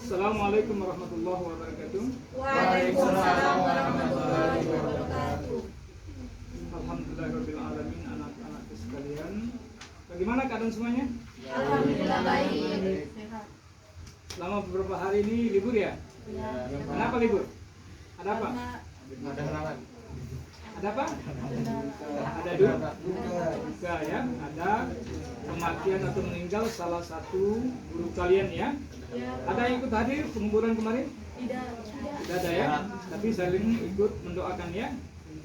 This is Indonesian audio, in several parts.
Assalamualaikum warahmatullahi wabarakatuh. Waalaikumsalam warahmatullahi wabarakatuh. Alhamdulillahirabbil alamin, anak-anakku sekalian. Bagaimana keadaan semuanya? Alhamdulillah baik. Selama beberapa hari ini libur ya? Ya. Kenapa libur? Ada apa? Ada kenalan. Ada apa? Ada duka ya. Ada kematian atau meninggal salah satu guru kalian ya. Ada yang ikut hadir penguburan kemarin? Tidak. Tidak ada ya. Tapi saling ikut mendoakan ya.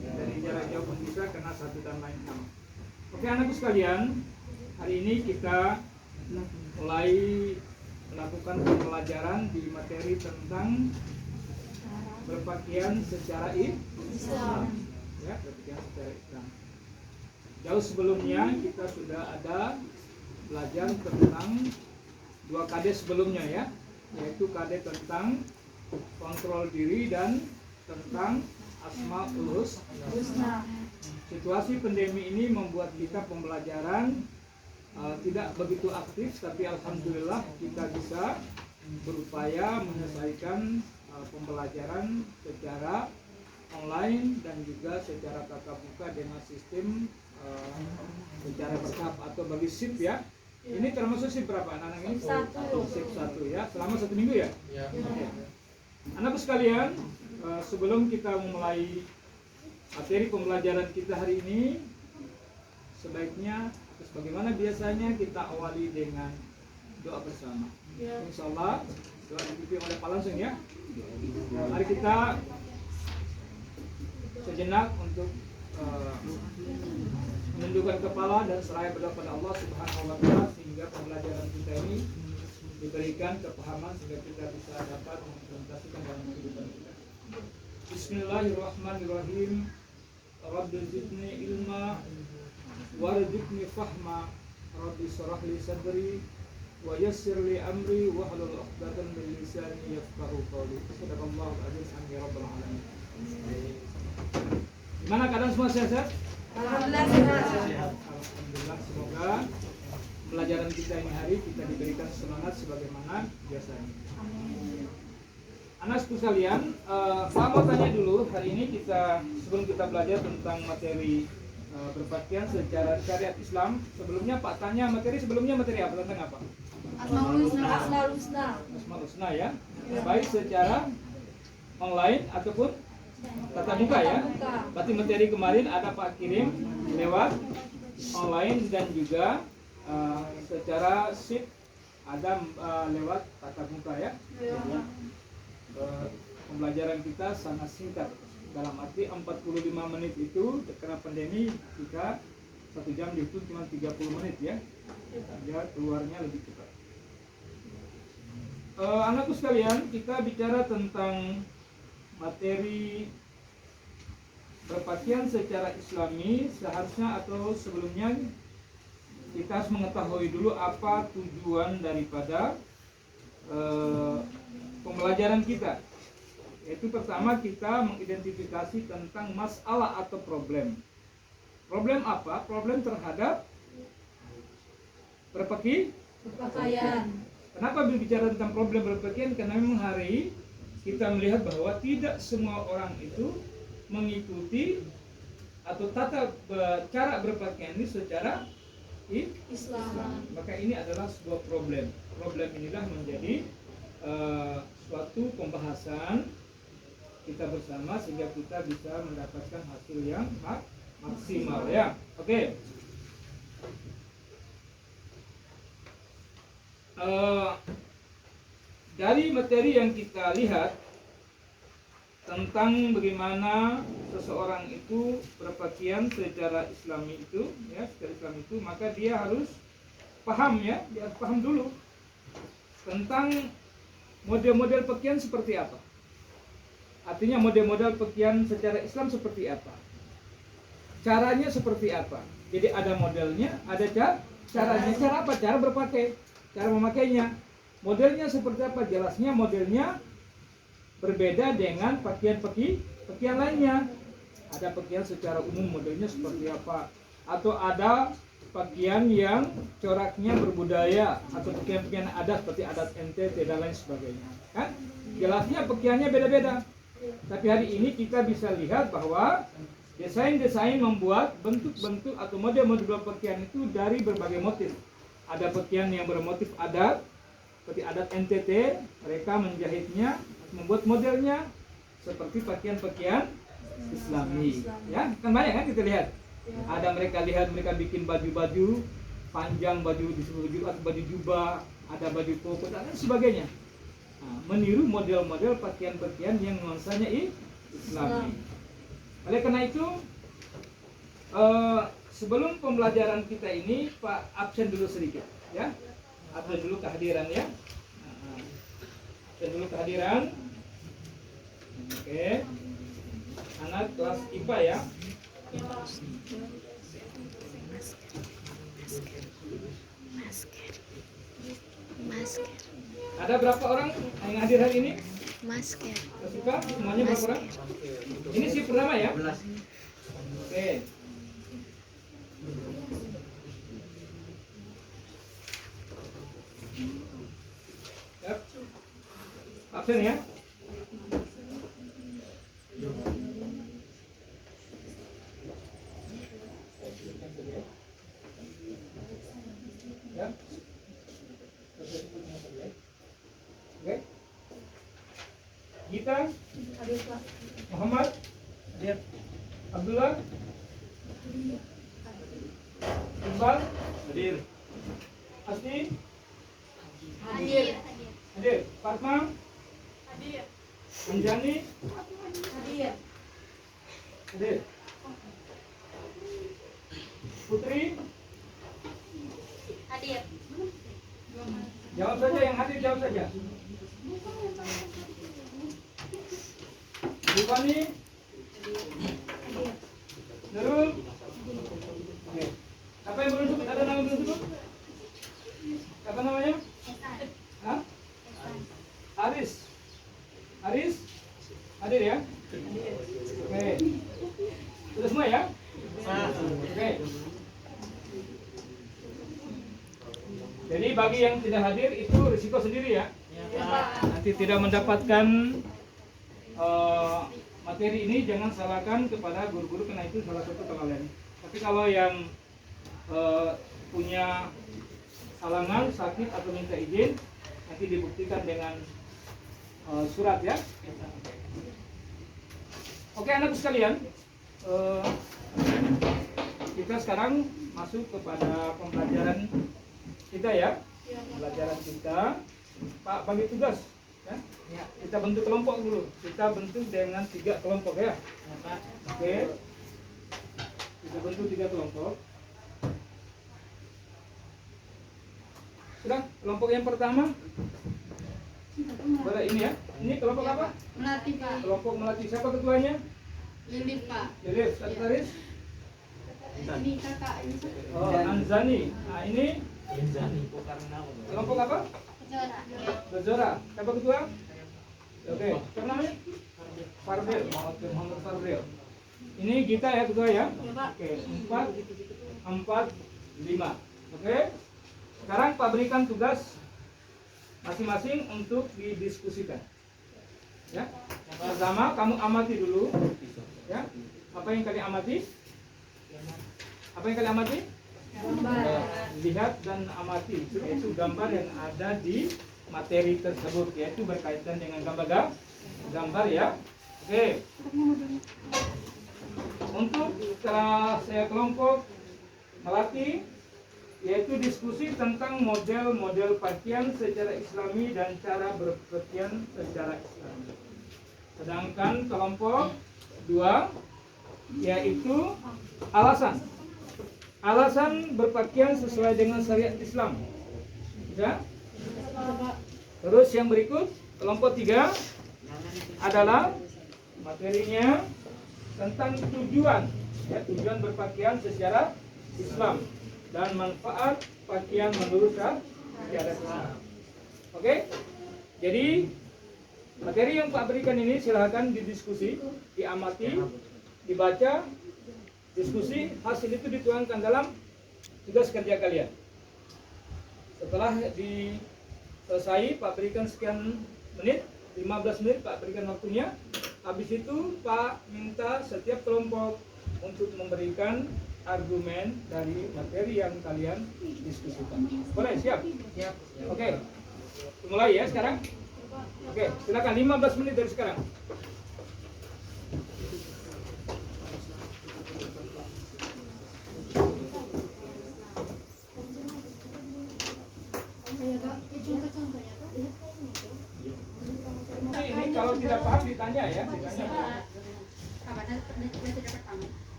Dari jarak jauh pun bisa karena satu dan lain hal. Oke anakku sekalian, hari ini kita mulai melakukan pembelajaran di materi tentang berpakaian secara Islam. Ya, berpakaian secara Islam. Jauh sebelumnya kita sudah ada belajar tentang 2 KD sebelumnya ya, yaitu KD tentang kontrol diri dan tentang Asmaul Husna. Situasi pandemi ini membuat kita pembelajaran tidak begitu aktif, tapi alhamdulillah kita bisa berupaya menyelesaikan pembelajaran secara online dan juga secara tatap muka dengan sistem secara bertahap atau bagi shift ya. Ini termasuk shift berapa anak-anak ini? Shift 1 ya, selama 1 minggu ya? Oke. Anak-anak sekalian, sebelum kita memulai materi pembelajaran kita hari ini, sebaiknya sebagaimana biasanya kita awali dengan doa bersama. Insya Allah doa dipimpin oleh Pak langsung ya. Mari kita sejenak untuk menundukkan kepala dan seraya berdoa pada Allah Subhanahu wa taala sehingga pembelajaran kita ini diberikan kepahaman sehingga kita bisa dapat mengimplementasikan dalam kehidupan kita. Bismillahirrahmanirrahim. Rabbi zidni ilma warzuqni fahma. Rabbi shrah li sadri wa yassir li amri wahlul 'uqdatam min lisani yafqahu qawli. Sadaqallahul azim. Amin ya rabbal alamin. Gimana keadaan semua sehat? Alhamdulillah sehat. Alhamdulillah, semoga pelajaran kita ini hari kita diberikan semangat sebagaimana biasanya. Anak sekalian, saya mau tanya dulu hari ini kita sebelum kita belajar tentang materi berpakaian secara syariat Islam. Sebelumnya Pak tanya materi sebelumnya materi apa tentang apa? Asmaul Husna. Asmaul Husna ya. Baik secara online ataupun tatap muka ya. Berarti materi kemarin ada Pak kirim lewat online dan juga secara sheet ada lewat tatap muka ya. Pembelajaran kita sangat singkat, dalam arti 45 menit itu karena pandemi kita 1 jam dihitung cuma 30 menit ya, sehingga keluarnya lebih cepat. Anakku sekalian, kita bicara tentang materi berpakaian secara Islami. Seharusnya atau sebelumnya kita harus mengetahui dulu apa tujuan daripada pembelajaran kita. Yaitu pertama kita mengidentifikasi tentang masalah atau problem. Problem apa? Problem terhadap berpakaian. Kenapa berbicara tentang problem berpakaian? Karena memang hari kita melihat bahwa tidak semua orang itu mengikuti atau cara berpakaian ini secara Islam. Maka ini adalah sebuah problem. Problem inilah menjadi suatu pembahasan kita bersama sehingga kita bisa mendapatkan hasil yang maksimal ya. Oke. Dari materi yang kita lihat tentang bagaimana seseorang itu berpakaian secara Islami itu ya, secara Islam itu, maka dia harus paham ya, dia harus paham dulu tentang model-model pakaian seperti apa. Artinya model-model pakaian secara Islam seperti apa, caranya seperti apa. Jadi ada modelnya, ada caranya. Cara apa? Cara berpakaian, cara memakainya. Modelnya seperti apa? Jelasnya modelnya berbeda dengan pakaian lainnya. Ada pakaian secara umum modelnya seperti apa, atau ada pakaian yang coraknya berbudaya atau pakaian-pakaian adat seperti adat NTT dan lain sebagainya. Kan? Jelasnya pakaiannya beda-beda. Tapi hari ini kita bisa lihat bahwa desain-desain membuat bentuk-bentuk atau model-model pakaian itu dari berbagai motif. Ada pakaian yang bermotif adat, seperti adat NTT, mereka menjahitnya, membuat modelnya seperti pakaian-pakaian Islami. Ya, kan banyak kan kita lihat. Ada mereka bikin baju-baju panjang, baju disebut baju jubah, ada baju koko dan sebagainya. Nah, meniru model-model pakaian-pakaian yang nuansanya Islami. Oleh karena itu, sebelum pembelajaran kita ini, Pak absen dulu sedikit, ya. Absen dulu kehadiran ya. Absen dulu kehadiran. Oke. Anak kelas IPA ya. Masker. Ada berapa orang yang hadir hari ini? Masker. Kelas IPA semuanya berapa orang? Ini si pertama ya. Oke. Yap. Absen ya. Ya. Oke. Gita, Hadir Pak. Muhammad, Abdullah, Iqbal, Hadir. Asti, Hadir. hadir. Fatma, Hadir. Anjani, Hadir. hadir. Putri, Hadir. jawab saja yang hadir, jawab saja. Rupani, Nurul, oke. Apa yang belum disebut? Ada nama belum disebut? Apa namanya? Hah? Aris. Aris? Hadir ya? Oke. Sudah semua ya? Oke. Jadi bagi yang tidak hadir itu risiko sendiri ya. Nanti tidak mendapatkan materi ini, jangan salahkan kepada guru-guru karena itu salah satu kelalaian. Tapi kalau yang punya halangan, sakit atau minta izin, nanti dibuktikan dengan surat ya. Oke anak sekalian, kita sekarang masuk kepada pembelajaran kita ya. Pembelajaran kita, Pak bagi tugas ya. Kita bentuk kelompok dulu. Kita bentuk dengan 3 kelompok ya. Oke. Kita bentuk 3 kelompok. Sudah, kelompok yang pertama. Boleh ini ya. Ini kelompok apa? Melati Pak. Kelompok Melati. Siapa ketuanya? Lilith Pak. Lilith, sekretaris. Ini kakak ini. Oh, Anzani. Nah, ini kelompok apa? Bejora. Siapa ketua? Oke, siapa namanya? Fardel. Muhammad Fardel. Ini kita ya ketua ya. Oke, 4, 5. Oke. Sekarang Pak berikan tugas masing-masing untuk didiskusikan. Ya. Pertama kamu amati dulu. Ya. Apa yang kalian amati? Apa yang kalian amati? Gambar. Lihat dan amati, yaitu gambar yang ada di materi tersebut, yaitu berkaitan dengan gambar ya. Oke. Untuk saya kelompok Melati, yaitu diskusi tentang model-model pakaian secara Islami dan cara berpakaian secara Islami. Sedangkan kelompok 2 yaitu alasan berpakaian sesuai dengan syariat Islam. Ya? Terus yang berikut kelompok 3 adalah materinya tentang tujuan berpakaian secara Islam dan manfaat pakaian menurut syariat Islam. Oke? Jadi materi yang Pak berikan ini silakan didiskusi, diamati, dibaca, diskusi, hasil itu dituangkan dalam tugas kerja kalian. Setelah selesai, Pak berikan sekian menit, 15 menit Pak berikan waktunya. Habis itu Pak minta setiap kelompok untuk memberikan argumen dari materi yang kalian diskusikan. Boleh? Siap? Siap. Oke. Mulai ya sekarang. Oke, silakan 15 menit dari sekarang. Ini kalau tidak paham ditanya ya, ditanya.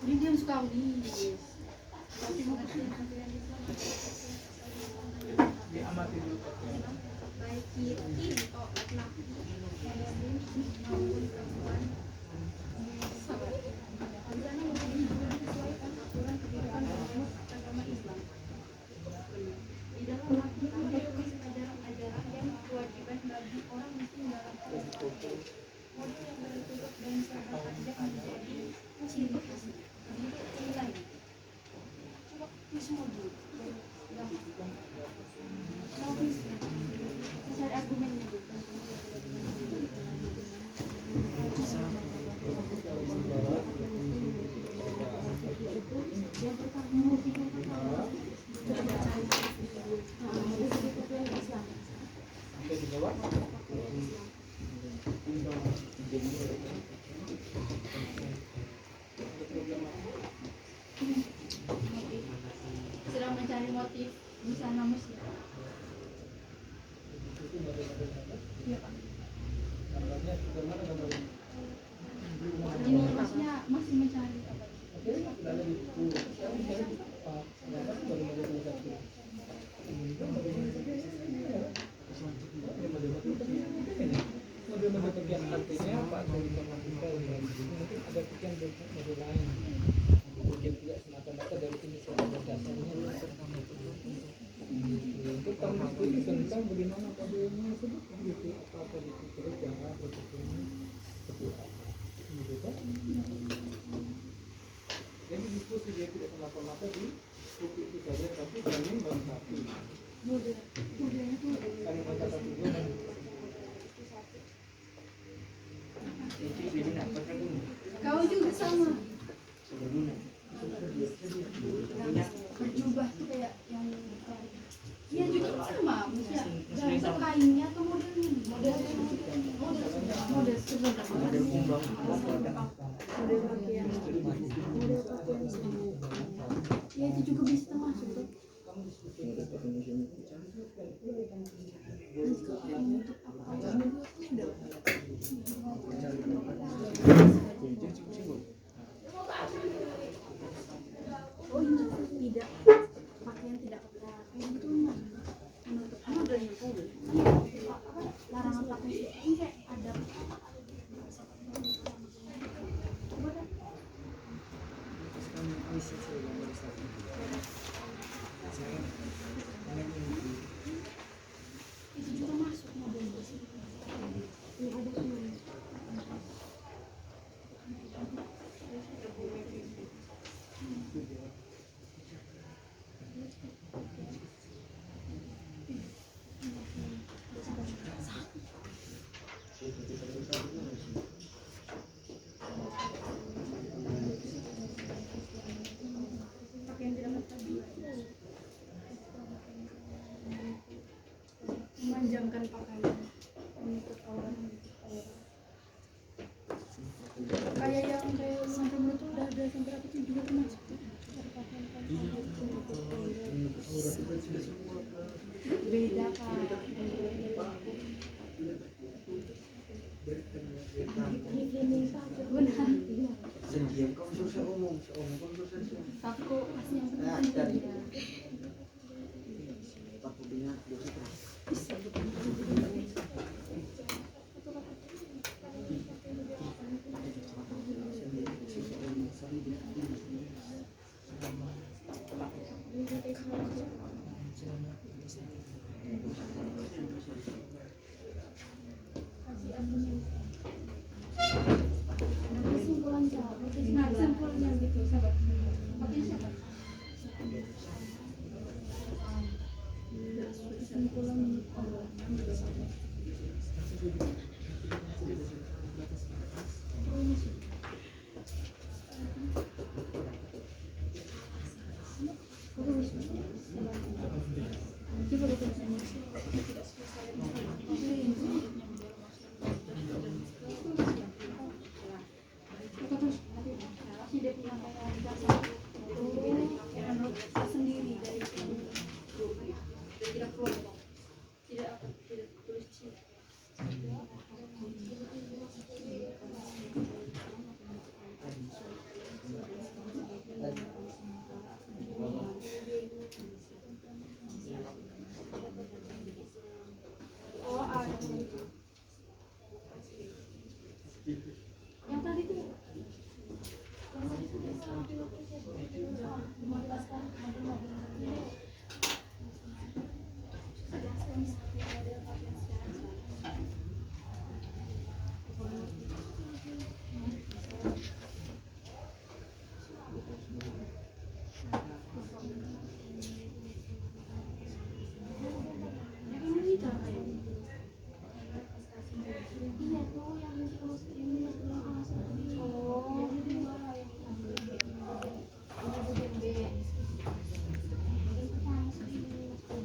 Ini dia suka Diamati dulu. baik kiri atau laki-laki maupun perempuan sabar. Aturannya menyesuaikan aturan kehidupan umum agama Islam. Di dalam Al-Quran tertulis ajaran-ajaran yang kewajiban bagi orang muslim dalam model yang bertujuan dan sahabat yang menjadi ciri khas nilai. Coba tulis modul. Cari argumennya dulu. Yang pertama Sampai di bawah. sedang mencari motif busana muslim. Iya, Pak. Ini maksudnya masih mencari apa? Model-model bagian artinya Pak dari informatika mungkin ada bagian model lain. Mungkin tidak semata-mata dari inisial dasarnya. Itu kamu diskusi tentang bagaimana modelnya tersebut gitu, apa terus jangan berpikirnya seperti apa. Gitu kan? Jadi diskusi dia tidak semata-mata di buku itu saja, tapi saling melengkapi. Modelnya tuh Saling melengkapi juga. kau juga sama. Berjubah tuh kayak yang iya juga sama, maksudnya dari kainnya atau modelnya, model sebentar, model pakaian, ya itu juga bisa termasuk tuh. Untuk apa sudah. Oh ini tidak pakaian tidak pakaian itu modelnya pun larangan pakai ini kayak ada itu juga masuk modelnya sih. Ini ada kemana? Pakaian tidak bertambah. Memanjangkan pakaian untuk orang kayak yang kayak sampai menurut tuh udah ada sampai apa itu juga termasuk tuh. Beda kan aku kasih yang penting ya. Kesimpulan siapa? Nah, kesimpulannya gitu, sahabat. Makin siapa? Kesimpulan Allah. Tidak penyampaian dasar sendiri dari grup, tidak kelompok, tidak tulis chat. Oh, ada. Yang tadi tuh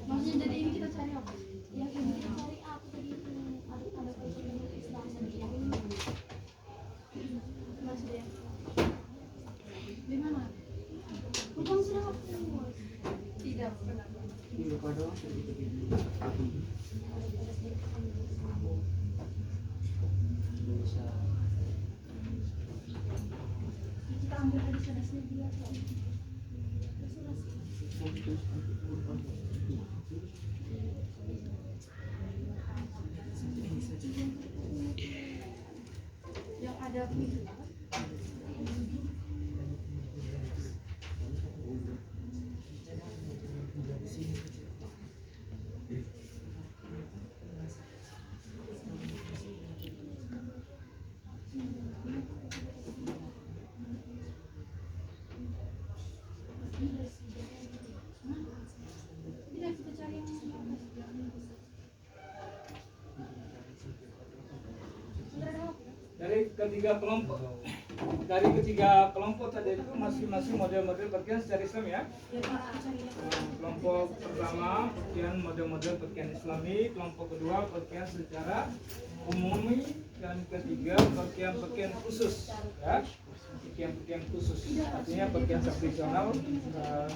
maksudnya jadi ini kita cari apa? Yang ini kita cari apa tadi itu ada kaitannya Islam sendiri. Yang ini maksudnya di mana? Bukan sudah hapus. Tidak pernah. Kita ambil hadis hadisnya dia. Yang ada tidak kita cari yang dari ketiga kelompok tadi itu masing-masing model-model pakaian secara Islam ya. Kelompok pertama pakaian model-model pakaian Islami, kelompok kedua pakaian secara umumi, dan ketiga pakaian-pakaian khusus ya. Pakaian-pakaian khusus artinya pakaian tradisional atau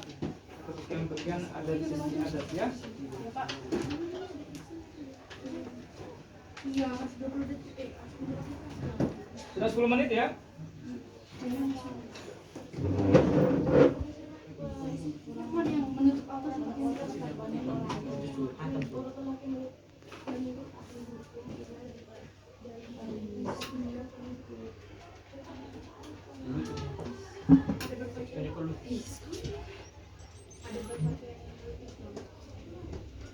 pakaian-pakaian adat istiadat ya. Iya, masih 20 detik. Sudah 10 menit ya. Mana yang menutup atas bagian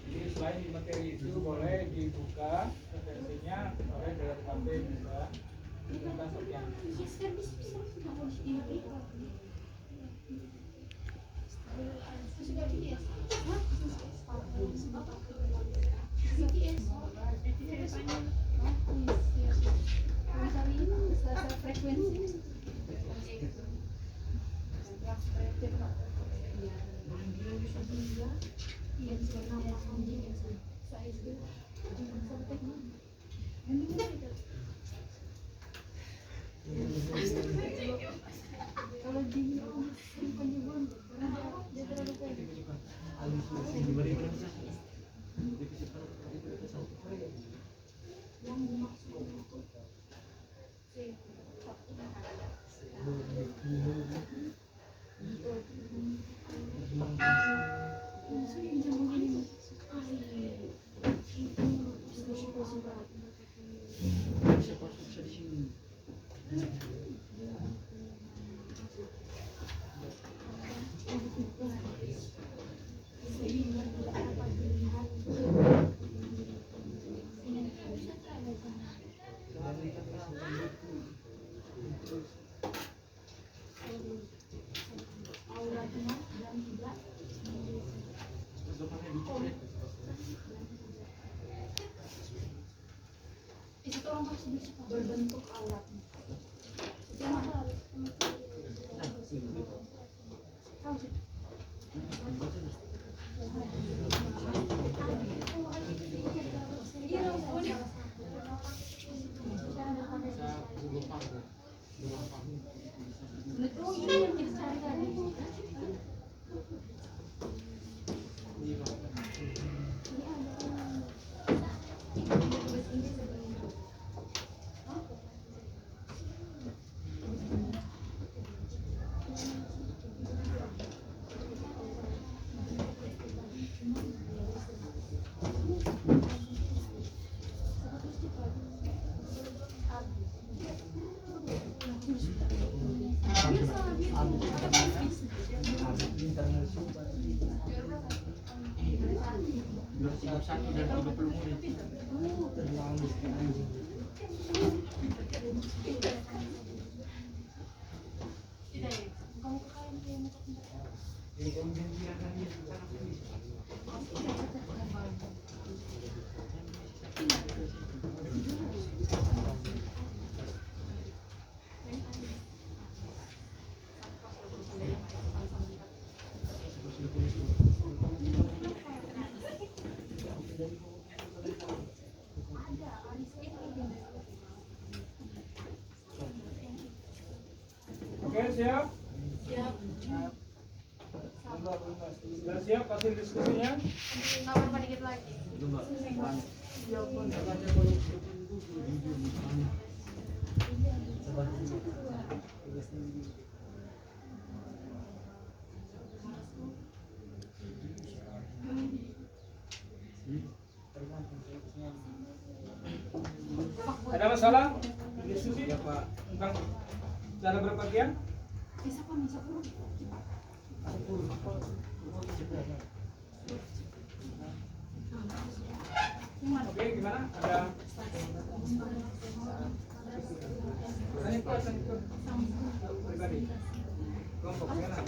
Jadi selain di materi itu boleh dibuka referensinya, boleh dalam HP bisa tentang pakaian. Kalau di penyebut dia terlalu pendek. Yang dimaksud itu Itu tuh orang pasti berbentuk alat. Yang mahal. Tahu sih. Itu ini yang kita cari tadi. Oke, siap? Siap. Sudah siap hasil diskusinya? Nambah dikit lagi. Ada masalah? Diskusi? Ya Pak. Tentang cara berpakaian? Bisa Pak, bisa Pak. Oke, gimana? Ada? Tanya Pak, tanya Pak. Pribadi. Kelompok gimana?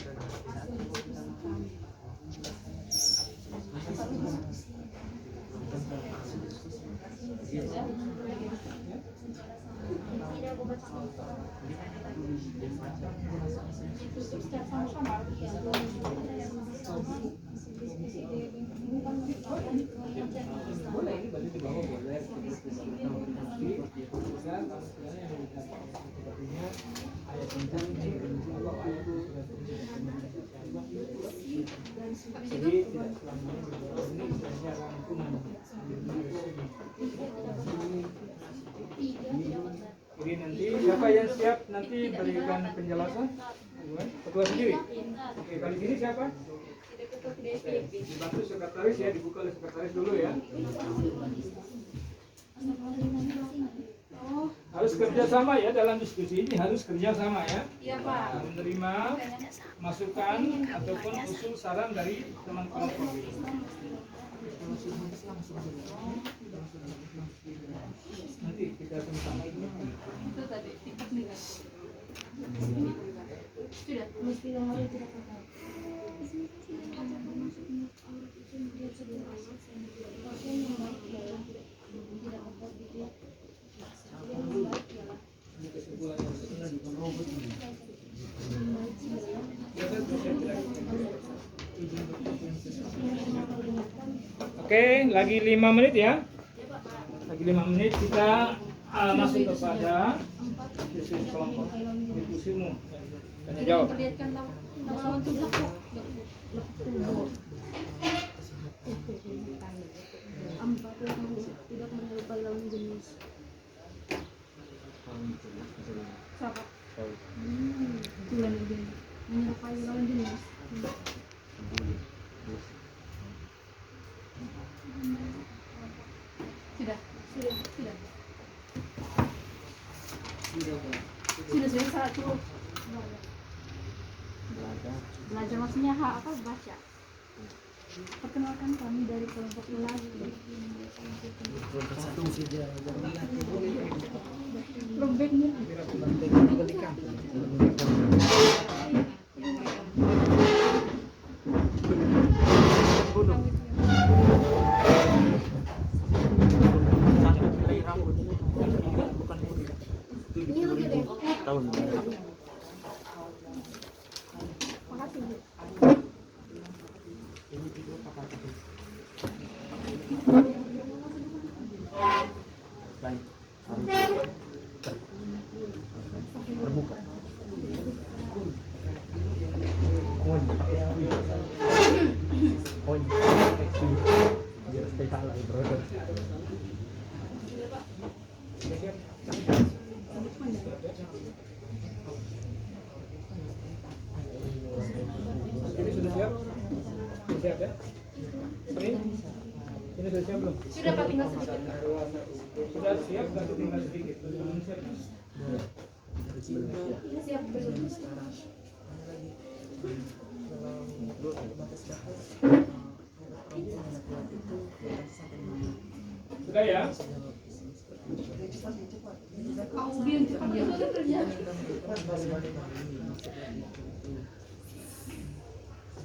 Boleh, ini baju di bawah boleh. Jadi tidak selamanya ini istilahnya rangkuman. Jadi nanti siapa yang siap nanti berikan penjelasan? Ketua sendiri. Oke, kali ini siapa? Dibantu sekretaris ya, dibuka oleh sekretaris dulu ya. Harus kerjasama ya dalam diskusi ini, harus kerjasama ya. Iya Pak. Menerima masukan ataupun usul saran dari teman kelompok. Nanti kita sama Itu tadi tikus nih. Sudah, mesti yang lalu tidak pakai. Oke, lagi 5 menit ya. Lagi 5 menit kita masuk kepada diskusi kelompok. Diskusimu. Tanya jawab. Perlihatkan lawan tubuh. Empat yang tidak menyerupai lawan jenis. Siapa? Bulan ini menyerupai lawan jenis. Sudah salah cukup. Belajar maksudnya apa baca. Perkenalkan kami dari kelompok lelaki. Robeknya. Ini sudah siap? Sudah siap ya? Ini sudah siap belum? Sudah Pak, tinggal sedikit. Sudah siap, tapi tinggal sedikit. Belum siap. Siap belum? Sudah ya? Aku bilang cepat kerja.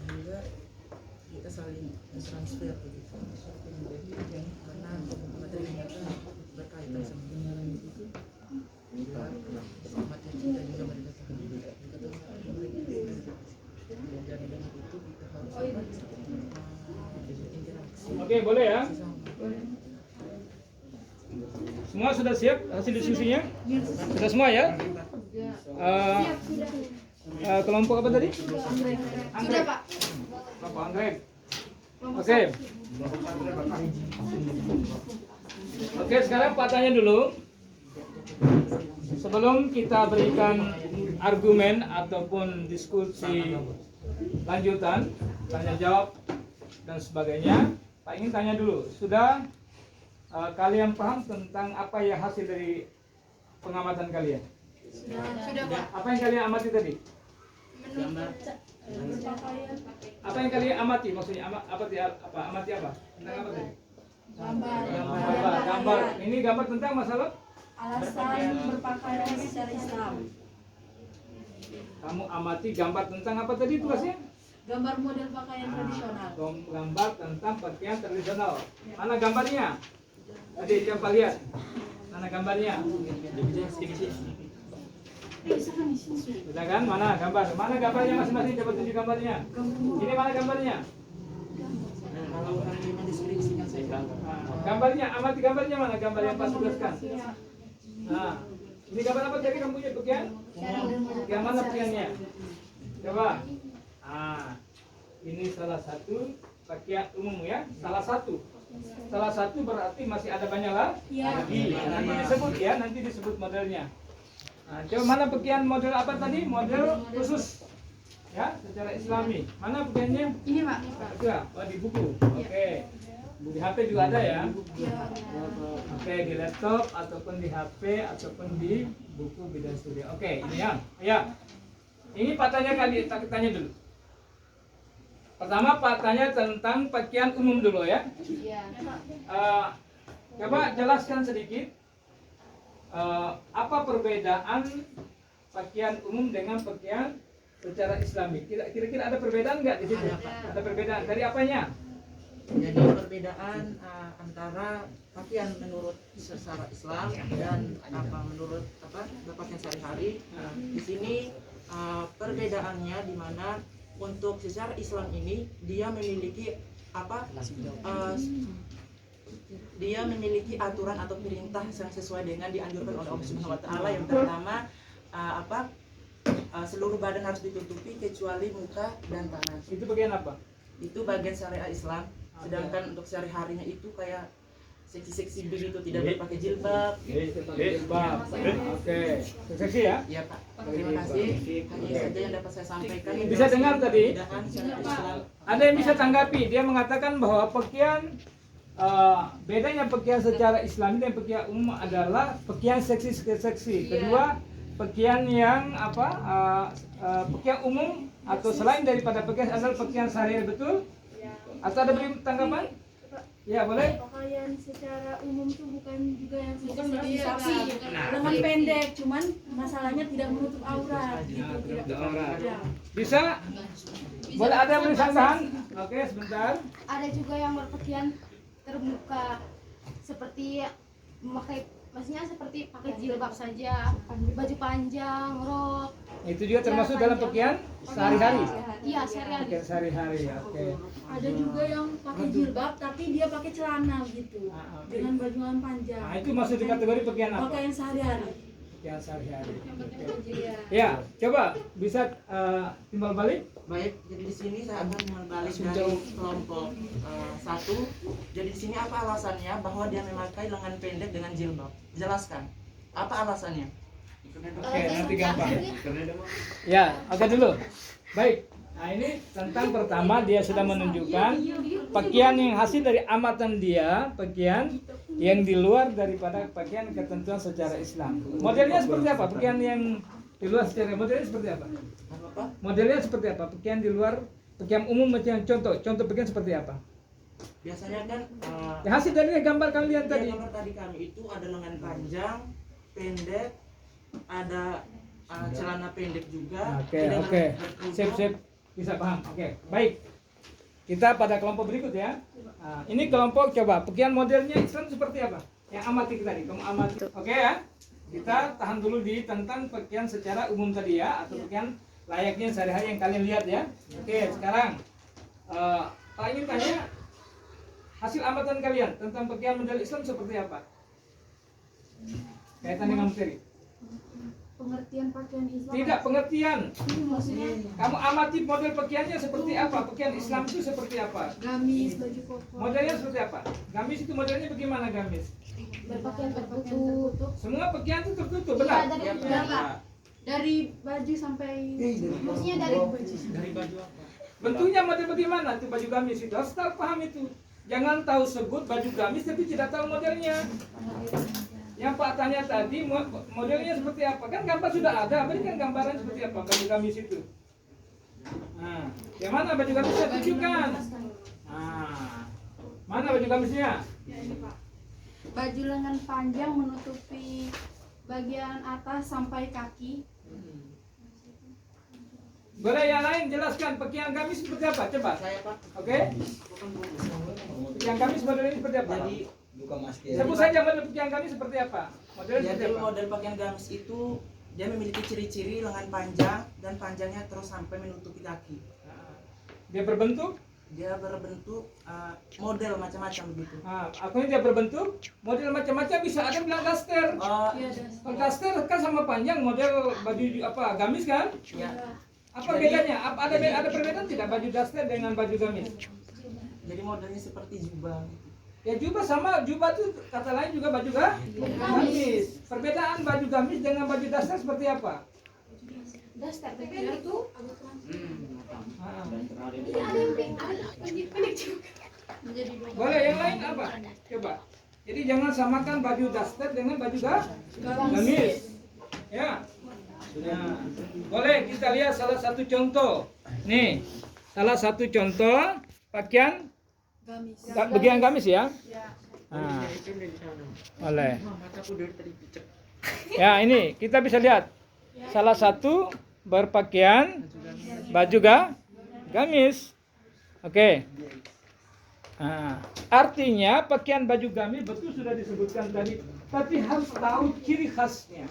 Sehingga kita saling transfer begitu karena materinya kan berkaitan sama kebenaran itu umat yang kita juga mendekatkan dan dengan itu kita harus interaksi. Oke, boleh ya? Sesama. Semua sudah siap hasil diskusinya? Sudah semua ya? Eh, kelompok apa tadi? Sudah Pak. Kelompok anggrek. Oke. Oke, sekarang Pak tanya dulu. Sebelum kita berikan argumen ataupun diskusi lanjutan, tanya jawab dan sebagainya, Pak ingin tanya dulu, sudah kalian paham tentang apa yang hasil dari pengamatan kalian? Sudah Pak. Apa yang kalian amati tadi? Berpakaian. Apa yang kalian amati? Maksudnya amati apa? Tentang apa tadi? Gambar. Ini gambar tentang masalah Alasan berpakaian secara Islam. kamu amati gambar tentang apa tadi tugasnya? Gambar model pakaian tradisional. Gambar tentang pakaian tradisional. Mana gambarnya? Tadi coba lihat. Mana gambarnya? Sudah kan? Mana gambar? Mana gambarnya masing-masing? Coba tunjuk gambarnya. Ini mana gambarnya? Kalau orang ini mendeskripsikan saya Gambarnya, amati gambarnya mana? Gambar yang Pak tugaskan. Nah, ini gambar apa tadi kamu punya pakaian? Yang mana pakaiannya? Coba. Ini salah satu pakaian umum ya. Salah satu berarti masih ada banyak lagi. Nanti disebut ya, nanti disebut modelnya. Nah, coba mana pakaian model apa tadi? Model khusus ya, secara Islami. Mana pakaiannya? Ini Pak. Ada, di buku. Oke. Di HP juga ada ya. Oke, di laptop ataupun di HP ataupun di buku Bidan Studio. Oke, ini ya. Ya. Ini Pak tanya dulu. Pertama Pak tanya tentang pakaian umum dulu ya. Iya. Coba jelaskan sedikit apa perbedaan pakaian umum dengan pakaian secara Islami. Kira-kira ada perbedaan nggak di situ? Ada perbedaan. Dari apanya? Jadi perbedaan antara pakaian menurut secara Islam dan menurut berpakaian sehari-hari. Di sini perbedaannya di mana untuk secara Islam ini dia memiliki dia memiliki aturan atau perintah yang sesuai dengan dianjurkan oleh Allah Subhanahu wa taala. Yang pertama seluruh badan harus ditutupi kecuali muka dan tangan. Itu bagian apa? Itu bagian syariat Islam. Sedangkan untuk sehari-harinya itu kayak seksi-seksi begitu, tidak berpakai jilbab. Oke. Seksi ya? Iya Pak. Terima kasih. Hanya saja yang dapat saya sampaikan. Bisa dengar tadi? Perbedaan syariat Islam. Ada yang bisa tanggapi? Dia mengatakan bahwa pakaian bedanya pakaian secara Islami dan pakaian umum adalah pakaian seksi. Kedua, pakaian yang pakaian umum atau selain daripada pakaian adalah pakaian sehari-hari, betul? Atau ada beri tanggapan? Ya, boleh. Pakaian secara umum itu bukan juga yang seksi, lengan pendek, cuman masalahnya tidak menutup aurat gitu, tidak aurat. Ya. Bisa? Boleh ada yang beri tambahan? Oke, sebentar. Ada juga yang berpakaian terbuka seperti memakai maksudnya seperti pakai jilbab saja, baju panjang, rok. Itu juga termasuk dalam pakaian sehari-hari. Iya, sehari-hari. Pakaian sehari-hari, oke. Ada juga yang pakai jilbab tapi dia pakai celana gitu Oke. dengan baju lengan panjang. Nah, itu masuk di kategori pakaian apa? Pakaian sehari-hari. Pakaian sehari-hari. Oke. Iya. Ya, coba bisa timbal balik. Baik, jadi di sini saya akan membalik dari kelompok satu. Jadi di sini apa alasannya bahwa dia memakai lengan pendek dengan jilbab? Jelaskan. Apa alasannya? Oke, nanti gampang. Ya, oke dulu. Baik. Nah, ini tentang pertama dia sudah menunjukkan pakaian yang hasil dari amatan dia, pakaian yang di luar daripada pakaian ketentuan secara Islam. Modelnya seperti apa? Pakaian yang di luar secara modelnya seperti apa? Apa? Modelnya seperti apa? Pakaian di luar, pakaian umum macam contoh pakaian seperti apa? Biasanya kan Ya, hasil dari gambar kalian tadi. gambar tadi kami itu ada lengan panjang, pendek, ada celana pendek juga. Oke, tidak oke. berkerudung. Sip. Bisa paham. Oke, baik. Kita pada kelompok berikut ya. Nah, ini kelompok coba pakaian modelnya Islam seperti apa? Yang amati kita nih, kamu amati. Oke ya. Kita tahan dulu di tentang pakaian secara umum tadi ya, atau pakaian layaknya sehari-hari yang kalian lihat ya. Oke, sekarang Pak ingin tanya hasil amatan kalian tentang pakaian model Islam seperti apa? Kaitan dengan materi. Pengertian pakaian Islam. Tidak pengertian. Maksudnya Kamu amati model pakaiannya seperti apa? Pakaian Islam itu seperti apa? gamis, baju koko. Modelnya seperti apa? Gamis itu modelnya bagaimana gamis? Berpakaian tertutup. Semua pakaian itu tertutup, Iya, benar? Dari baju sampai Maksudnya dari Bentuknya model bagaimana? Itu baju gamis itu harus tahu paham itu. Jangan tahu sebut baju gamis tapi tidak tahu modelnya. Yang Pak tanya tadi modelnya seperti apa? Kan gambar sudah ada, berikan gambaran seperti apa baju gamis itu. Nah, yang mana baju gamisnya? Tunjukkan. Nah, mana baju gamisnya? baju lengan panjang menutupi bagian atas sampai kaki. Boleh yang lain jelaskan pakaian gamis seperti apa? Coba. Saya Pak. Oke. Pakaian gamis model ini seperti apa? Jadi Sebut saja model pakaian gamis seperti apa? Modelnya seperti Jadi apa? model pakaian gamis itu dia memiliki ciri-ciri lengan panjang dan panjangnya terus sampai menutupi kaki. Dia berbentuk. Dia berbentuk model macam-macam begitu. Nah, aku ini dia berbentuk model macam-macam, bisa ada bilang daster. Iya, Kalau daster kan sama panjang model baju apa gamis kan? Ya. Apa bedanya? Ada perbedaan tidak baju daster dengan baju gamis? Jadi modelnya seperti jubah. Ya jubah sama jubah tuh kata lain juga baju gamis. Perbedaan baju gamis dengan baju daster seperti apa? daster itu Ah. ini ada yang pendek juga. menjadi dua. Boleh yang lain apa? Coba. Jadi jangan samakan baju daster dengan baju gamis. Ya. Nah, boleh kita lihat salah satu contoh. Nih, salah satu contoh pakaian Gamis. bagian gamis ya. Ya. Nah, boleh. Ya ini kita bisa lihat salah satu berpakaian baju gamis. Oke. Nah, artinya pakaian baju gamis betul sudah disebutkan tadi, tapi harus tahu ciri khasnya.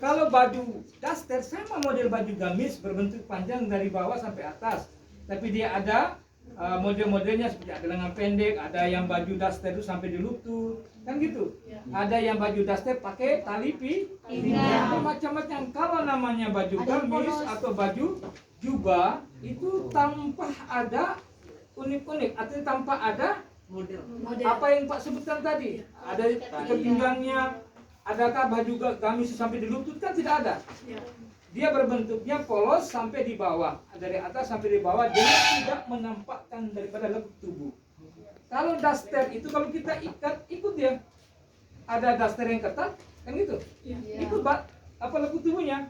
Kalau baju daster sama model baju gamis berbentuk panjang dari bawah sampai atas, tapi dia ada model-modelnya seperti ada lengan pendek, ada yang baju daster itu sampai di lutut, kan gitu. Ada yang baju daster pakai tali pinggang, macam-macam. Kalau namanya baju gamis atau baju jubah itu tanpa ada unik-unik, artinya tanpa ada Model. apa yang Pak sebutkan tadi. Ada ikat pinggangnya, adakah baju gamis sampai di lutut, kan tidak ada. Dia berbentuknya polos sampai di bawah, dari atas sampai di bawah, dia tidak menampakkan daripada lekuk tubuh. Kalau daster itu kalau kita ikat, ikut dia. Ada daster yang ketat, kan gitu. Ikut apa lekuk tubuhnya.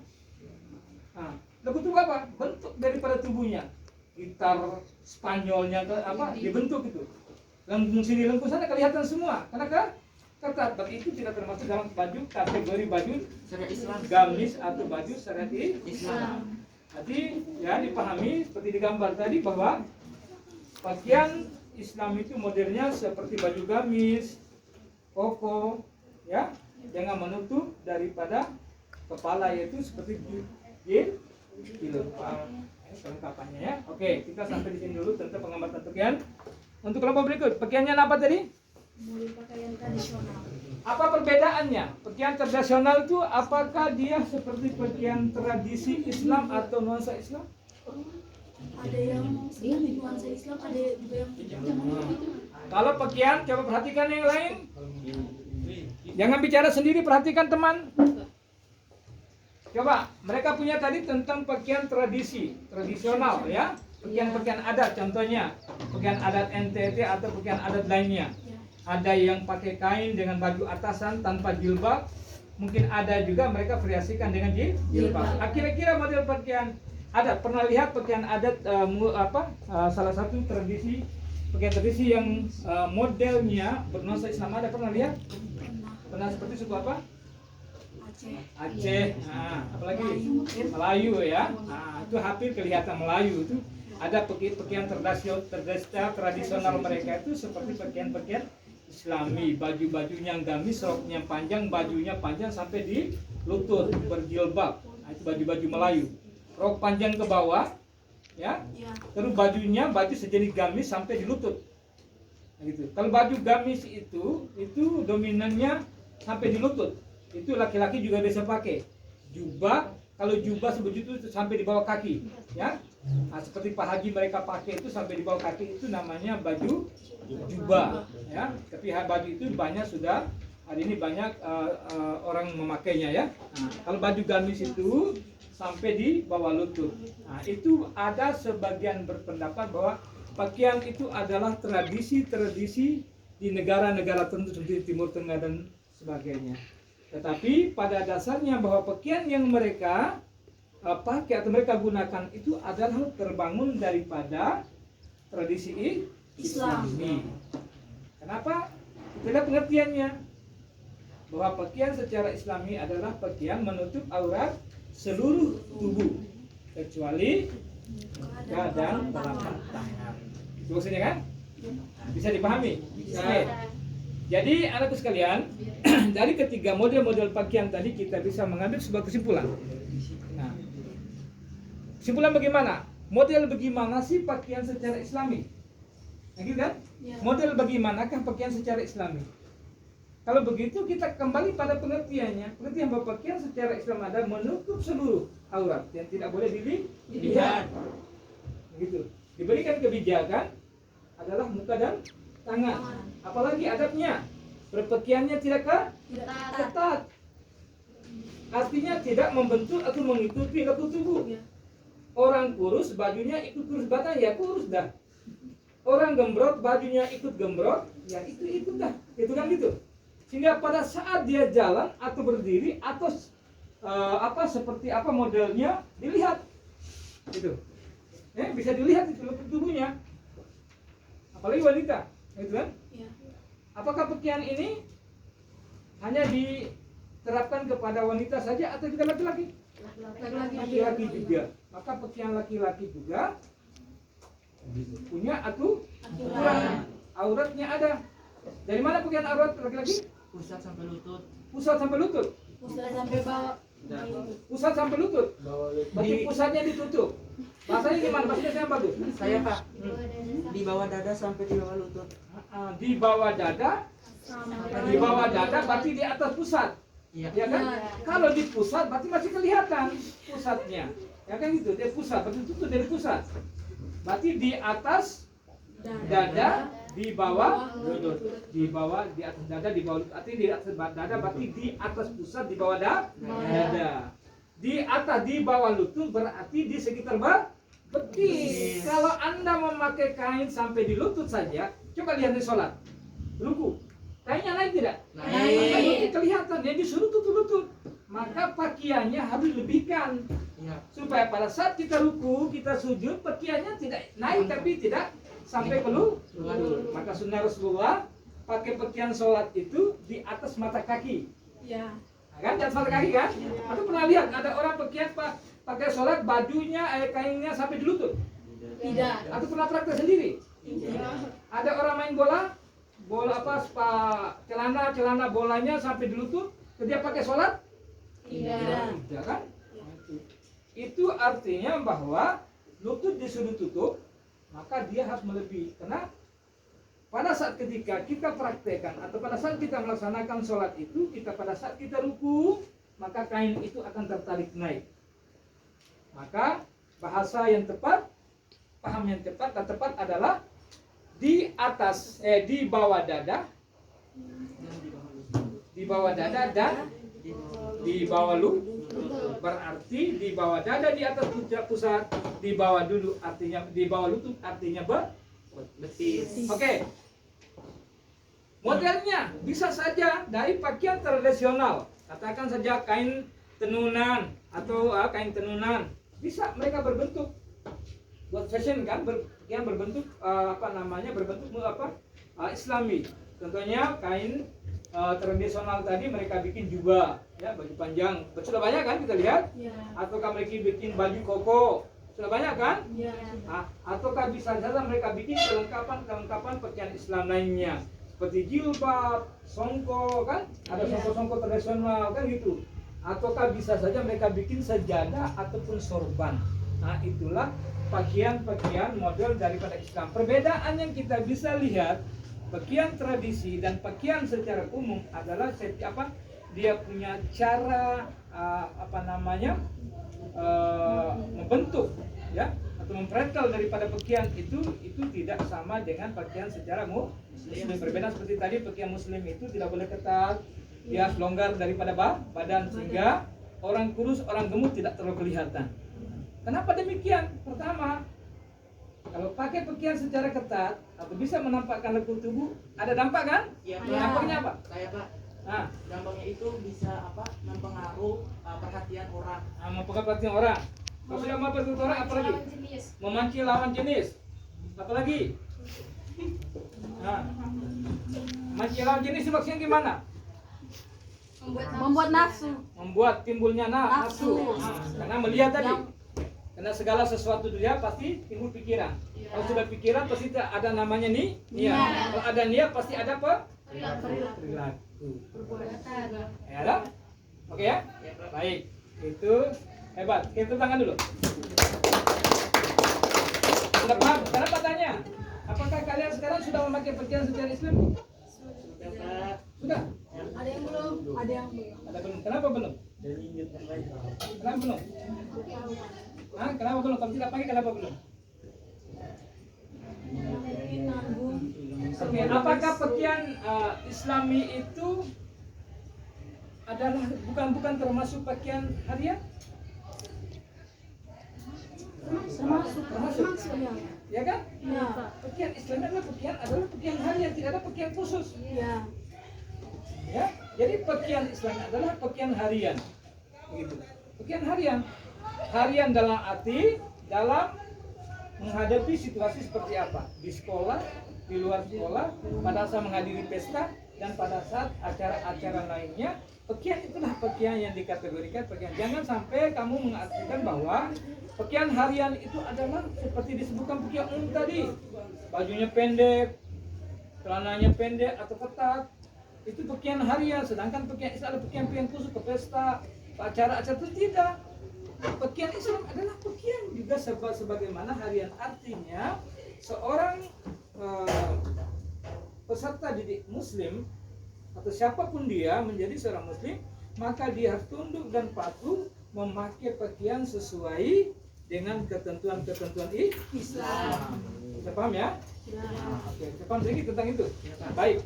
Nah, lekuk tubuh apa? Bentuk daripada tubuhnya. Gitar Spanyolnya apa? Dibentuk itu. Lengkung sini, lengkung sana kelihatan semua. Karena ketat, berarti itu tidak termasuk dalam baju kategori baju Syariat Islam. gamis atau baju syariat Islam. Jadi ya dipahami seperti digambar tadi bahwa pakaian Islam itu modelnya seperti baju gamis, koko, ya. Jangan menutup daripada kepala, yaitu seperti jilbab. Kelengkapannya ya. Oke, kita sampai di sini dulu tentang pengamatan pakaian. Untuk kelompok berikut, pakaiannya apa tadi? Mulai pakaian tradisional. Apa perbedaannya? Pakaian tradisional itu apakah dia seperti pakaian tradisi Islam atau nuansa Islam? Ada yang nuansa Islam, ada juga yang Kalau pakaian, coba perhatikan yang lain. Jangan bicara sendiri, perhatikan teman. Coba, mereka punya tadi tentang pakaian tradisional ya. Pakaian-pakaian adat contohnya. Pakaian adat NTT atau pakaian adat lainnya. Ada yang pakai kain dengan baju atasan tanpa jilbab. Mungkin ada juga mereka variasikan dengan jilbab. Kira-kira model pakaian adat, pernah lihat pakaian adat salah satu tradisi pakaian tradisi yang modelnya bernuansa Islam, ada pernah lihat? Pernah seperti suku apa? Aceh. Nah, apalagi Melayu ya. Nah, itu hampir kelihatan Melayu itu. Ada pakaian tradisional mereka itu seperti pakaian-pakaian Islami, baju-bajunya gamis, roknya panjang, bajunya panjang sampai di lutut, berjilbab. Nah, itu baju-baju Melayu. Rok panjang ke bawah, ya. Terus bajunya baju sejenis gamis sampai di lutut. Nah, gitu. Kalau baju gamis itu dominannya sampai di lutut. Itu laki-laki juga bisa pakai. Jubah, kalau jubah sebegitu itu sampai di bawah kaki, ya. Nah, seperti Pak Haji mereka pakai itu sampai di bawah kaki, itu namanya baju jubah, ya. Tapi baju itu banyak sudah hari ini banyak orang memakainya ya. Nah, kalau baju gamis itu sampai di bawah lutut. Nah, itu ada sebagian berpendapat bahwa pakaian itu adalah tradisi-tradisi di negara-negara tertentu seperti Timur Tengah dan sebagainya. Tetapi pada dasarnya bahwa pakaian yang mereka pakai atau mereka gunakan itu adalah terbangun daripada tradisi Islami. Kenapa? Kita lihat pengertiannya bahwa pakaian secara Islami adalah pakaian menutup aurat seluruh tubuh kecuali muka dan telapak tangan. Itu maksudnya kan? Bisa dipahami? Oke. Jadi anakku sekalian, dari ketiga model-model pakaian tadi kita bisa mengambil sebuah kesimpulan. Nah, kesimpulan bagaimana? Model bagaimana sih pakaian secara Islami? Nah, gitu kan? Model bagaimanakah pakaian secara Islami? Kalau begitu kita kembali pada pengertiannya. Pengertian bahwa pakaian secara Islam ada menutup seluruh aurat yang tidak boleh dilihat. Begitu. Diberikan kebijakan adalah muka dan tangan. Apalagi adabnya, berpakaiannya tidak ketat. Artinya tidak membentuk atau mengikuti laku tubuh. Orang kurus bajunya ikut kurus badan, ya kurus dah. Orang gembrot bajunya ikut gembrot, ya itu dah. Itu kan gitu. Sehingga pada saat dia jalan atau berdiri atau seperti apa modelnya dilihat. Gitu. Bisa dilihat itu laku tubuhnya. Apalagi wanita, gitu kan? Apakah pakaian ini hanya diterapkan kepada wanita saja atau juga laki-laki? Laki-laki juga. Maka pakaian laki-laki juga punya aturan. Auratnya ada. Dari mana pakaian aurat laki-laki? Pusat sampai lutut. Pusat sampai lutut. pusat sampai bawah. Pusat sampai lutut. Berarti pusatnya ditutup. Bahasanya gimana? Bahasanya yang bagus. Saya Pak, di bawah dada sampai di bawah lutut. Di bawah dada berarti di atas pusat. Iya. Ya kan? Kalau di pusat berarti masih kelihatan pusatnya. Ya kan gitu, dia pusat, berarti itu dari pusat. Berarti di atas dada, di bawah lutut. Di bawah, di atas dada, di bawah lutut. Artinya di atas dada berarti di atas pusat, di bawah dada. Di atas, di bawah lutut berarti di sekitar betis. Kalau Anda memakai kain sampai di lutut saja, coba lihat di sholat. Ruku. Kainnya naik tidak? Naik. Kelihatan, dia disuruh tutup lutut. Maka pakaiannya harus lebihkan. Supaya pada saat kita ruku, kita sujud, pakaiannya tidak naik tapi tidak sampai ke lutut. Maka sunnah Rasulullah pakai pakaian sholat itu di atas mata kaki. Ya. Kan di atas mata kaki kan? Aku pernah lihat ada orang pakaian pakai sholat bajunya kainnya sampai di lutut. Tidak. Aku pernah praktek sendiri. Ada orang main bola celana bolanya sampai di lutut, Dia pakai sholat? Tidak. Tidak kan? Itu artinya bahwa lutut disuruh tutup, maka dia harus melebihi. Karena pada saat ketika kita praktekkan atau pada saat kita melaksanakan sholat itu, pada saat kita ruku, maka kain itu akan tertarik naik. Maka bahasa yang tepat, paham yang tepat dan tepat adalah di atas, di bawah dada, di bawah dada dan di bawah lutut. Berarti di bawah dada di atas pusat, di bawah dulu artinya di bawah lutut artinya betis. Oke. Modelnya bisa saja dari pakaian tradisional, katakan saja kain tenunan atau kain tenunan, bisa mereka berbentuk buat fashion kan, yang berbentuk berbentuk Islami. Contohnya kain tradisional tadi mereka bikin juga ya, baju panjang sudah banyak kan kita lihat ya. Ataukah mereka bikin baju koko sudah banyak kan ya. Ataukah bisa saja mereka bikin kelengkapan pakaian Islam lainnya seperti jilbab, songko kan, ada songko tradisional kan gitu. Ataukah bisa saja mereka bikin sajadah ataupun sorban. Nah itulah pakaian model daripada Islam. Perbedaan yang kita bisa lihat pakaian tradisi dan pakaian secara umum adalah dia punya cara membentuk ya atau mempretel daripada pakaian itu tidak sama dengan pakaian secara muslim. Berbeda seperti tadi, pakaian muslim itu tidak boleh ketat, dia longgar daripada badan sehingga orang kurus, orang gemuk tidak terlalu kelihatan. Kenapa demikian? Pertama, kalau pakai pakaian secara ketat atau bisa menampakkan lekuk tubuh, ada dampak kan? Iya. Dampaknya apa? Kayak Pak. Dampaknya itu bisa mempengaruhi perhatian orang. Mempengaruhi perhatian orang. Kalau sudah mempengaruhi orang, apa lagi? Memancing lawan jenis. Apa lagi? Memancing lawan jenis maksudnya gimana? Membuat nafsu. Membuat timbulnya nafsu. Karena melihat tadi. Karena segala sesuatu dia pasti timbul pikiran. Kalau sudah pikiran pasti ada namanya niat. Kalau ada niat pasti ada perilaku. Ya ada? Oke ya? Baik. Itu hebat. Kita tangan dulu. Sudah paham? Kenapa tanya? Apakah kalian sekarang sudah memakai pakaian secara Islam? Sudah. Ada yang belum? Ada yang belum. Ada belum? Kenapa belum? Kenapa belum? Kenapa belum? Kalau tidak pakai kenapa belum? Oke, apakah pakaian Islami itu adalah bukan termasuk pakaian harian? Termasuk. Ya kan? Ya. Pakaian Islami adalah pakaian harian, tidak ada pakaian khusus. Ya. Ya, jadi pakaian Islami adalah pakaian harian. Begitu. Pakaian harian. Harian dalam arti dalam menghadapi situasi seperti apa? Di sekolah, di luar sekolah, pada saat menghadiri pesta dan pada saat acara-acara lainnya, pakaian itulah pakaian yang dikategorikan pakaian. Jangan sampai kamu mengartikan bahwa pakaian harian itu adalah seperti disebutkan pakaian umum tadi. Bajunya pendek, celananya pendek atau ketat. Itu pakaian harian, sedangkan pakaian Islam adalah pakaian khusus ke pesta, acara-acara itu tidak. Pakaian Islam adalah pakaian juga sebagaimana harian, artinya seorang peserta didik Muslim atau siapapun dia menjadi seorang Muslim, maka dia harus tunduk dan patuh memakai pakaian sesuai dengan ketentuan-ketentuan Islam. Bisa paham ya? Oke, kita paham sedikit tentang itu. Baik.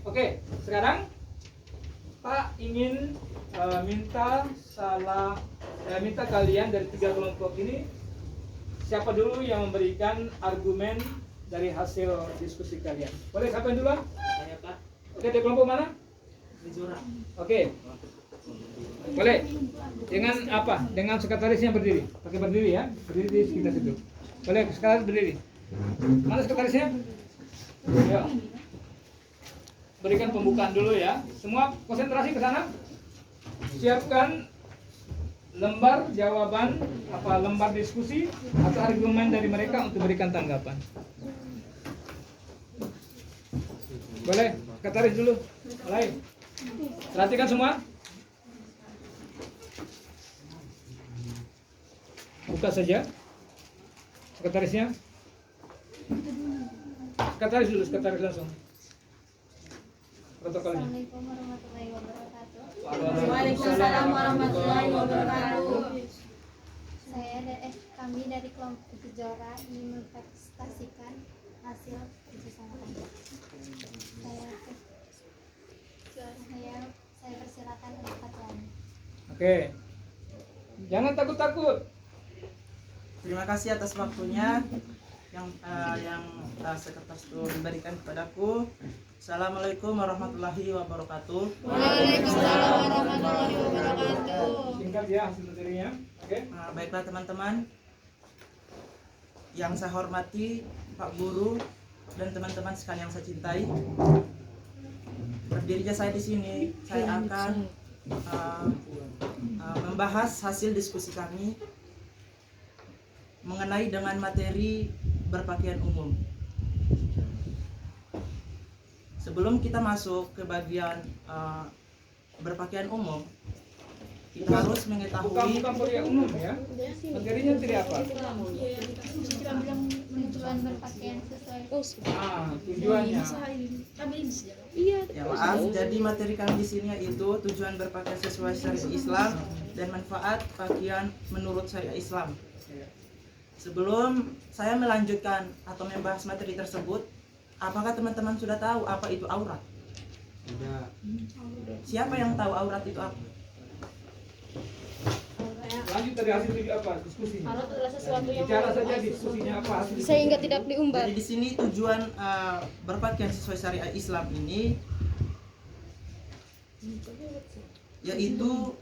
Oke, sekarang Pak ingin minta kalian dari 3 kelompok ini, siapa dulu yang memberikan argumen dari hasil diskusi kalian? Boleh, siapa yang duluan? Saya Pak. Oke, dari kelompok mana? Mizura. Oke. Boleh. Dengan apa? Dengan sekretarisnya berdiri. Pakai berdiri ya. Berdiri di sekitar situ. Boleh, sekarang berdiri. Mana sekretarisnya? Ya. Berikan pembukaan dulu ya. Semua konsentrasi ke sana. Siapkan lembar jawaban, lembar diskusi atau argumen dari mereka untuk berikan tanggapan. Boleh, sekretaris dulu. Mulai. Perhatikan semua. Buka saja. Sekretarisnya. Sekretaris dulu, sekretaris langsung. Protokolnya. Assalamualaikum warahmatullahi wabarakatuh. Waalaikumsalam warahmatullahi wabarakatuh. Kami dari kelompok Gejora ingin mempresentasikan hasil keputusan kami. Saya persilakan untuk pacaran. Oke. Jangan takut-takut. Terima kasih atas waktunya yang sekretaris itu diberikan kepadaku. Assalamualaikum warahmatullahi wabarakatuh. Waalaikumsalam warahmatullahi wabarakatuh. Singkat ya hasil materinya. Oke. Baiklah teman-teman, yang saya hormati Pak Guru dan teman-teman sekalian yang saya cintai. Berdirinya saya di sini, saya akan membahas hasil diskusi kami mengenai dengan materi berpakaian umum. Sebelum kita masuk ke bagian berpakaian umum, kita harus mengetahui Bukan pakaian umum ya. Materinya tidak apa? Tujuan berpakaian sesuai Tujuannya. ya maaf, jadi materi kami di sini yaitu tujuan berpakaian sesuai syariat Islam dan manfaat pakaian menurut syariat Islam. Sebelum saya melanjutkan atau membahas materi tersebut, apakah teman-teman sudah tahu apa itu aurat? Tidak. Siapa yang tahu aurat itu apa? Lanjut dari hasil itu apa? Diskusinya. Aurat adalah sesuatu yang Bicara saja diskusinya apa hasil diskusinya. sehingga tidak diumbar. Jadi di sini tujuan berpakaian sesuai syariat Islam ini yaitu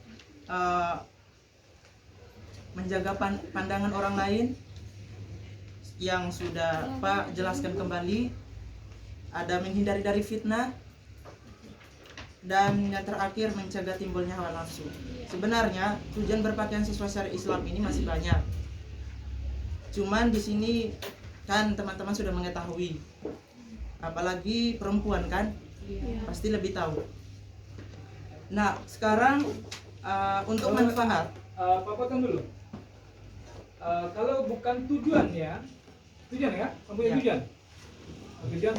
menjaga pandangan orang lain, yang sudah Pak jelaskan kembali, ada menghindari dari fitnah, dan yang terakhir mencegah timbulnya hawa nafsu. Sebenarnya tujuan berpakaian sesuai syariat Islam ini masih banyak. Cuman di sini kan teman-teman sudah mengetahui, apalagi perempuan kan, pasti lebih tahu. Nah sekarang untuk manfaat. Pak potong dulu. Kalau bukan tujuan ya, mempunyai tujuan. Tujuan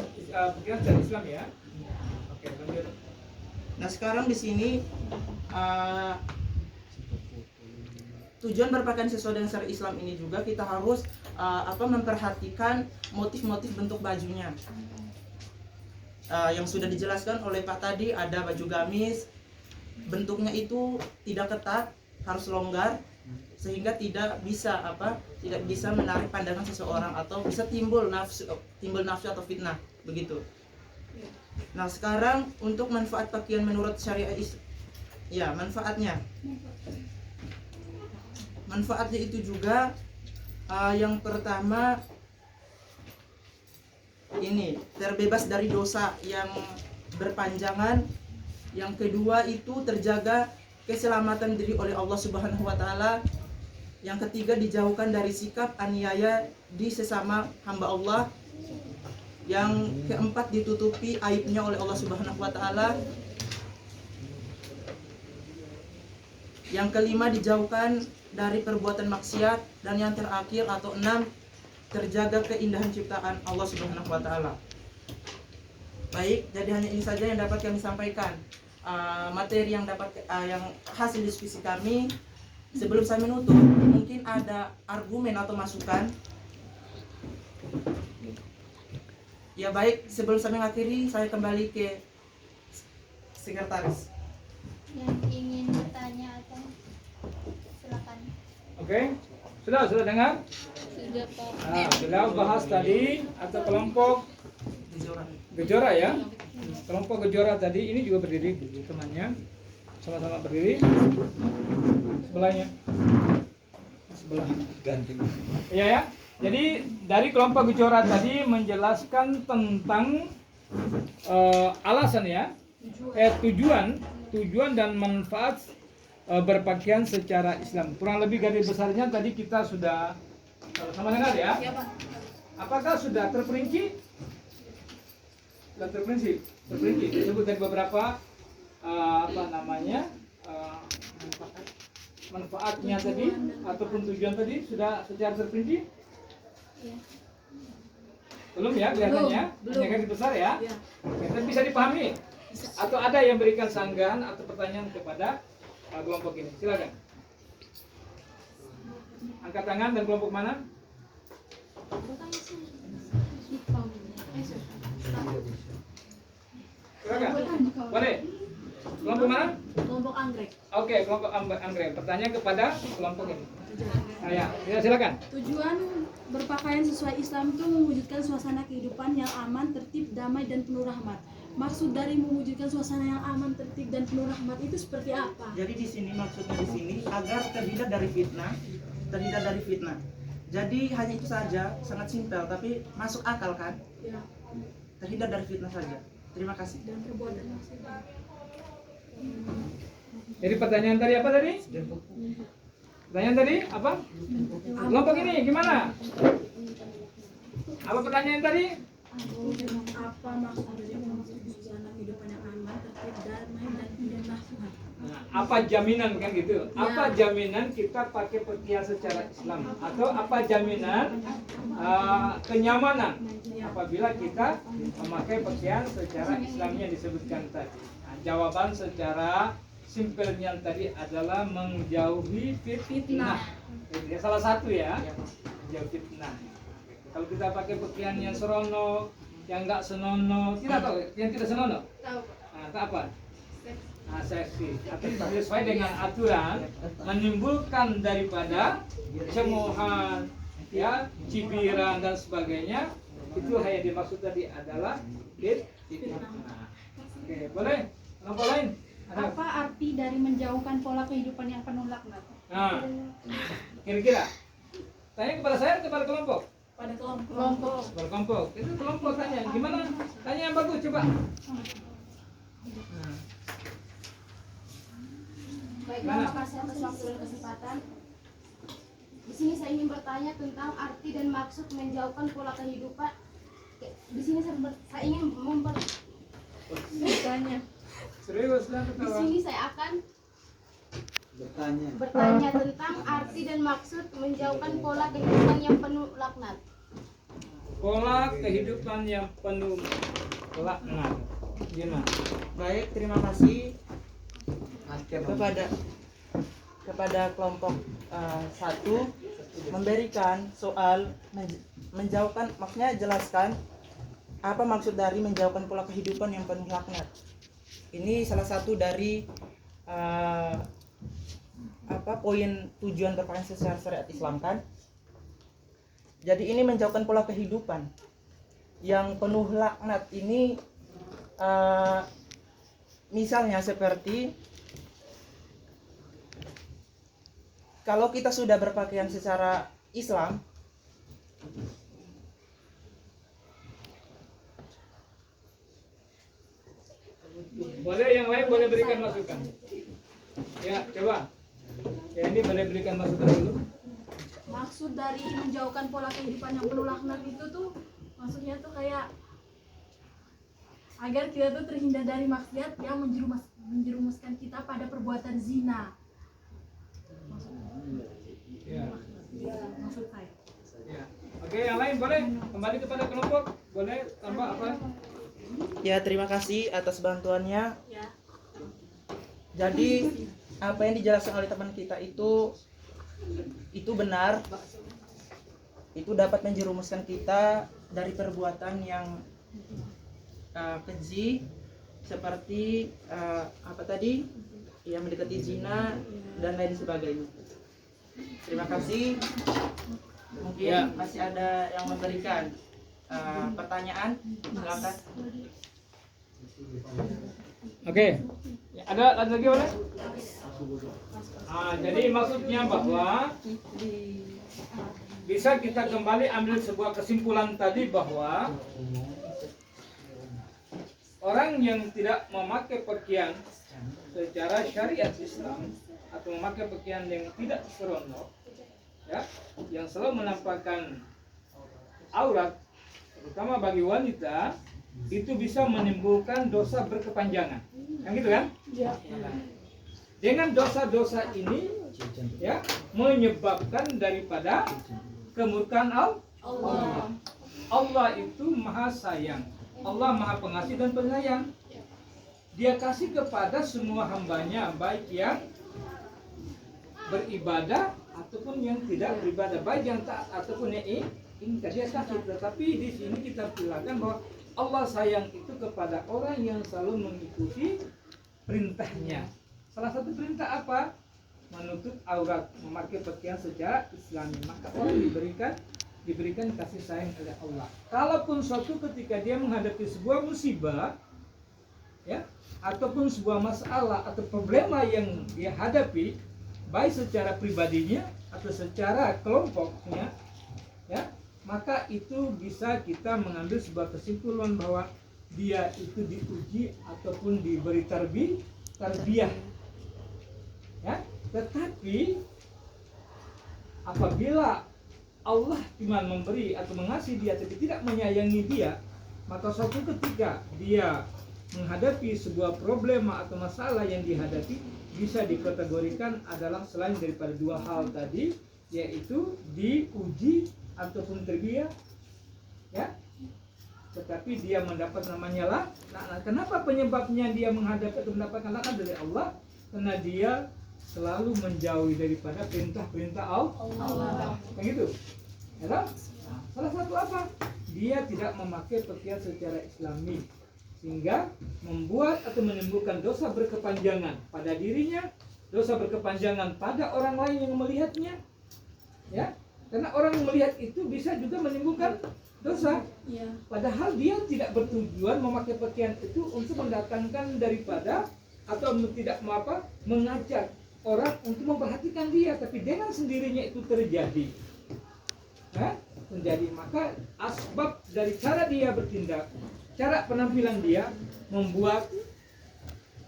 pikiran secara Islam ya. Oke, lanjut. Nah sekarang di sini tujuan berpakaian sesuai dengan syariat Islam ini juga kita harus memperhatikan motif-motif bentuk bajunya. Yang sudah dijelaskan oleh Pak tadi, ada baju gamis, bentuknya itu tidak ketat, harus longgar, sehingga tidak bisa menarik pandangan seseorang atau bisa timbul nafsu atau fitnah begitu. Nah sekarang untuk manfaat pakaian menurut syariat Islam, ya manfaatnya itu juga yang pertama ini terbebas dari dosa yang berpanjangan, yang kedua itu terjaga keselamatan diri oleh Allah Subhanahu wa taala, yang ketiga dijauhkan dari sikap aniaya di sesama hamba Allah, yang keempat ditutupi aibnya oleh Allah Subhanahu wa taala, yang kelima dijauhkan dari perbuatan maksiat, dan yang terakhir atau 6 terjaga keindahan ciptaan Allah Subhanahu wa taala. Baik, jadi hanya ini saja yang dapat kami sampaikan. Materi yang hasil diskusi kami. Sebelum saya menutup, mungkin ada argumen atau masukan. Ya baik, sebelum saya mengakhiri, saya kembali ke sekretaris. Yang ingin bertanya atau silakan. Oke. Sudah dengar? Sudah Pak. Sudah bahas tadi atau kelompok Gejora ya. Kelompok Gejora tadi ini juga berdiri temannya, sama-sama berdiri. Sebelahnya. Sebelah. Ganti. Iya ya. Jadi dari kelompok Gejora tadi menjelaskan tentang alasan ya, tujuan dan manfaat berpakaian secara Islam. Kurang lebih garis besarnya tadi kita sudah sama dengar ya. Apakah sudah terperinci? Sudah terperinci. Disebut dari beberapa manfaat manfaatnya tadi ataupun tujuan tadi sudah secara terperinci? Iya. Belum ya kelihatannya? Belum. Hanya garis besar ya? Ya. Oke, tapi bisa dipahami? Atau ada yang berikan sanggahan atau pertanyaan kepada kelompok ini? Silakan. Angkat tangan dan kelompok mana? Silakan. Boleh. Kelompok mana? Kelompok anggrek. Oke, kelompok anggrek. Pertanyaan kepada kelompok ini. Ya, silakan. Tujuan berpakaian sesuai Islam itu mewujudkan suasana kehidupan yang aman, tertib, damai, dan penuh rahmat. Maksud dari mewujudkan suasana yang aman, tertib, dan penuh rahmat itu seperti apa? Jadi di sini maksudnya di sini agar terhindar dari fitnah. Jadi hanya itu saja, sangat simpel tapi masuk akal kan? Ya. Terhindar dari fitnah saja. Terima kasih. Dan perbuatan maksiat. Jadi pertanyaan tadi apa tadi? Pertanyaan tadi apa? Kelompok ini gimana? Apa pertanyaan tadi? Apa maksud dari suasana kehidupan yang aman, tertib, damai, dan tidak rahmat? Nah, apa jaminan kan gitu? Apa jaminan kita pakai pakaian secara Islam? Atau apa jaminan kenyamanan apabila kita memakai pakaian secara Islamnya disebutkan tadi? Nah, jawaban secara simpelnya tadi adalah menjauhi fitnah. Ya, salah satu ya, menjauhi fitnah. Kalau kita pakai pakaian yang serono, yang enggak senono, kita tahu yang tidak senono. Tahu. Nah, itu apa? Nah, seksi. Tapi sesuai dengan aturan, menimbulkan daripada cemoohan, ya, cibiran dan sebagainya. Itu hanya dimaksud tadi adalah fitnah. Oke, boleh? Kelompok lain? Ada? Apa arti dari menjauhkan pola kehidupan yang penuh laknat? Nah, kira-kira tanya kepada saya atau kepada kelompok? Pada kelompok. Kepada kelompok. Itu kelompok tanya. Gimana? Tanya yang bagus coba. Nah. Baiklah, makasih atas waktu dan kesempatan. Di sini saya ingin bertanya tentang arti dan maksud menjauhkan pola kehidupan. Di sini saya ingin Bertanya. Serius dan di ketawa. sini saya akan bertanya tentang arti dan maksud menjauhkan pola kehidupan yang penuh laknat. Pola kehidupan yang penuh laknat. Gimana? Baik, terima kasih kepada kelompok 1 memberikan soal menjauhkan, maksudnya jelaskan apa maksud dari menjauhkan pola kehidupan yang penuh laknat. Ini salah satu dari poin tujuan berpakaian secara syariat Islam kan. Jadi ini menjauhkan pola kehidupan yang penuh laknat ini, misalnya seperti kalau kita sudah berpakaian secara Islam, boleh yang lain boleh berikan masukan. Ya, coba. Ya, ini boleh berikan masukan dulu. Maksud dari menjauhkan pola kehidupan yang penuh laknat itu tuh maksudnya tuh kayak agar kita tuh terhindar dari maksiat yang menjerumuskan kita pada perbuatan zina. Ya. Ya, maksud saya. Ya. Oke, yang lain boleh kembali kepada kelompok. Boleh tambah apa? ya terima kasih atas bantuannya. Ya. Jadi apa yang dijelaskan oleh teman kita itu benar. Itu dapat menjerumuskan kita dari perbuatan yang keji, seperti apa tadi? Ya, mendekati zina dan lain sebagainya. Terima kasih. Mungkin masih ada yang memberikan pertanyaan. Silakan. Oke. Ya, ada lagi boleh? Jadi maksudnya bahwa bisa kita kembali ambil sebuah kesimpulan tadi bahwa orang yang tidak memakai pakaian secara syariat Islam atau memakai pakaian yang tidak seronok, ya, yang selalu menampakkan aurat, terutama bagi wanita, itu bisa menimbulkan dosa berkepanjangan, kan gitu kan? Ya. Dengan dosa-dosa ini ya menyebabkan daripada kemurkaan Allah. Allah itu maha sayang. Allah maha pengasih dan penyayang. Dia kasih kepada semua hambanya, baik yang beribadah ataupun yang tidak beribadah, baik yang taat ataupun yang ingkar. Dia kasih. Tetapi di sini kita perlihatkan bahwa Allah sayang itu kepada orang yang selalu mengikuti perintahnya. Salah satu perintah apa? Menutup aurat, memakai pakaian secara Islami. Maka orang diberikan kasih sayang oleh Allah. Kalaupun suatu ketika dia menghadapi sebuah musibah, ya, ataupun sebuah masalah atau problema yang dia hadapi, baik secara pribadinya atau secara kelompoknya, ya, maka itu bisa kita mengambil sebuah kesimpulan bahwa dia itu diuji ataupun diberi tarbiyah. Ya, tetapi apabila Allah cuma memberi atau mengasihi dia tapi tidak menyayangi dia, maka suatu ketika dia menghadapi sebuah problema atau masalah yang dihadapi bisa dikategorikan adalah selain daripada dua hal tadi, yaitu diuji ataupun tarbiyah, ya, tetapi dia mendapat namanya laknat. Kenapa penyebabnya dia menghadapi atau mendapatkan laknat dari Allah? Karena dia selalu menjauhi daripada perintah-perintah Allah. Kayak gitu. Ya, salah satu apa? Dia tidak memakai pakaian secara Islami, sehingga membuat atau menimbulkan dosa berkepanjangan pada dirinya, dosa berkepanjangan pada orang lain yang melihatnya. Ya, karena orang yang melihat itu bisa juga menimbulkan dosa. Padahal dia tidak bertujuan memakai pakaian itu untuk mendatangkan daripada atau tidak mengajak orang untuk memperhatikan dia, tapi dengan sendirinya itu terjadi. Maka asbab dari cara dia bertindak, cara penampilan dia membuat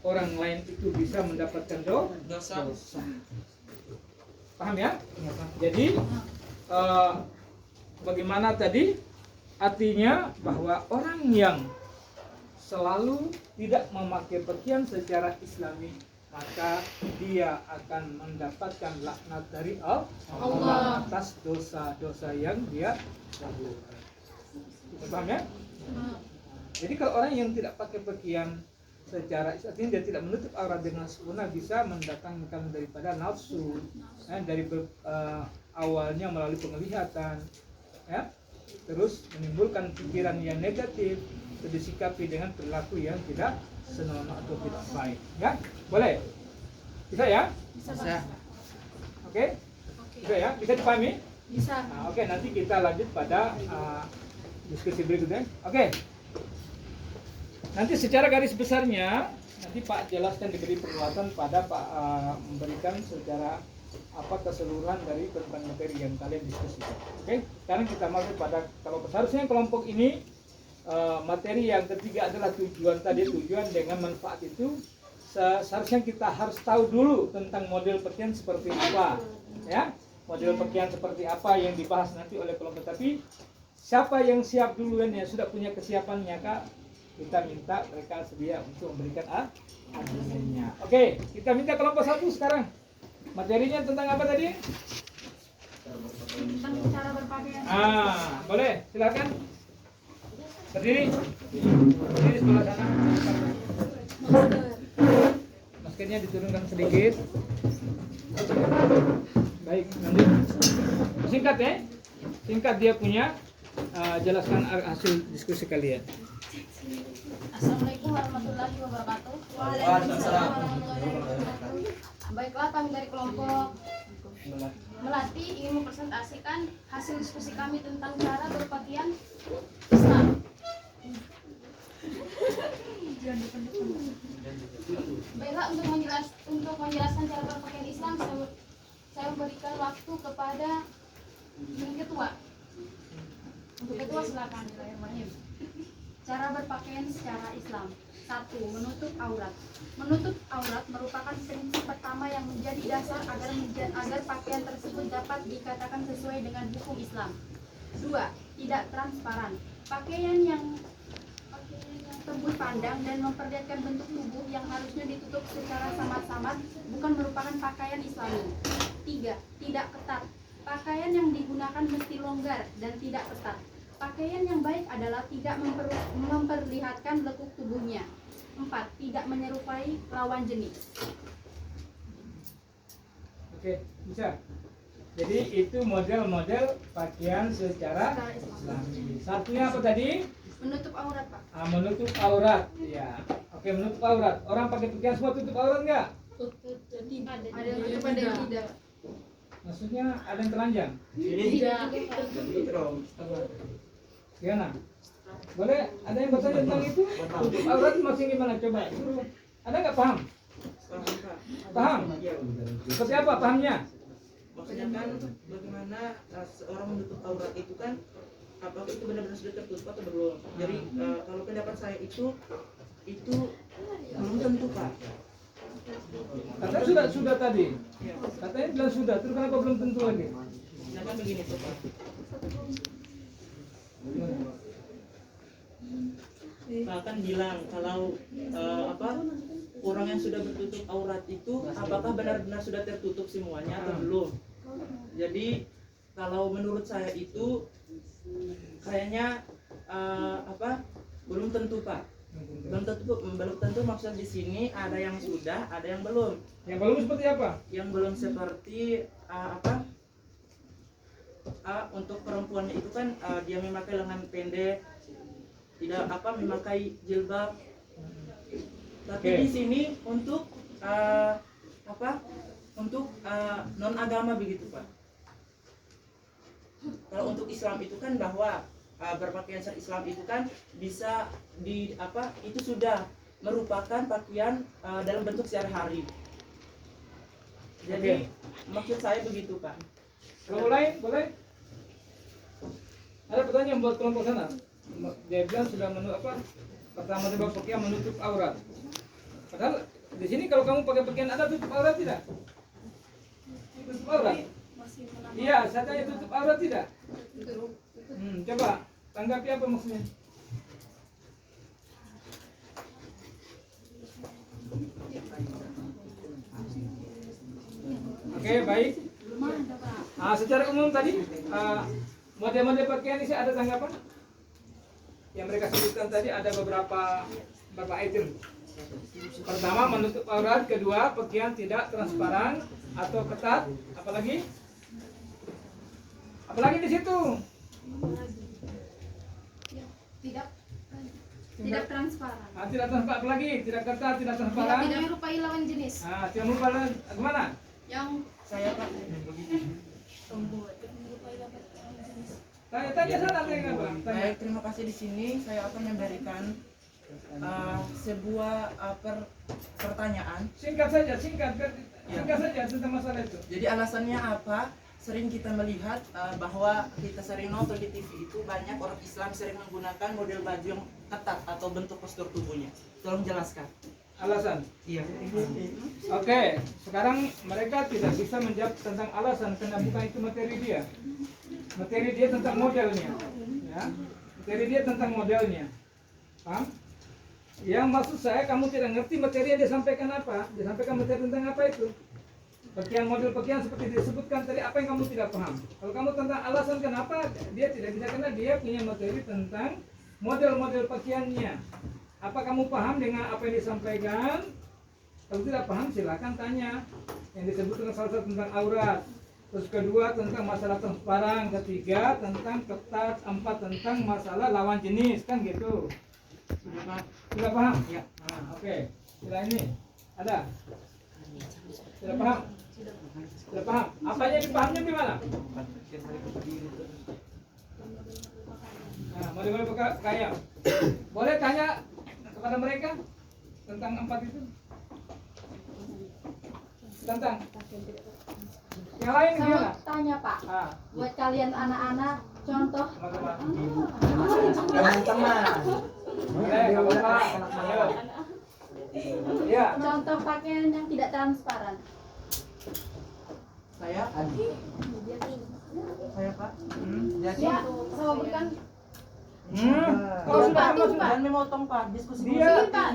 orang lain itu bisa mendapatkan dosa. Paham ya? Jadi bagaimana tadi? Artinya bahwa orang yang selalu tidak memakai pakaian secara Islami, maka dia akan mendapatkan laknat dari Allah atas dosa-dosa yang dia lakukan. Paham ya? Jadi kalau orang yang tidak pakai pakaian secara Islami, dia tidak menutup aurat dengan sempurna, bisa mendatangkan daripada nafsu, dari awalnya melalui penglihatan, ya, terus menimbulkan pikiran yang negatif, disikapi dengan perilaku yang tidak senonoh atau tidak baik. Ya, boleh? Bisa ya? Bisa. Oke? Bisa ya? Bisa dipahami? Bisa. Nah, oke, nanti kita lanjut pada diskusi berikutnya. Oke. Nanti secara garis besarnya nanti Pak jelaskan, diberi perluasan pada Pak memberikan secara keseluruhan dari tentang materi yang kalian diskusikan. Oke? Sekarang kita masuk pada seharusnya kelompok ini materi yang ketiga adalah tujuan dengan manfaat itu. Seharusnya kita harus tahu dulu tentang model pakaian seperti apa, ya, model pakaian seperti apa yang dibahas nanti oleh kelompok. Tapi siapa yang siap duluan, yang sudah punya kesiapannya, Kak, kita minta mereka sedia untuk memberikan argumennya. Oke, kita minta kelompok 1 sekarang. Materinya tentang apa tadi? Tentang cara berpakaian. Boleh, silakan. Berdiri sebelah sana. Maskernya diturunkan sedikit. Baik, lanjut. Singkat ya. Singkat dia punya. Jelaskan hasil diskusi kalian. Assalamualaikum warahmatullahi wabarakatuh. Waalaikumsalam. Baiklah, kami dari kelompok Melati ingin mempresentasikan hasil diskusi kami tentang cara berpakaian Islam. Baiklah, untuk menjelaskan cara berpakaian Islam, saya memberikan waktu kepada yang ketua. Untuk ketua silakan. Cara berpakaian secara Islam. 1. Menutup aurat. Menutup aurat merupakan prinsip pertama yang menjadi dasar agar pakaian tersebut dapat dikatakan sesuai dengan hukum Islam. 2. Tidak transparan. Pakaian yang tembus pandang dan memperlihatkan bentuk tubuh yang harusnya ditutup secara samar-samar bukan merupakan pakaian Islami. 3. Tidak ketat. Pakaian yang digunakan mesti longgar dan tidak ketat. Pakaian yang baik adalah tidak memperlihatkan lekuk tubuhnya. 4. Tidak menyerupai lawan jenis. Oke, bisa. Jadi itu model-model pakaian secara Islami. Satunya apa tadi? Menutup aurat, Pak. Menutup aurat. Ya. Oke, menutup aurat. Orang pakai pakaian semua tutup aurat nggak? Ada yang tutup, ada yang tidak. Maksudnya ada yang telanjang? Gimana? Boleh? Ada yang bertanya tentang itu? Tutup aurat maksudnya gimana? Coba suruh. Ada nggak paham? Paham? Seperti apa pahamnya? Maksudnya kan bagaimana seorang menutup aurat itu kan apakah itu benar-benar sudah tertutup atau belum? Jadi kalau pendapat saya itu belum tentu, Pak. Katanya sudah tadi. Katanya bilang sudah. Terus kenapa belum tentu lagi? Nah kan begini tuh, Pak. Pak kan bilang kalau orang yang sudah bertutup aurat itu apakah benar-benar sudah tertutup semuanya atau belum? Jadi kalau menurut saya itu kayaknya belum tentu, Pak. Belum tentu maksud di sini ada yang sudah, ada yang belum. Yang belum seperti apa? Yang belum seperti untuk perempuannya itu kan dia memakai lengan pendek, tidak memakai jilbab. Tapi di sini untuk untuk non agama begitu, Pak. Kalau untuk Islam itu kan bahwa berpakaian secara Islam itu kan bisa itu sudah merupakan pakaian dalam bentuk sehari-hari. Jadi maksud saya begitu, Pak. Kalau lain boleh? Ada pertanyaan buat kelompok sana. Dia bilang sudah pertama dia pakaian menutup aurat. Padahal di sini kalau kamu pakai pakaian ada tutup aurat tidak? Tutup aurat? Iya, saya tanya tutup aurat tidak? Coba tanggapi apa maksudnya? Oke, baik. Secara umum tadi model-model pakaian ini ada tanggapan? Yang mereka sebutkan tadi ada beberapa item. Pertama menutup aurat, kedua pakaian tidak transparan atau ketat, apalagi di situ Tidak transparan. tidak transparan, apalagi tidak ketat, tidak transparan, Tidak menyerupai lawan jenis. tidak merupakan gimana? Yang Saya, Pak, Tanya sana tanya apa? baik, terima kasih. Di sini saya akan memberikan sebuah pertanyaan. Singkat saja tentang masalah itu. Jadi alasannya apa? Sering kita melihat bahwa kita sering nonton di TV itu banyak orang Islam sering menggunakan model baju yang ketat atau bentuk postur tubuhnya. Tolong jelaskan. Alasan? Iya. Oke, sekarang mereka tidak bisa menjawab tentang alasan karena bukan itu materi dia. Materi dia tentang modelnya, ya. Materi dia tentang modelnya. Paham? Yang maksud saya kamu tidak ngerti materi yang disampaikan apa? Disampaikan materi tentang apa itu? Pakaian model pakaian seperti disebutkan tadi, apa yang kamu tidak paham? Kalau kamu tentang alasan kenapa dia tidak bisa, karena dia punya materi tentang model-model pakaiannya. Apa kamu paham dengan apa yang disampaikan? Kalau tidak paham silakan tanya. Yang disebutkan salah satu tentang aurat, terus kedua tentang masalah transparan, ketiga tentang ketat, empat tentang masalah lawan jenis, kan gitu. Sudah paham? Ya. Oke. Sila ini ada? Sudah paham? Sudah paham? Apanya dipahamnya gimana? Model-model pakaian. Boleh tanya kepada mereka tentang empat itu? Tentang yang lain saya gimana? tanya, Pak. Buat kalian anak-anak, contoh Ya. contoh pakaian yang tidak transparan. Saya Pak. Ya, saya berikan Kalau sudah Pak, masuk Pak. Dan memotong Pak diskusi Dia- Ini, Pak,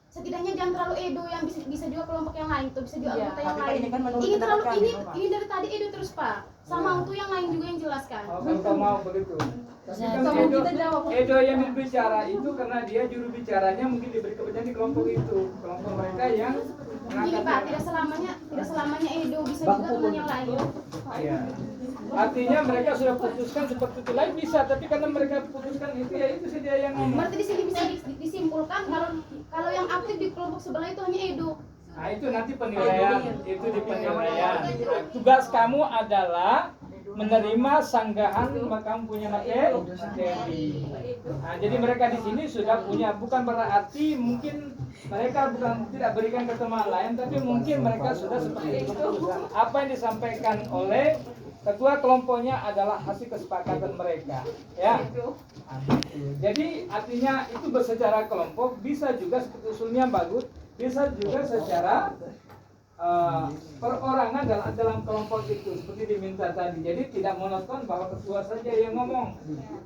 setidaknya jangan terlalu Edo yang bisa juga kelompok yang lain tuh, bisa juga Iya. anggota yang Tapi Pak, lain. ini kan menurut Ini terlalu pendapat ini kami, Pak. ini dari tadi Edo terus Pak. Sama untuk yang lain juga yang jelaskan. Oh, kalau kau mau begitu. Tapi kan Sama Edo, kita jawab. Edo yang berbicara itu karena dia juru bicaranya mungkin diberi kepentingan di kelompok itu, kelompok mereka yang Begini Pak, tidak selamanya Edo bisa juga dengan yang lain. Iya. Artinya mereka sudah putuskan seperti itu lain bisa, tapi karena mereka putuskan itu ya itu saja yang ngomong. Berarti di sini bisa disimpulkan kalau yang aktif di kelompok sebelah itu hanya Edo. Nah itu nanti penilaian, itu di penilaian. Nah, tugas kamu adalah menerima sanggahan kamu punya materi. Nah, jadi mereka di sini sudah punya, bukan berarti mungkin mereka bukan tidak berikan ke teman lain, tapi mungkin mereka sudah seperti itu. Apa yang disampaikan oleh ketua kelompoknya adalah hasil kesepakatan mereka, ya. Nah, jadi artinya itu secara kelompok bisa juga seperti usulnya bagus, bisa juga secara perorangan dalam kelompok itu seperti diminta tadi. Jadi tidak monoton bahwa ketua saja yang ngomong,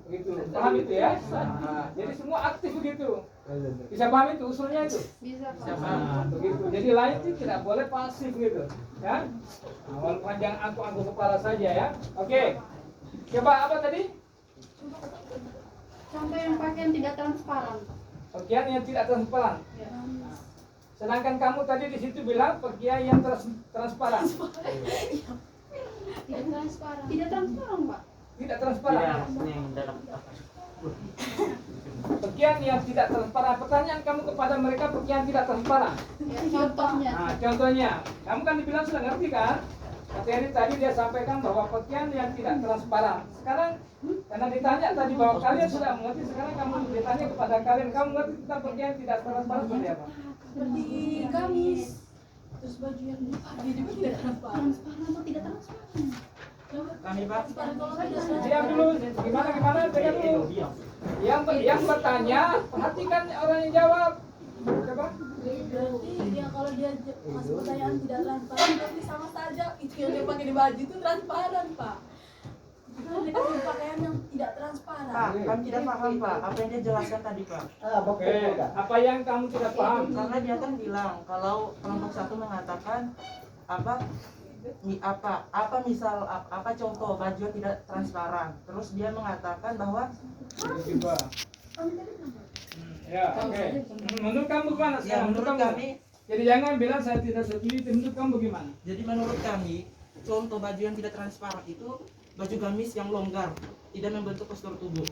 gitu. Paham itu ya? Nah, jadi semua aktif begitu. Bisa paham itu usulnya itu? Bisa Pak. Nah, begitu. Jadi lain itu tidak boleh pasif gitu, ya. Nah, walaupun jangan angkuh-angkuh kepala saja ya. Oke. Coba apa tadi? Contoh yang pakaian tidak transparan. Pakaian yang tidak transparan. Sedangkan kamu tadi di situ bilang pakaian yang transparan. Tidak transparan. Tidak transparan Pak. Tidak transparan. Pakaian yang tidak transparan. Pertanyaan kamu kepada mereka pakaian tidak transparan. Ya, contohnya. Nah, contohnya, kamu kan dibilang sudah ngerti kan? Materi tadi dia sampaikan bahwa pakaian yang tidak transparan. Sekarang karena ditanya tadi bahwa kalian sudah mengerti, sekarang kamu ditanya kepada kalian, kamu ngerti tentang pakaian tidak transparan seperti apa? Seperti gamis. Terus baju yang dipakai juga tidak transparan. Transparan atau tidak transparan? Kami Pak. Diam dulu, gimana dengar dulu. Yang bertanya, perhatikan orang yang jawab. Coba. Berarti dia kalau dia masuk pertanyaan tidak transparan berarti sama saja itu yang dia pakai di baju itu transparan Pak. Karena dia pakai pakaian yang tidak transparan. Pak, kami tidak paham Pak. Apa yang dia jelaskan tadi Pak? Oke, apa yang kamu tidak paham? Karena dia kan bilang kalau kelompok satu mengatakan apa misal apa contoh baju yang tidak transparan. Terus dia mengatakan bahwa Coba. Ya, oke. Menurut kamu bagaimana? ya menurut kami Jadi jangan bilang saya tidak setuju. Menurut kamu bagaimana? jadi menurut kami contoh baju yang tidak transparan itu baju gamis yang longgar, tidak membentuk postur tubuh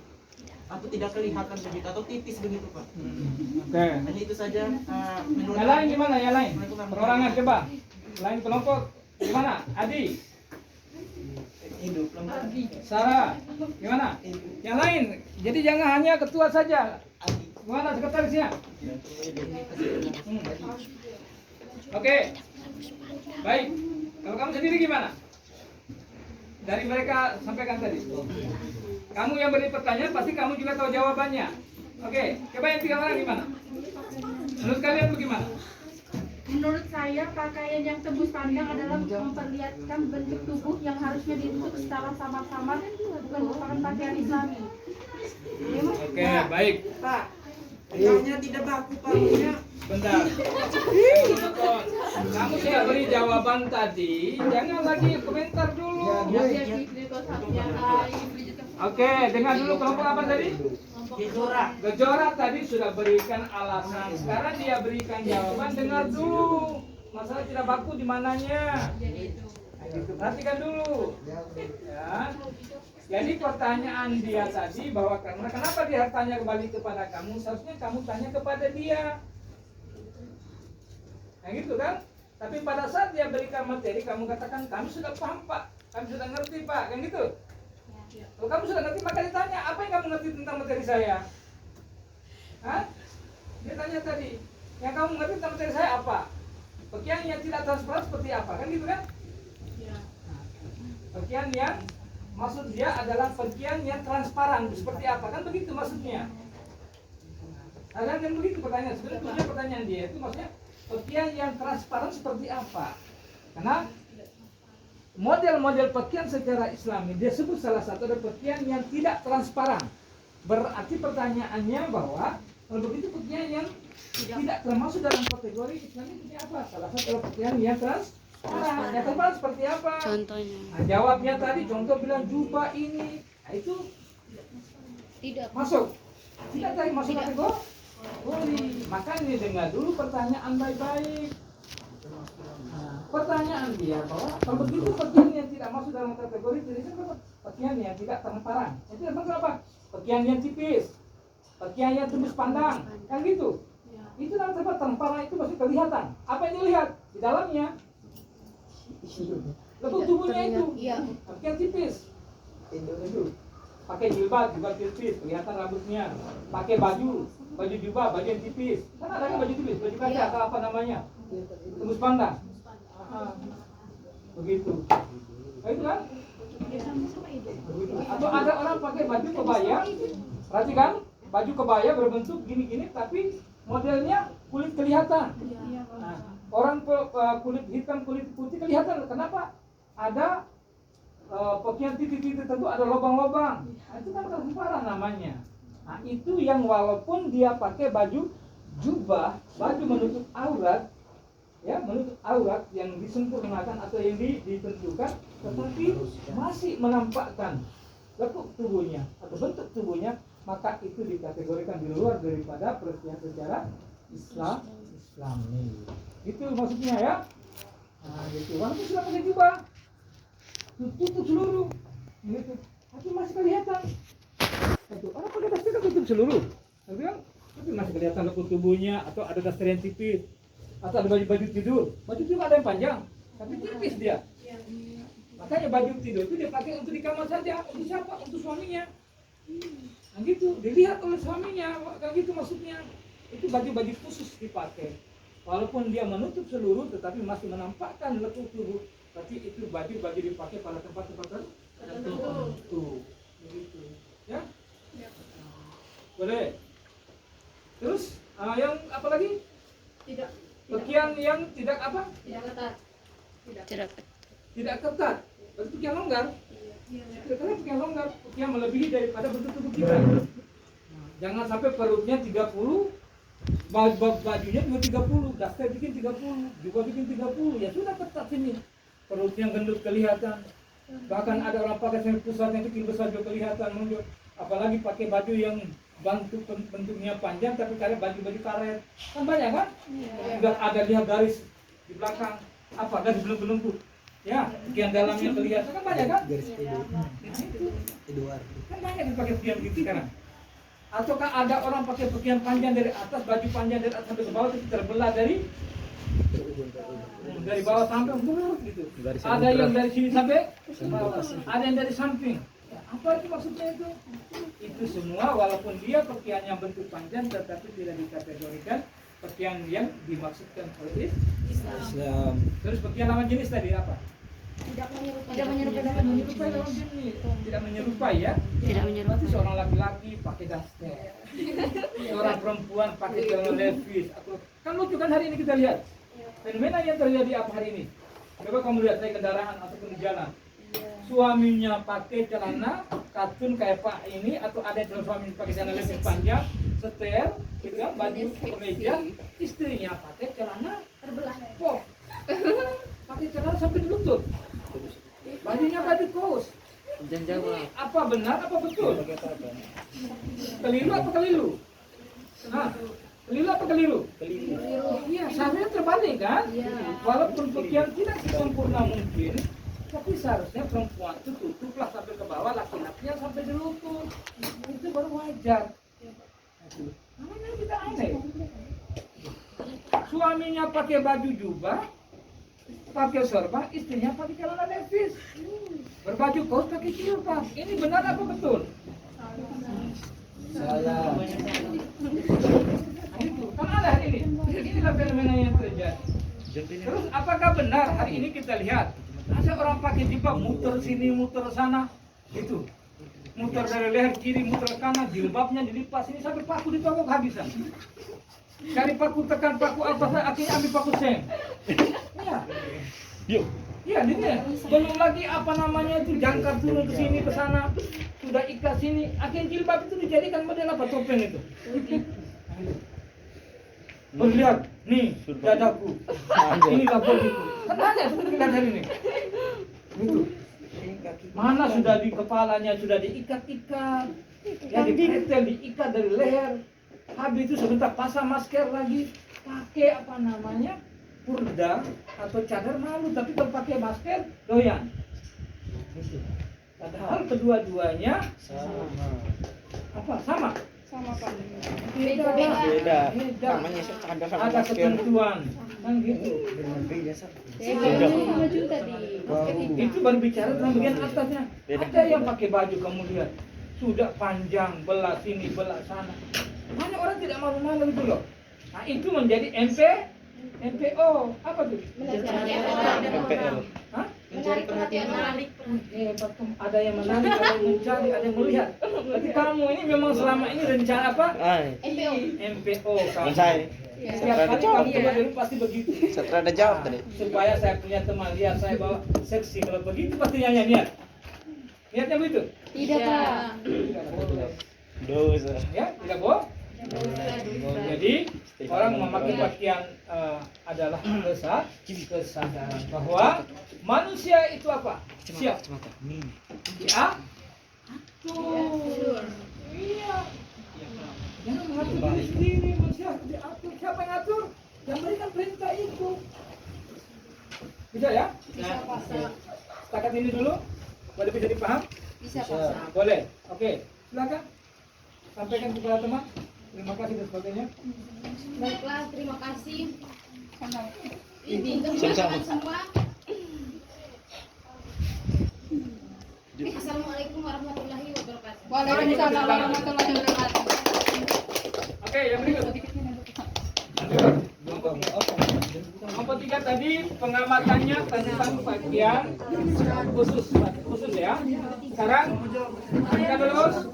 atau tidak kelihatan begitu atau tipis begitu Pak. Oke. Hanya itu saja menurut Yang lain kami. gimana? Yang lain? Perorangan coba. Lain kelompok gimana? Adi, Hidup lembar. Sarah, gimana? Yang lain. Jadi jangan hanya ketua saja. Gimana sekretarisnya? Oke. Baik. Kalau kamu sendiri gimana? Dari mereka sampaikan tadi. Kamu yang beri pertanyaan pasti kamu juga tahu jawabannya. Oke. Coba yang tiga orang gimana? Menurut kalian bagaimana? Menurut saya, pakaian yang tembus pandang adalah memperlihatkan bentuk tubuh yang harusnya ditutup secara samar-samar, bukan merupakan pakaian Islami. Oke, baik. Pak, Kayaknya tidak baku Pak. Punya. Bentar. Kamu sudah beri jawaban tadi, jangan lagi komentar dulu. Oke, dengar dulu kelompok apa tadi? Gejora tadi sudah berikan alasan. Sekarang dia berikan jawaban, dengar dulu. Masalah tidak baku di mananya. Perhatikan dulu. Ya. Jadi pertanyaan dia tadi bahwa karena kenapa dia tanya kembali kepada kamu, seharusnya kamu tanya kepada dia. Nah gitu kan? Tapi pada saat dia berikan materi, kamu katakan kami sudah paham Pak, kami sudah ngerti Pak, kan gitu. Kalau kamu sudah ngerti maka ditanya apa yang kamu ngerti tentang materi saya? Hah? Dia tanya tadi, yang kamu ngerti tentang materi saya apa? Pakaian yang tidak transparan seperti apa? Kan gitu kan? Pakaian yang maksud dia adalah pakaian yang transparan seperti apa? Kan begitu maksudnya. Nah, kan begitu pertanyaan. Sebenarnya pertanyaan dia itu maksudnya pakaian yang transparan seperti apa? Karena model-model pakaian secara Islami dia sebut salah satu ada pakaian yang tidak transparan. Berarti pertanyaannya bahwa kalau begitu pakaian yang tidak termasuk dalam kategori Islam itu apa? Salah satu kalau pakaian yang transparan. Yang transparan seperti apa? Contohnya. Nah, jawabnya tadi contoh bilang jubah ini, nah, itu Tidak. masuk. Tidak tadi masuk kategori. Makanya dengar dulu pertanyaan baik-baik. Nah, pertanyaan dia bahwa kalau begitu pakaian yang tidak masuk dalam kategori itu apa? Pakaian yang tidak transparan. Itu apa? Pakaian yang tipis, pakaian yang tembus pandang, kan gitu. Itu namanya transparan, itu masih kelihatan. Apa yang dilihat di dalamnya? Lekuk tubuhnya itu. Iya. Pakaian tipis. Itu. Pakai jilbab juga tipis, kelihatan rambutnya. Pakai baju jubah, baju yang tipis. Kan ada kan baju tipis, baju kaca atau apa namanya? Tembus pandang. Begitu. Nah, itu kan? Begitu. Atau ada orang pakai baju kebaya, perhatikan, baju kebaya berbentuk gini-gini tapi modelnya kulit kelihatan. Nah, orang kulit hitam, kulit putih kelihatan. Kenapa? Ada pakaian titik-titik tertentu ada lubang-lubang. Nah, itu kan transparan namanya. Nah, itu yang walaupun dia pakai baju jubah, baju menutup aurat, ya menutup aurat yang disempurnakan atau yang ditentukan, tetapi masih menampakkan lekuk tubuhnya atau bentuk tubuhnya, maka itu dikategorikan di luar daripada peristiwa secara Islami. Itu maksudnya ya. Nah, gitu. Walaupun sudah pakai jubah, tutup seluruh, gitu. Tapi masih kelihatan. Itu orang pakai daster kan tutup seluruh, tapi masih kelihatan lekuk tubuhnya atau ada daster yang tipis. Atau ada baju tidur ada yang panjang, tapi tipis dia. Makanya baju tidur itu dia pakai untuk di kamar saja. Untuk siapa? Untuk suaminya. Nah gitu, dilihat oleh suaminya, kan gitu maksudnya. Itu baju-baju khusus dipakai. Walaupun dia menutup seluruh, tetapi masih menampakkan lekuk tubuh. Tapi itu baju dipakai pada tempat-tempat tertentu. Begitu, ya? Boleh. Terus, yang apa lagi? Pakaian yang tidak apa? Tidak ketat. Tidak ketat. Berarti pakaian longgar. Tidak ketat, pakaian longgar. Pakaian melebihi daripada bentuk tubuh kita. Jangan sampai perutnya 30, bajunya juga 30, daster bikin 30, juga bikin 30. Ya sudah ketat ini. Perutnya gendut kelihatan. Bahkan ada orang pakai sampai pusatnya kecil besar juga kelihatan. Apalagi pakai baju yang bentuknya panjang tapi karet baju karet kan banyak kan? Enggak ada lihat garis di belakang apa garis belum ya bagian dalamnya kelihatan kan banyak kan? Garis Edward kan banyak dipakai pakaian gitu sekarang. Ataukah ada orang pakai pakaian panjang dari atas, baju panjang dari atas sampai ke bawah itu terbelah dari bawah sampai gitu. Ada yang dari sini sampai bawah, ada yang dari samping. Apa itu maksudnya itu? Itu semua walaupun dia pakaian yang bentuk panjang tetapi tidak dikategorikan pakaian yang dimaksudkan oleh Islam. Terus pakaian lawan jenis tadi apa? Tidak menyerupai. Lawan jenis. Tidak menyerupai ya? Tidak menyerupai. Berarti seorang laki-laki pakai daster. Seorang perempuan pakai celana levis atau kan lucu kan hari ini kita lihat. Fenomena yang terjadi apa hari ini? Coba kamu lihat naik kendaraan ataupun di jalan. Suaminya pakai celana katun kayak Pak ini atau ada yang suami pakai celana levis panjang, setel, gitu kan, baju kemeja, istrinya pakai celana Terbelah. pop, pakai celana sampai di lutut, bajunya baju kaos. Ini apa benar apa betul? Keliru apa keliru? Nah, keliru apa keliru? Iya, seharusnya terbalik kan? Walaupun pakaian tidak sempurna mungkin. Tapi seharusnya perempuan itu tutuplah sampai ke bawah, laki-laki yang sampai di lutut. Itu baru wajar. Namanya kita aneh. Suaminya pakai baju jubah, pakai sorban, istrinya pakai celana levis. Berbaju kaos pakai jilbab. Ini benar apa betul? Salah. Nah, itu kan ada hari ini. Inilah fenomena yang terjadi. Terus apakah benar hari ini kita lihat? Ada orang pakai jilbab muter sini muter sana gitu, muter dari leher kiri muter kanan, jilbabnya dilipat sini sampai paku di toko kehabisan. Cari paku tekan paku apa akhirnya ambil paku seng. Iya, ini belum lagi apa namanya itu jangkar turun ke sini ke sana, sudah ikat sini. Akhirnya jilbab itu dijadikan model apa topeng itu. Lihat, nih dadaku. Inilah bagiku. Kan ada seperti hari ini. Itu. Mana sudah di kepalanya sudah diikat-ikat, yang dipretel diikat dari leher. Habis itu sebentar pasang masker lagi, pakai apa namanya purda atau cadar malu, tapi kalau pakai masker doyan. Gitu. Padahal kedua-duanya sama. Beda. Namanya cadar sama Ada masker. ketentuan, kan gitu. Sama juga tadi. Itu baru bicara tentang bagian atasnya. Ada yang pakai baju kamu lihat sudah panjang, belah sini, belah sana. Banyak orang tidak malu-malu itu loh. Nah itu menjadi MPO apa tuh? MPL. Hah? Menarik perhatian orang. Hebat, ada yang menarik, ada yang mencari, ada yang melihat. Berarti kamu ini memang selama ini rencana apa? MPO. MPO kamu. Saya. Setiap kali kamu coba dulu pasti begitu. Setelah ada jawab tadi. Supaya saya punya teman lihat saya bawa seksi, kalau begitu pasti niat. Niatnya begitu? Tidak, Pak. Tidak boleh. Dosa. Ya, tidak boleh. Jadi orang memakai pakaian adalah kesadaran bahwa manusia itu apa? Siap. Ya. Atur. Iya. Jangan mengatur diri sendiri, manusia harus diatur. Siapa yang atur? Yang berikan perintah itu. Bisa ya? Nah, setakat ini dulu. Boleh bisa dipaham? Bisa, Pak. Nah, boleh. Oke, silakan. Sampaikan kepada teman. Terima kasih dan sebagainya. Baiklah, terima kasih. Sama-sama. Semua. Assalamualaikum warahmatullahi wabarakatuh. Waalaikumsalam warahmatullahi wabarakatuh. Oke, yang berikut. Nomor 3 tadi pengamatannya tentang bagian khusus ya. Sekarang kita lulus.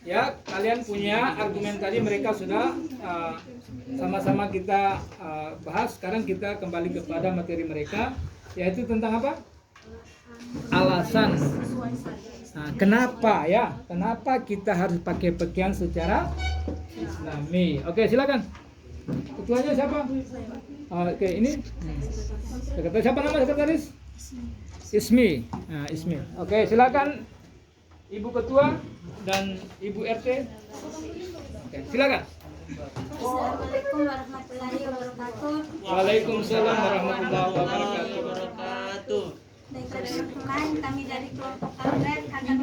Ya, kalian punya argumen tadi mereka sudah sama-sama kita bahas. Sekarang kita kembali kepada materi mereka, yaitu tentang apa? Alasan. Nah, kenapa ya? Kenapa kita harus pakai pakaian secara Islami? Oke, silakan. Ketuanya siapa? Oke, ini. Sekretaris siapa nama sekretaris? Ismi. Nah, Ismi. Oke, silakan Ibu Ketua dan Ibu RT. Oke, silakan. Assalamualaikum warahmatullahi wabarakatuh. Waalaikumsalam warahmatullahi wabarakatuh. Baiklah teman-teman, kami dari kelompok Aurat akan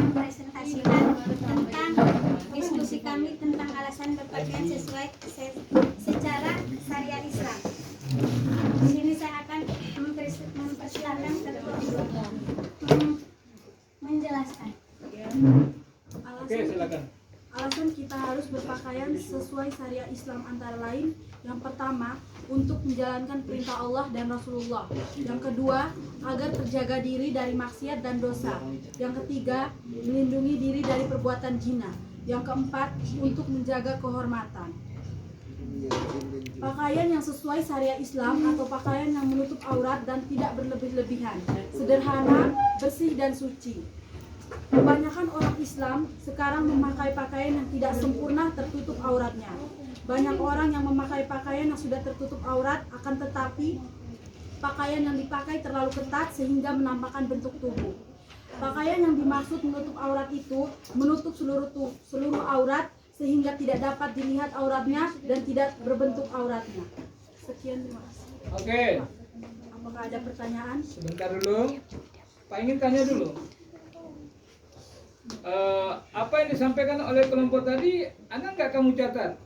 mempresentasikan tentang diskusi kami tentang alasan berpakaian sesuai secara syariat Islam. Di sini saya akan mempersilahkan ketua menjelaskan. Oke, silakan. Alasan kita harus berpakaian sesuai syariat Islam antara lain, yang pertama, untuk menjalankan perintah Allah dan Rasulullah. Yang kedua, agar terjaga diri dari maksiat dan dosa. Yang ketiga, melindungi diri dari perbuatan zina. Yang keempat, untuk menjaga kehormatan. Pakaian yang sesuai syariat Islam atau pakaian yang menutup aurat dan tidak berlebih-lebihan, sederhana, bersih dan suci. Kebanyakan orang Islam sekarang memakai pakaian yang tidak sempurna tertutup auratnya. Banyak orang yang memakai pakaian yang sudah tertutup aurat, akan tetapi pakaian yang dipakai terlalu ketat sehingga menampakkan bentuk tubuh. Pakaian yang dimaksud menutup aurat itu menutup seluruh aurat sehingga tidak dapat dilihat auratnya dan tidak berbentuk auratnya. Sekian, terima kasih. Oke. Apakah ada pertanyaan? Sebentar dulu. Pak ingin tanya dulu. Apa yang disampaikan oleh kelompok tadi, Anda nggak kamu catat?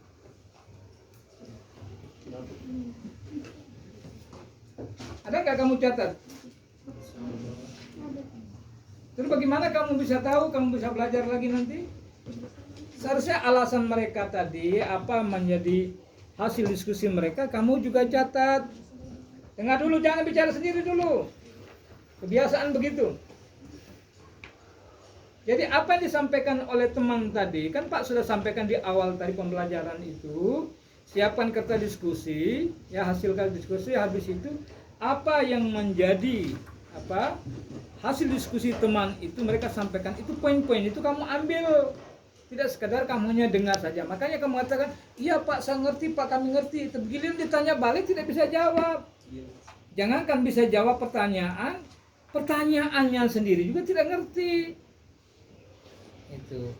Ada nggak kamu catat? Terus bagaimana kamu bisa tahu, kamu bisa belajar lagi nanti? Seharusnya alasan mereka tadi, apa menjadi hasil diskusi mereka, kamu juga catat. Dengar dulu, jangan bicara sendiri dulu. Kebiasaan begitu. Jadi apa yang disampaikan oleh teman tadi, kan Pak sudah sampaikan di awal tadi pembelajaran itu, siapkan kertas diskusi, ya hasilkan diskusi. Habis itu apa yang menjadi hasil diskusi teman itu mereka sampaikan, itu poin-poin itu kamu ambil, tidak sekadar kamu hanya dengar saja. Makanya kamu katakan, iya Pak, saya ngerti Pak, kami ngerti. Giliran ditanya balik tidak bisa jawab. Jangankan bisa jawab pertanyaannya sendiri juga tidak ngerti. Itu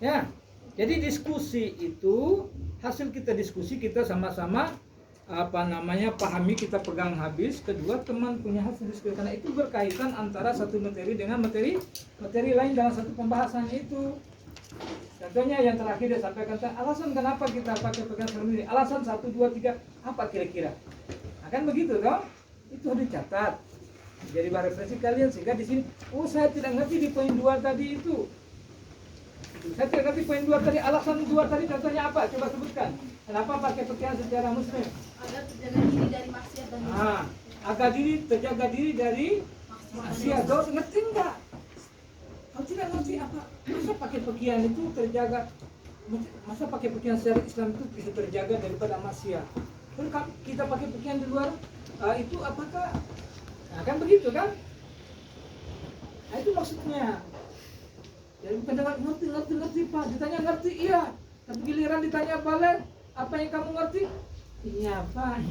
ya. Jadi diskusi itu hasil kita diskusi, kita sama-sama pahami, kita pegang habis. Kedua, teman punya hasil diskusi, karena itu berkaitan antara satu materi dengan materi lain dalam satu pembahasan itu. Contohnya yang terakhir dia sampaikan, alasan kenapa kita pakai pegang seragam ini, alasan 1, 2, 3 apa kira-kira. Akan begitu dong, itu harus dicatat jadi bahan referensi kalian, sehingga di sini saya tidak ngerti di poin 2 tadi itu. Saya tidak ngerti poin 2 tadi, alasan 2 tadi contohnya apa, coba sebutkan. Kenapa pakai pakaian secara muslim? Agar terjaga diri dari maksiat dan Agar terjaga diri dari maksiat. Kau ngerti enggak? Kau tidak ngerti apa? Masa pakai pakaian itu terjaga? Masa pakai pakaian secara Islam itu bisa terjaga daripada maksiat? Terus kita pakai pakaian di luar itu apakah? Nah, kan begitu kan? Nah, itu maksudnya. Jadi pendengar ngerti Pak, ditanya ngerti iya, tapi giliran ditanya balik, apa yang kamu ngerti? Iya Pak.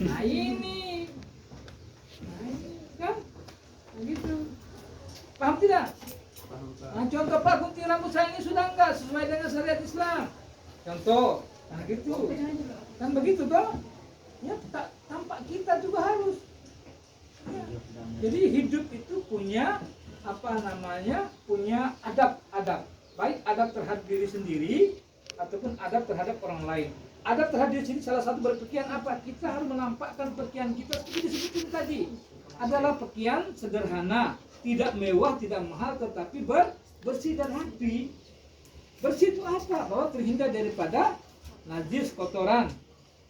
Nah ini kan? Nah, gitu. Paham tidak? Nah, contoh Pak, gunting rambut saya ini sudah enggak sesuai dengan syariat Islam. Contoh, nah gitu. Kan begitu toh? Ya, tampak kita juga harus. Ya. Jadi hidup itu punya punya adab. Baik adab terhadap diri sendiri ataupun adab terhadap orang lain. Adab terhadap diri sendiri salah satu berpakaian apa? Kita harus menampakkan pakaian kita seperti disebutkan tadi. Adalah pakaian sederhana, tidak mewah, tidak mahal, tetapi bersih dan rapi. Bersih itu apa? Bahwa terhindar daripada najis, kotoran.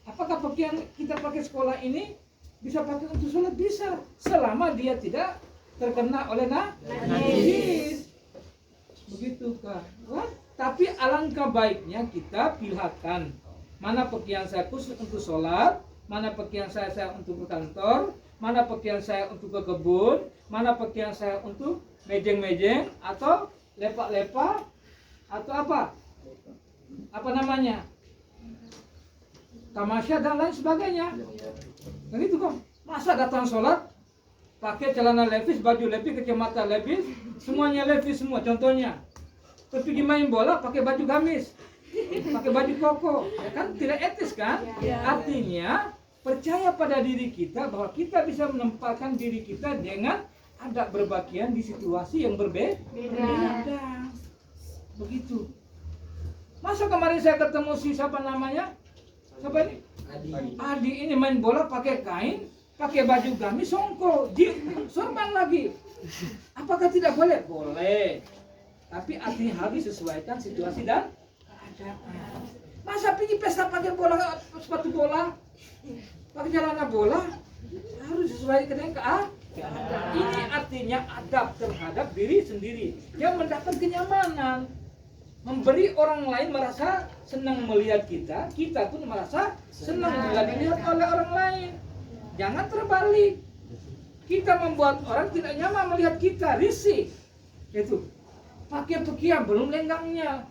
Apakah pakaian kita pakai sekolah ini bisa pakai untuk sholat? Bisa, selama dia tidak terkena oleh najis. Begitu kan? Tapi alangkah baiknya kita pilihkan mana pakaian saya khusus untuk sholat, mana pakaian saya untuk ke kantor, mana pakaian saya untuk ke kebun, mana pakaian saya untuk mejeng-mejeng atau lepak-lepak atau apa namanya, tamasya dan lain sebagainya. Begitu kok. Masa datang sholat pakai celana levis, baju levis, kacamata levis, semuanya levis semua. Contohnya, pergi main bola pakai baju gamis, pakai baju koko, ya kan tidak etis kan? Artinya percaya pada diri kita bahwa kita bisa menempatkan diri kita dengan adab berpakaian di situasi yang berbeda. Begitu. Masa kemarin saya ketemu siapa namanya? Siapa ini? Adi ini main bola pakai kain, pakai baju gamis, songko, sorban lagi. Apakah tidak boleh? Boleh. Tapi artinya harus disesuaikan situasi dan keadaan. Masa pergi pesta pakai bola, sepatu bola, pakai celana bola, harus disesuaikan dengan keadaan. Ini artinya adab terhadap diri sendiri yang mendapat kenyamanan, memberi orang lain merasa senang melihat kita, kita pun merasa senang bila dilihat oleh orang lain. Jangan terbalik. Kita membuat orang tidak nyaman melihat kita, risih. Itu. Pakai pakaian belum lenggangnya.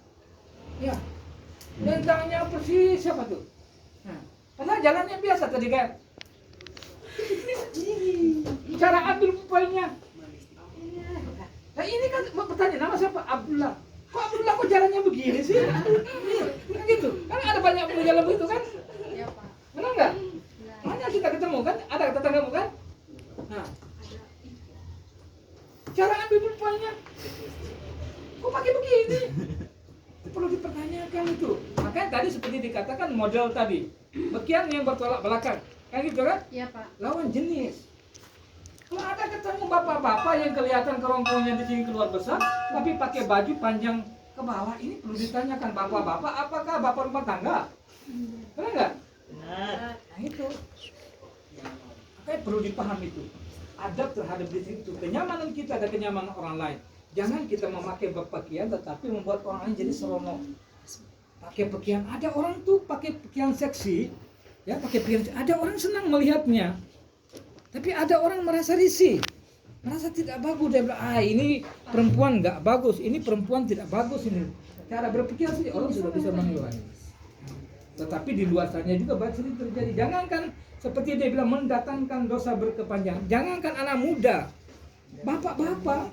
Ya. Lenggangnya persis siapa tuh? Nah, padahal jalannya biasa tadi kan. Cara ambil poinnya. Nah, ini kan bertanya nama siapa? Abdullah. Kok Abdullah kok jalannya begini sih? Kan gitu. Kan ada banyak jalan begitu kan? Iya Pak. Benar nggak? Mana kita ketemu kan? Ada tetanggamu kan? Nah, cara ambil poinnya. Kok pakai begini? Itu perlu dipertanyakan itu. Makanya tadi seperti dikatakan model tadi, pakaian yang bertolak belakang, kan gitu kan? Iya Pak. Lawan jenis. Kalau ada ketemu bapak-bapak yang kelihatan kerongkongannya di sini keluar besar, tapi pakai baju panjang ke bawah, ini perlu ditanyakan bapak-bapak, apakah bapak rumah tangga? Benar nggak? Benar. Nah itu. Makanya perlu dipahami itu. Adab terhadap diri itu, kenyamanan kita dan kenyamanan orang lain. Jangan kita memakai berpakaian tetapi membuat orang lain jadi seronok. pakai pakaian. Ada orang tuh pakai pakaian seksi, ya pakai pakaian. Ada orang senang melihatnya, tapi ada orang merasa risih, merasa tidak bagus. Dia bilang, ini perempuan nggak bagus, ini perempuan tidak bagus ini. Cara berpikir saja orang sudah bisa menilai. Tetapi di luar sana juga banyak sering terjadi. Jangankan seperti dia bilang mendatangkan dosa berkepanjangan. Jangankan anak muda, bapak-bapak,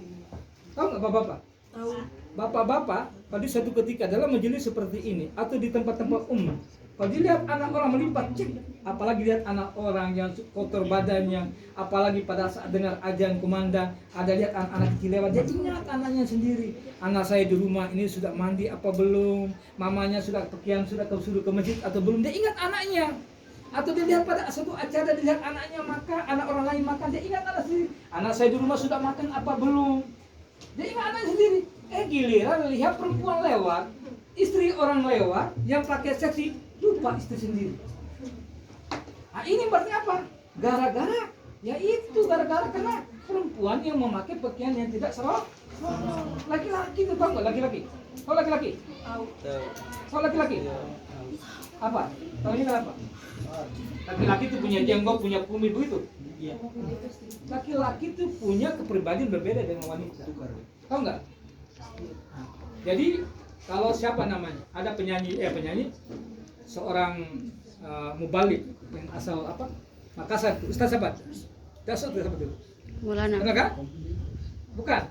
tahu nggak bapak-bapak? Tahu. Bapak-bapak pada suatu ketika dalam majelis seperti ini atau di tempat-tempat umum, kalau dilihat anak orang melipat, cek, apalagi lihat anak orang yang kotor badannya, apalagi pada saat dengar azan kumandang, ada lihat anak-anak kecil lewat, dia ingat anaknya sendiri. Anak saya di rumah ini sudah mandi apa belum? Mamanya sudah pakaian sudah suruh ke masjid atau belum? Dia ingat anaknya. Atau dia lihat pada suatu acara, dilihat anaknya makan, anak orang lain makan, dia ingat anak sendiri. Anak saya di rumah sudah makan apa belum? Dia ingat anaknya sendiri. Giliran lihat perempuan lewat, istri orang lewat yang pakai seksi, lupa istri sendiri. Nah ini berarti apa? Gara-gara, ya itu gara-gara karena perempuan yang memakai pakaian yang tidak senonoh. Laki-laki itu tahu nggak laki-laki? Tahu laki-laki? Tahu laki-laki? Apa? Tahu ini kenapa? Laki-laki itu punya jenggot, punya kumis begitu. Laki-laki itu punya kepribadian berbeda dengan wanita. Tahu nggak? Jadi kalau siapa namanya? Ada penyanyi seorang mubalik yang asal apa? Makassar. Ustaz siapa? Dasut siapa dulu? Maulana. Benar kan? Bukan.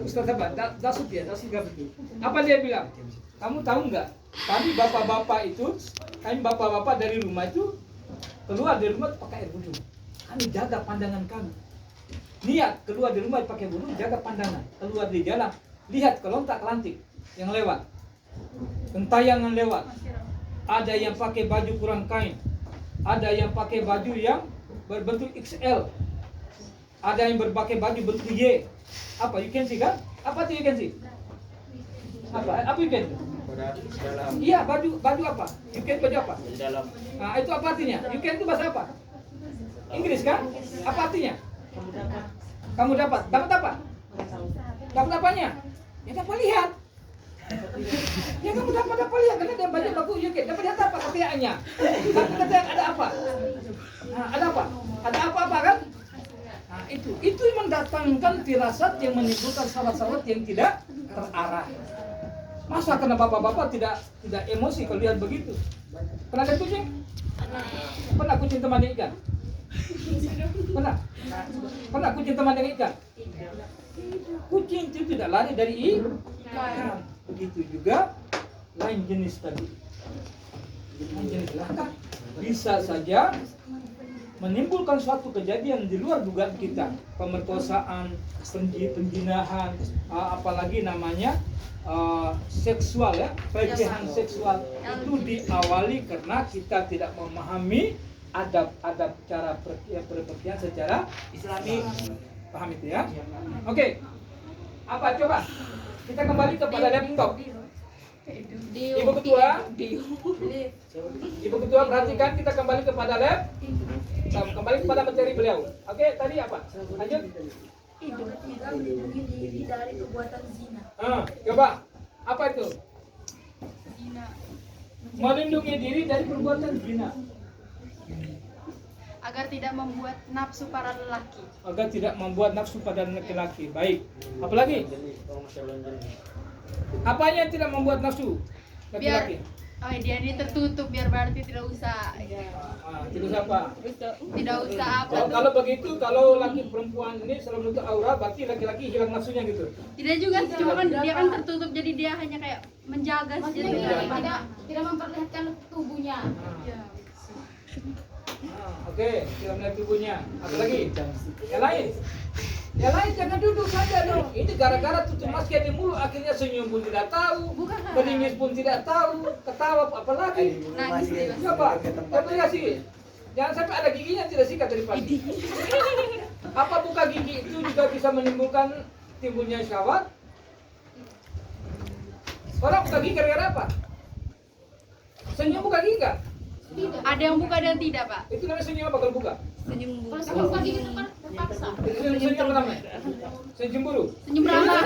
Ustaz siapa? Dasut ya, Dasut enggak betul. Apa dia bilang? Kamu tahu nggak? Kami bapak-bapak dari rumah itu keluar dari rumah pakai air wudhu. Kami jaga pandangan kami. Niat keluar dari rumah pakai wudhu, jaga pandangan. Keluar di jalan, lihat kelontak-kelantik yang lewat, gentayangan lewat. Ada yang pakai baju kurang kain, ada yang pakai baju yang berbentuk XL, ada yang berpakai baju bentuk Y. Apa you can see kan? Apa itu you can see? Apa you can see? Iya, baju apa? You can baju apa? Nah, itu apa artinya? You can itu bahasa apa? Inggris kan? Apa artinya? Kamu dapat. Dapat apa? Dapat apanya? Ya dapat lihat. Ya kamu dapat lihat karena dia baju bagus you can. Dapat lihat apa ketiaknya? Ketiak ada apa? Nah, ada apa? Ada apa kan? Nah, itu mendatangkan firasat yang menimbulkan sahabat-sahabat yang tidak terarah. Masa karena bapak-bapak tidak emosi kalau lihat begitu? Pernah lihat kucing? Pernah kucing teman dengan ikan? Pernah kucing teman dengan ikan? Kucing itu tidak lari dari ikan. Begitu juga lain jenis tadi. Lain jenis langkah bisa saja menimbulkan suatu kejadian di luar dugaan kita, pemerkosaan, penjinahan, apalagi namanya seksual ya, pelecehan seksual itu diawali karena kita tidak memahami adab-adab cara berpakaian secara Islami. Paham itu ya? Oke. Apa coba? Kita kembali kepada laptop. Ibu Ketua perhatikan, kita kembali kepada kembali kepada materi beliau. Oke, tadi apa? Lanjut. Tidak melindungi diri dari perbuatan zina. Coba. Apa itu? Zina. Melindungi diri dari perbuatan zina. Agar tidak membuat nafsu para lelaki. Agar tidak membuat nafsu pada laki-laki. Baik. Apalagi? Apanya yang tidak membuat nafsu laki-laki? Dia ini tertutup biar berarti tidak usah. Tidak usah apa? Tidak usah apa. Kalau begitu, kalau laki perempuan ini selalu menutup aurat, berarti laki-laki hilang nafsunya gitu. Tidak juga, cuma kan dia kan tertutup jadi dia hanya kayak menjaga Maksudnya tidak memperlihatkan tubuhnya. Oke, tidak melihat tubuhnya. Apa lagi? Yang lain? Yang lain jangan duduk saja dong. Ini gara-gara tutup masker di mulut, akhirnya senyum pun tidak tahu, bernangis pun tidak tahu, ketawa apalagi. Coba lihat sih. Jangan sampai ada giginya tidak sikat dari pagi. Apa buka gigi itu juga bisa menimbulkan timbulnya syahwat? Orang buka gigi gara-gara apa? Senyum buka gigi enggak? Tidak. Ada yang buka dan tidak, Pak. Itu namanya senyum apa kalau buka? Senyum Kalau saya buka gigi itu kan terpaksa. Senyum apa namanya? Senyum cemburu? Senyum ramah.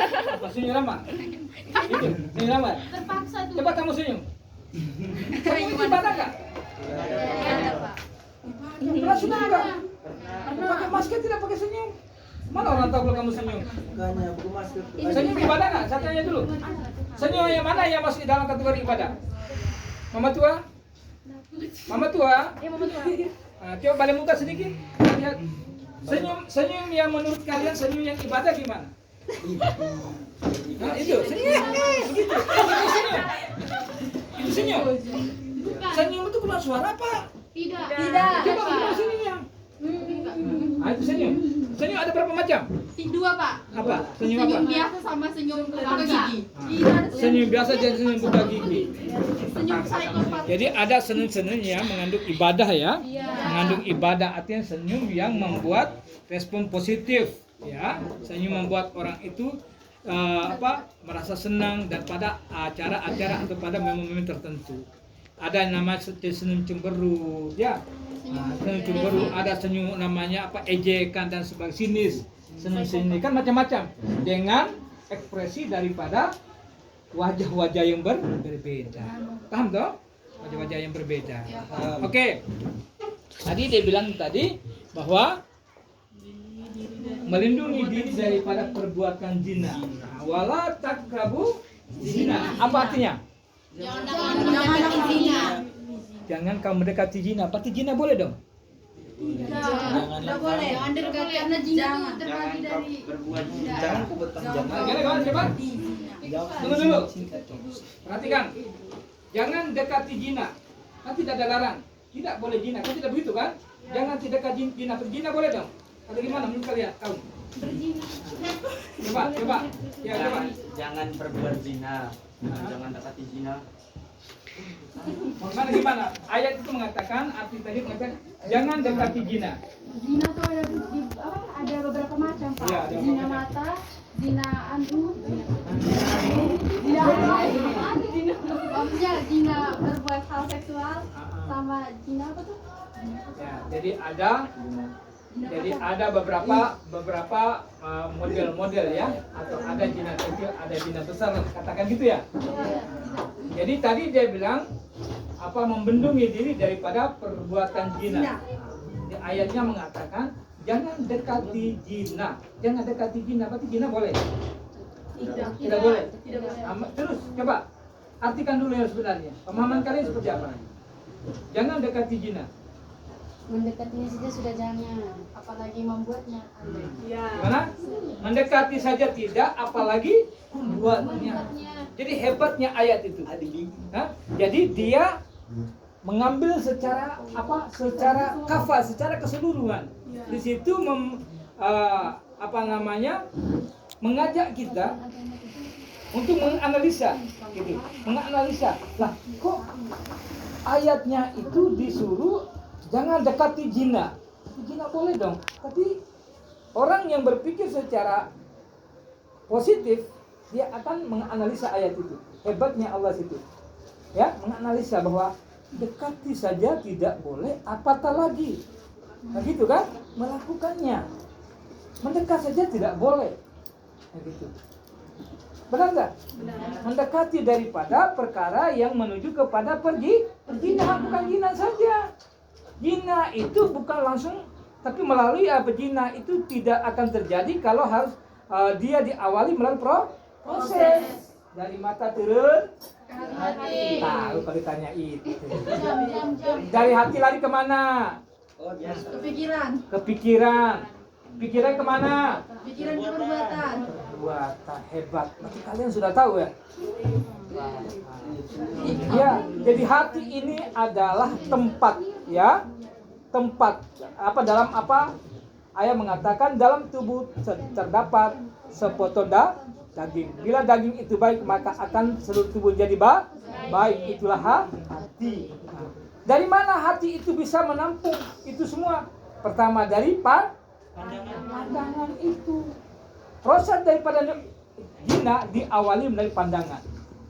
Senyum ramah? Itu, senyum ramah? Terpaksa tuh. Coba kamu senyum. Senyum ibadah nggak? Iya, Pak. Pernah senyum nggak? Pakai masker tidak pakai senyum? Mana orang tahu kalau kamu senyum? Senyum ibadah nggak? Saya tanya dulu. Senyum yang mana yang masuk di dalam kategori ibadah? Mama tua? Mama tua? Iya, Mama tua. Coba balik muka sedikit. Lihat. Senyum yang menurut kalian senyum yang ibadah gimana? Nah, itu senyum. Begitu. Itu senyum. Itu senyum. Senyum itu keluar suara apa? Tidak. Coba keluar senyum. Ah, itu senyum. Senyum ada berapa macam? Dua, Pak. Apa? Senyum apa? Senyum biasa sama senyum buka gigi. Senyum biasa dan senyum buka gigi. Senyum psikopat. Jadi ada senyum-senyum yang mengandung ibadah ya. Mengandung ibadah artinya senyum yang membuat respon positif ya. Senyum membuat orang itu merasa senang dan pada acara-acara atau pada momen-momen tertentu. Ada yang namanya senyum cemberut ya. Senyum cemberut, ada senyum namanya ejekan dan sebagainya, sinis. Senyum-senyum kan macam-macam dengan ekspresi daripada wajah-wajah yang berbeda. Paham toh? Wajah-wajah yang berbeda. Oke. Tadi dia bilang bahwa melindungi diri daripada perbuatan zina. Wala taqrabu zina. Apa artinya? Jangan kamu mendekati zina. Berarti zina boleh dong? Tidak boleh. Jangan dekat karena zina itu terbagi dari Jangan coba. Tunggu dulu. Perhatikan. Jangan dekati zina. Kan tidak ada larang. Tidak boleh zina. Kan tidak begitu kan? Jangan tidak dekati zina. Zina boleh dong? Atau gimana menurut kalian? Tahu? Coba. Ya, coba. Jangan berbuat zina. Jangan dekati zina. Gimana? Ayat itu mengatakan, arti tadi mengatakan jangan dekati zina. Zina itu ada beberapa macam, Pak. Iya, ada Zina beberapa. mata, zina maksudnya zina berbuat hal seksual sama zina apa tuh? Ya, jadi ada beberapa model-model ya, atau ada zina kecil, ada zina besar, katakan gitu ya. Jadi tadi dia bilang membendungi diri daripada perbuatan zina. Di ayatnya mengatakan jangan dekati zina. Jangan dekati zina. Berarti zina boleh? Tidak boleh. Terus coba artikan dulu yang sebenarnya. Pemahaman kalian seperti apa? Jangan dekati zina. Mendekatinya saja sudah jangan, apalagi membuatnya. Gimana? Mendekati saja tidak, apalagi membuatnya. Jadi hebatnya ayat itu. Jadi dia mengambil secara kafah, secara keseluruhan. Di situ mengajak kita untuk menganalisa, gitu. Menganalisa. Lah, kok ayatnya itu disuruh jangan dekati zina. Zina boleh dong. Tapi orang yang berpikir secara positif, dia akan menganalisa ayat itu. Hebatnya Allah itu. Ya, menganalisa bahwa dekati saja tidak boleh, apatah lagi. Nah, gitu kan? Melakukannya. Mendekat saja tidak boleh. Nah, gitu. Benar nggak? Mendekati daripada perkara yang menuju kepada perzinahan, bukan zina saja. Zina itu bukan langsung, tapi melalui zina itu tidak akan terjadi kalau harus dia diawali melalui proses dari mata turun hati. Tahu kalau ditanya itu. Dari hati lari kemana? Kepikiran. Pikiran kemana? Pikiran ke perbuatan. Perbuatan. Hebat. Berarti kalian sudah tahu ya? Ya, jadi hati ini adalah tempat, ya. Tempat dalam ayat mengatakan dalam tubuh terdapat sepotong daging. Bila daging itu baik, maka akan seluruh tubuh jadi baik. Itulah hati. Dari mana hati itu bisa menampung itu semua? Pertama dari pandangan itu. Proses daripada zina diawali dari pandangan.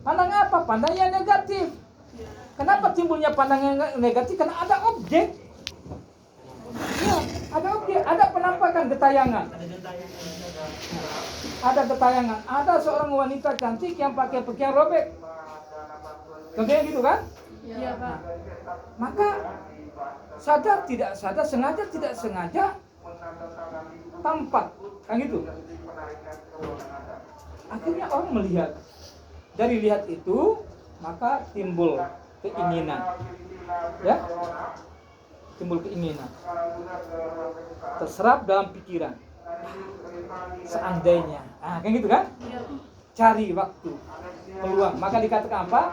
Pandangan apa? Pandangan yang negatif. Kenapa timbulnya pandangan negatif? Karena ada objek. Ya, ada objek, ada penampakan getayangan. Ada getayangan. Ada seorang wanita cantik yang pakai pakaian robek. Contohnya gitu kan? Iya, Pak. Maka sadar tidak sadar, sengaja tidak sengaja tampak kan gitu. Akhirnya orang melihat, dari lihat itu maka timbul keinginan, ya, timbul keinginan, terserap dalam pikiran. Seandainya, kan gitu kan? Cari waktu, peluang. Maka dikatakan apa?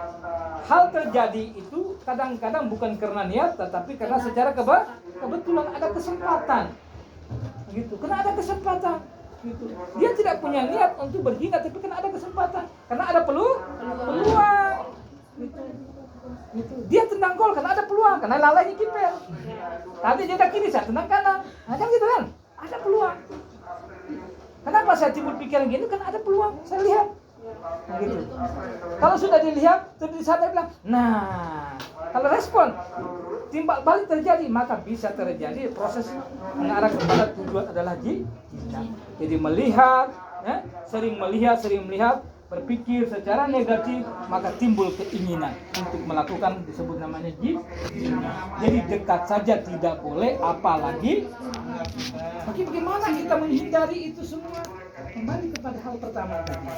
Hal terjadi itu kadang-kadang bukan karena niat, tetapi karena secara kebetulan ada kesempatan. Gitu. Karena ada kesempatan. Gitu. Dia tidak punya niat untuk berzina, tapi karena ada kesempatan, karena ada peluang. Gitu. Gitu. Dia tendang gol karena ada peluang, karena lalainya kiper. Tadi dia kiri, saya tendang kanan. Nah, kan gitu kan? Ada peluang. Kenapa saya timbul pikiran gini? Karena ada peluang. Saya lihat. Nah, gitu. Kalau sudah dilihat, terus di sana bilang, nah, kalau respon timbal balik terjadi, maka bisa terjadi proses mengarah kepada tujuan adalah jihad. Jadi melihat, ya, sering melihat, berpikir secara negatif, maka timbul keinginan untuk melakukan disebut namanya jihad. Jadi dekat saja tidak boleh, apalagi. Tapi bagaimana kita menghindari itu semua? Kembali kepada hal pertama tadi.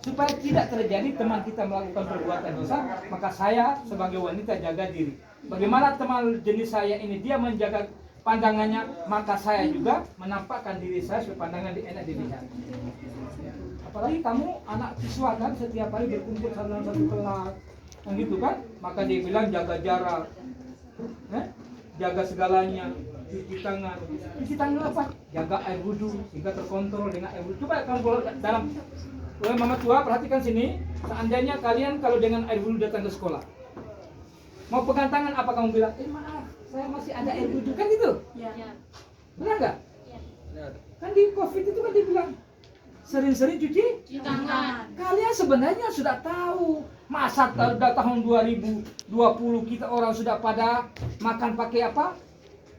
Supaya tidak terjadi teman kita melakukan perbuatan dosa, maka saya sebagai wanita jaga diri. Bagaimana teman jenis saya ini dia menjaga pandangannya, maka saya juga menampakkan diri saya supaya pandangan enak dilihat. Apalagi kamu anak siswa kan, setiap hari berkumpul dalam satu kelas, kan gitu kan? Maka dia bilang jaga jarak, jaga segalanya, cuci tangan apa? Jaga air wudhu sehingga terkontrol dengan air wudhu. Coba kamu dalam mama tua perhatikan sini, seandainya kalian kalau dengan air wudhu datang ke sekolah, mau pegang tangan apa kamu bilang? Maaf, saya masih ada air wudhu, kan gitu? Iya. Benar nggak? Kan di COVID itu kan dibilang sering-sering cuci tangan. Kalian sebenarnya sudah tahu, masa udah tahun 2020 kita orang sudah pada makan pakai apa?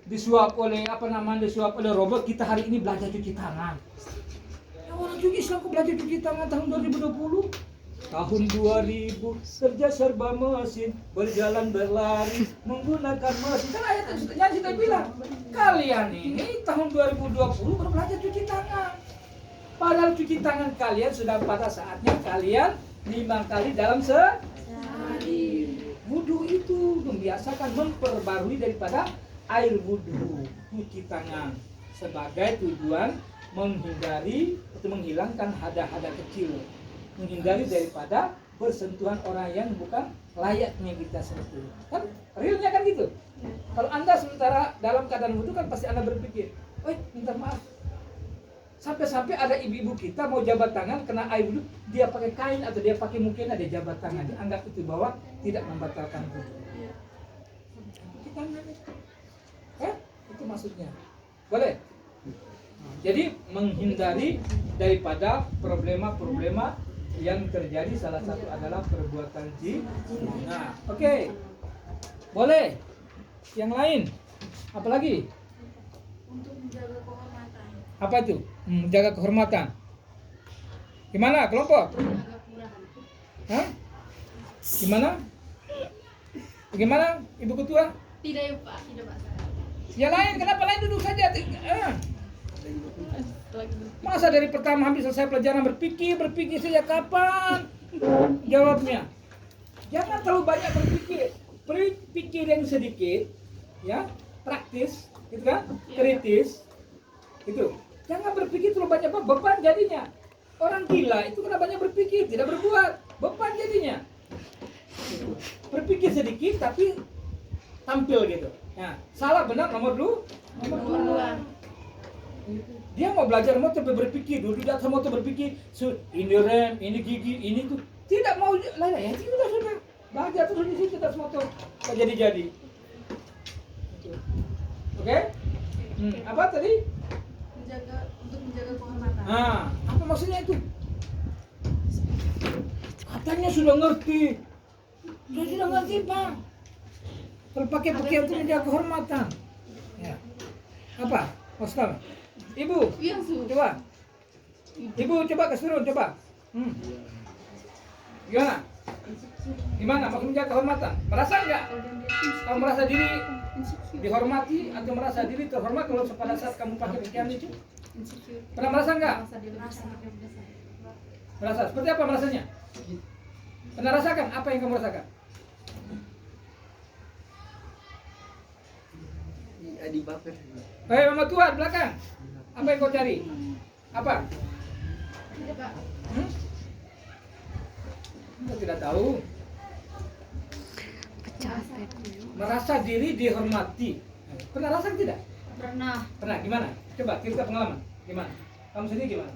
Disuap oleh robot. Kita hari ini belajar cuci tangan. Orang juga Islam kok belajar cuci tangan tahun 2020? Tahun 2000 kerja serba mesin, berjalan berlari menggunakan mesin. Kan ayatnya sudah bilang, kalian ini tahun 2020 baru belajar cuci tangan. Padahal cuci tangan kalian sudah pada saatnya kalian 5 kali dalam sehari. Wudu itu membiasakan, memperbarui daripada air wudu, cuci tangan sebagai tujuan menghindari atau menghilangkan hada-hada kecil, menghindari daripada bersentuhan orang yang bukan layaknya kita sentuh. Kan realnya kan gitu. Kalau Anda sementara dalam keadaan wudu kan pasti Anda berpikir, minta maaf. Sampai-sampai ada ibu-ibu kita mau jabat tangan kena air wudu, dia pakai kain atau dia pakai mukena, dia jabat tangan, dianggap itu bahwa tidak membatalkan wudu. Cuci tangan itu maksudnya. Boleh? Jadi menghindari daripada problema-problema yang terjadi, salah satu adalah perbuatan zina. Oke. Boleh. Yang lain? Apa lagi? Untuk menjaga kehormatan. Apa itu? Menjaga kehormatan. Gimana kelompok? Hah? Gimana? Bagaimana Ibu Ketua? Tidak ya Pak, tidak Pak. Yang lain, kenapa lain duduk saja? Masa dari pertama habis selesai pelajaran berpikir saja, kapan jawabnya? Jangan terlalu banyak berpikir yang sedikit, ya, praktis, gitu kan, kritis, gitu. Jangan berpikir terlalu banyak, beban jadinya. Orang gila itu kena banyak berpikir, tidak berbuat, beban jadinya. Berpikir sedikit tapi tampil gitu. Nah, salah benar nomor 2. Dia mau belajar motor berpikir, dulu di atas motor berpikir, ini rem, ini gigi, ini tuh. Tidak mau lain ya, sudah. Belajar terus di situ atas motor. Kok jadi. Oke? Apa tadi? Untuk menjaga kehormatan. Nah, apa maksudnya itu? Katanya sudah ngerti. Sudah ngerti, Pak. Kalau pakai pakaian itu menjaga kehormatan. Ya. Apa? Maksudnya? Ibu, coba. Ibu coba kasih turun, coba. Gimana? Gimana? Maksud menjaga kehormatan? Merasa nggak? Kamu merasa diri dihormati atau merasa diri terhormat kalau pada saat kamu pakai pakaian itu? Pernah merasa nggak? Merasa. Seperti apa merasanya? Pernah rasakan? Apa yang kamu rasakan? Hei mama tua di belakang. Apa yang kau cari? Apa? Kau tidak tahu. Merasa diri dihormati. Pernah rasa tidak? Pernah. Pernah. Gimana? Coba cerita pengalaman. Gimana? Kamu sendiri gimana?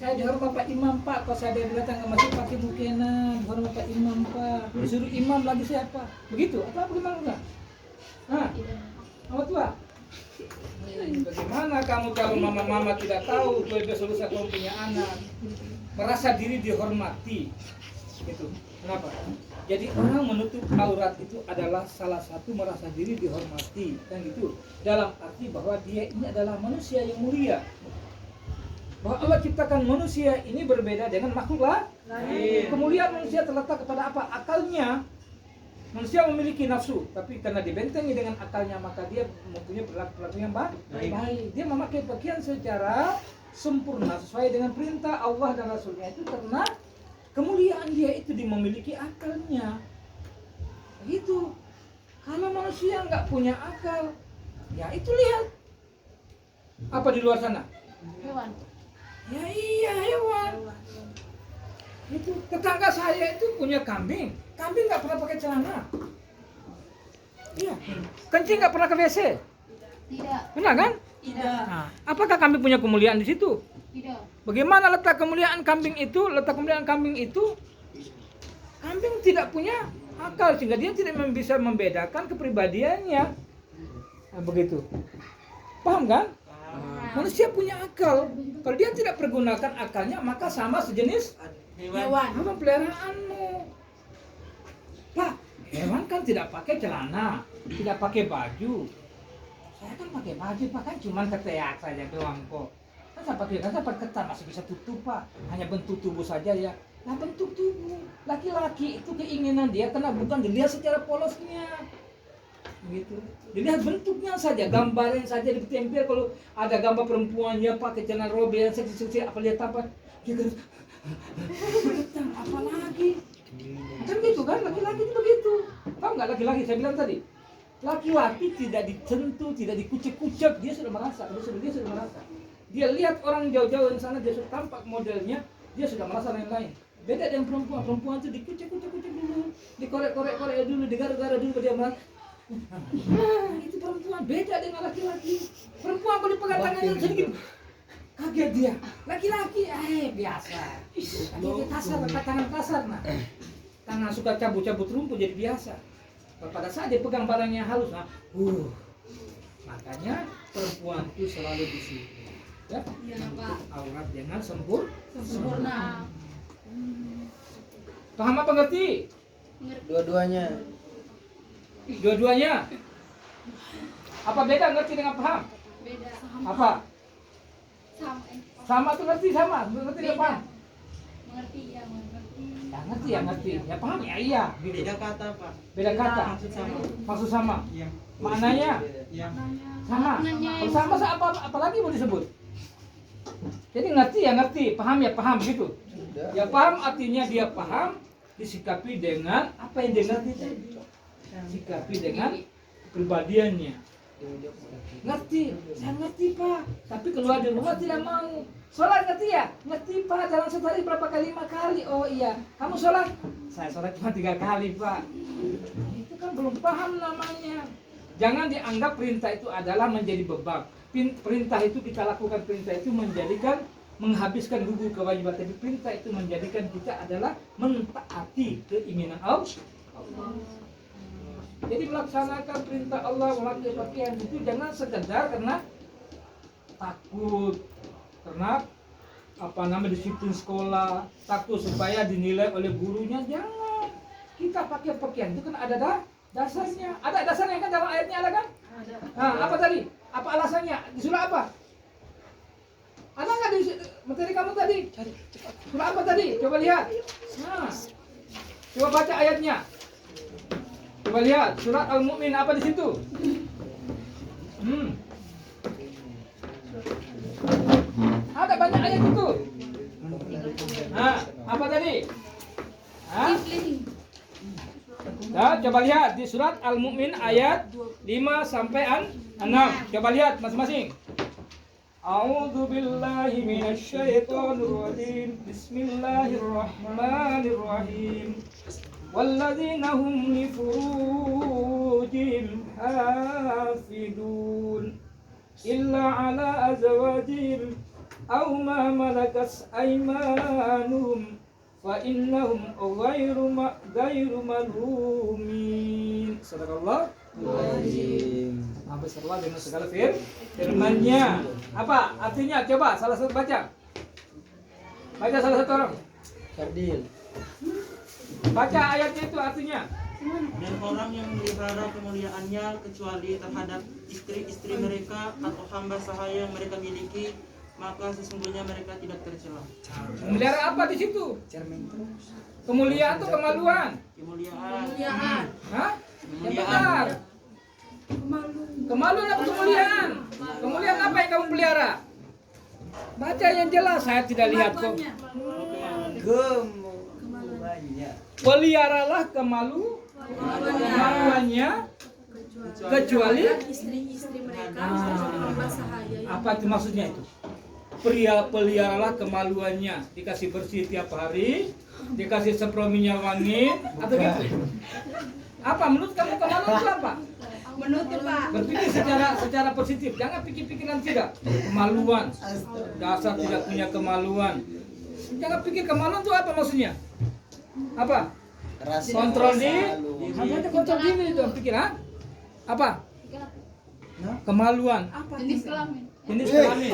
Saya dihormat Pak Imam Pak, kalau saya datang ke masjid pakai mukena, dihormat Pak Imam Pak, disuruh imam lagi siapa? Begitu? Atau apa gimana enggak? Hah? Mama tua? Bagaimana kamu kalau mama-mama tidak tahu keluarga selesai kamu punya anak, merasa diri dihormati, gitu. Kenapa? Jadi orang menutup aurat itu adalah salah satu merasa diri dihormati, kan gitu. Dalam arti bahwa dia ini adalah manusia yang mulia. Bahwa Allah ciptakan manusia ini berbeda dengan makhluk lain. Kemuliaan manusia terletak kepada apa? Akalnya. Manusia memiliki nafsu, tapi karena dibentengi dengan akalnya maka dia mempunyai perilaku yang baik. Dia memakai pakaian secara sempurna sesuai dengan perintah Allah dan Rasulnya itu karena kemuliaan dia itu memiliki akalnya. Begitu. Kalau manusia nggak punya akal, ya itu lihat apa di luar sana. Hewan. Ya iya hewan. Itu tetangga saya itu punya kambing. Kambing nggak pernah pakai celana. Iya. Kencing nggak pernah ke WC. Tidak. Benar kan? Tidak. Nah, apakah kambing punya kemuliaan di situ? Tidak. Bagaimana letak kemuliaan kambing itu? Letak kemuliaan kambing itu, kambing tidak punya akal sehingga dia tidak bisa membedakan kepribadiannya. Nah, begitu. Paham kan? Manusia punya akal. Kalau dia tidak pergunakan akalnya, maka sama sejenis hewan peliharaanmu. Pak, hewan kan tidak pakai celana, tidak pakai baju. Saya kan pakai baju, Pak, kan cuma keteak saja doang kok. Kan saya pakai ketan masih bisa tutup, Pak. Hanya bentuk tubuh saja ya. Nah, bentuk tubuh. Laki-laki itu keinginan dia karena bukan dilihat secara polosnya. Begitu. Dilihat bentuknya saja, gambarnya saja ditempel. Kalau ada gambar perempuannya pakai celana robek yang seksi-seksi, apa lihat apa? Dia kan apa lagi? Kan gitu kan, laki-laki itu begitu. Tahu nggak laki-laki saya bilang tadi? Laki-laki tidak disentuh, tidak dikucek-kucek, dia sudah merasa. Dia sudah merasa. Dia lihat orang jauh-jauh di sana, dia sudah tampak modelnya, dia sudah merasa lain-lain. Beda dengan perempuan. Perempuan itu dikucek-kucek dulu, dikorek-korek dulu, digaruk-garuk dulu, dia merasa. Nah, itu perempuan beda dengan laki-laki. Perempuan kalau dipegang tangannya sedikit kaget dia. Laki-laki biasa. Laki kasar, tangan kasar nah. Tangan suka cabut-cabut rumput jadi biasa. Pada saat dia pegang barangnya halus nah, makanya perempuan itu selalu di situ. Ya, aurat jangan sempurna. Paham apa ngerti? Dua-duanya. Dua-duanya. Apa beda ngerti dengan paham? Beda. Apa? Sama. Sama tuh ngerti sama, ngerti nggak paham? Mengerti ya, mengerti. Ya ngerti. Ya paham ya iya. Gitu. Beda kata, Pak. Beda kata. Maksud sama. Iya. Maknanya Yang sama. Kalau sama apalagi mau disebut? Jadi ngerti ya ngerti, paham ya paham gitu. Ya paham artinya dia paham, disikapi dengan apa yang dia ngerti tadi. Sikapi dengan kepribadiannya. Ngerti, saya ngerti Pak. Tapi keluar dari rumah tidak mau. Sholat ngerti ya? Ngerti Pak, dalam sehari berapa kali? 5 kali. Oh iya. Kamu sholat? Saya sholat cuma 3 kali Pak. Itu kan belum paham namanya. Jangan dianggap perintah itu adalah menjadi beban. Perintah itu kita lakukan, perintah itu menjadikan menghabiskan gugur kewajiban. Tapi perintah itu menjadikan kita adalah mentaati keinginan Allah. Jadi melaksanakan perintah Allah memakai pakaian itu jangan sekedar karena takut, karena disiplin sekolah, takut supaya dinilai oleh gurunya. Jangan. Kita pakai pakaian itu kan ada dasarnya. Ada dasarnya kan dalam ayatnya ada kan? Ada. Nah, apa tadi? Apa alasannya? Di surah apa? Ada nggak di materi kamu tadi. Surah apa tadi? Coba lihat. Nah, coba baca ayatnya. Coba lihat surat Al-Mu'min apa di situ? Ada banyak ayat itu. Nah, apa tadi? Hah? Nah, coba lihat di surat Al-Mu'min ayat 5 sampai 6. Coba lihat masing-masing. A'udzu billahi minasy syaithanir rajim. Bismillahirrahmanirrahim. Walladzina hum li furujihim hafidun illa ala azwajihim aw ma malakat aymanuhum fa innahum ghairu malumin. Sadaqallah. Apa seruan dengan segala firman-Nya. Apa artinya? Coba salah satu baca. Baca salah satu orang. Fardil. Baca ayatnya itu artinya. Dan orang yang memelihara kemuliaannya kecuali terhadap istri-istri mereka atau hamba sahaya yang mereka miliki, maka sesungguhnya mereka tidak tercela. Memelihara apa di situ? Kemuliaan atau kemaluan? Kemuliaan. Hah? Yang benar. Kemaluan apa kemuliaan? Kemuliaan apa yang kamu pelihara? Baca yang jelas, saya tidak lihat kok. Peliharalah kemaluannya kecuali istri-istri mereka hamba sahaya. Apa itu maksudnya itu? Peliharalah kemaluannya, dikasih bersih tiap hari, dikasih sepro minyak wangi, atau gitu? Apa menurut kamu kemaluan itu apa? Menutup, Pak. Berpikir secara positif, jangan pikir-pikiran tidak. Kemaluan, dasar tidak punya kemaluan. Jangan pikir kemaluan itu apa maksudnya? Apa? Kontrol diri. Ada kontrol diri itu pikir, ha? Apa? Kemaluan. Apa? Jenis kelamin. Jenis kelamin.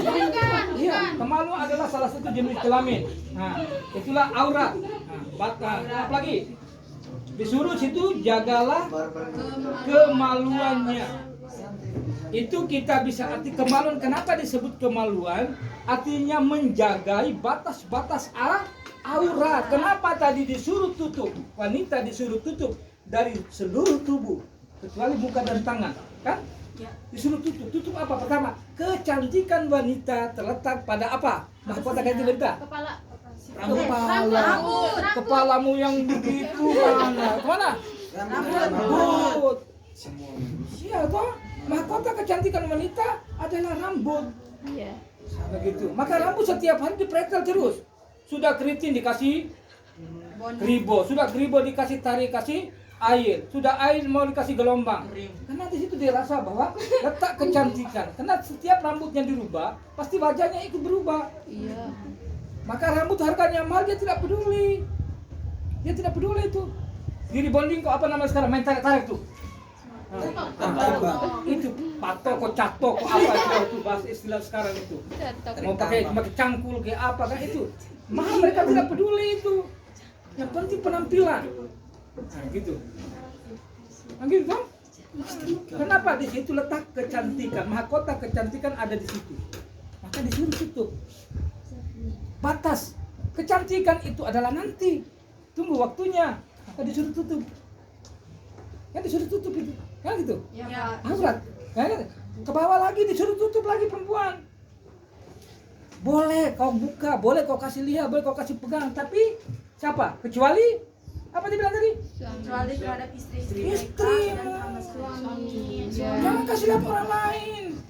Iya, kemaluan adalah salah satu jenis kelamin. Nah, itulah aurat. Nah, apa lagi? Disuruh situ jagalah kemaluannya. Itu kita bisa arti kemaluan. Kenapa disebut kemaluan? Artinya menjagai batas-batas aurat. Kenapa tadi disuruh tutup? Wanita disuruh tutup dari seluruh tubuh kecuali muka dan tangan, kan? Disuruh tutup. Tutup apa? Pertama, kecantikan wanita terletak pada apa? Mahkota ganti wanita. Kepala. Kepalamu yang begitu mana? Kemana? Rambut. Iya toh. Mahkota kecantikan wanita adalah rambut. Iya. Begitu. Maka rambut setiap hari dipretel terus. Sudah keriting dikasih kribo, sudah kribo dikasih tarik, kasih air, sudah air mau dikasih gelombang. Karena di situ dirasa bahwa letak kecantikan. Karena setiap rambutnya dirubah, pasti wajahnya ikut berubah. Iya. Maka rambut harganya mahal, dia tidak peduli. Dia tidak peduli itu. Diri bonding kok apa namanya sekarang, main tarik-tarik tuh. Itu patok kok catok kok apa itu bahasa istilah sekarang itu. Mau pakai cangkul kayak apa kan itu. Mahal, mereka tidak peduli itu. Yang penting penampilan. Nah, gitu. Nah, gitu kan? Kenapa di situ letak kecantikan? Mahkota kecantikan ada di situ. Maka disuruh tutup. Batas kecantikan itu adalah nanti, tunggu waktunya, maka disuruh tutup. Ya disuruh tutup itu, kan gitu. Ya. Aurat, ya, ke bawah lagi disuruh tutup lagi perempuan. Boleh kau buka, boleh kau kasih lihat, boleh kau kasih pegang, tapi siapa? Kecuali apa dibilang tadi? Kecuali terhadap istri-istri Istri. mereka dan hamba suami. Jangan kasih lihat orang lain.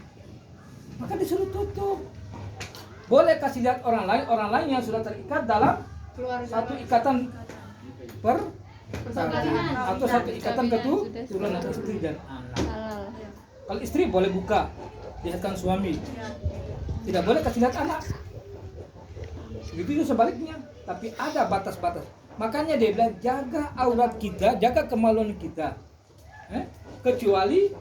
Maka disuruh tutup. Boleh kasih lihat orang lain yang sudah terikat dalam satu ikatan atau satu ikatan keturunan istri dan anak. Kalau istri boleh buka, lihatkan suami. Tidak boleh kasih lihat anak. Begitu sebaliknya. Tapi ada batas-batas. Makanya dia bilang jaga aurat kita, jaga kemaluan kita. Kecuali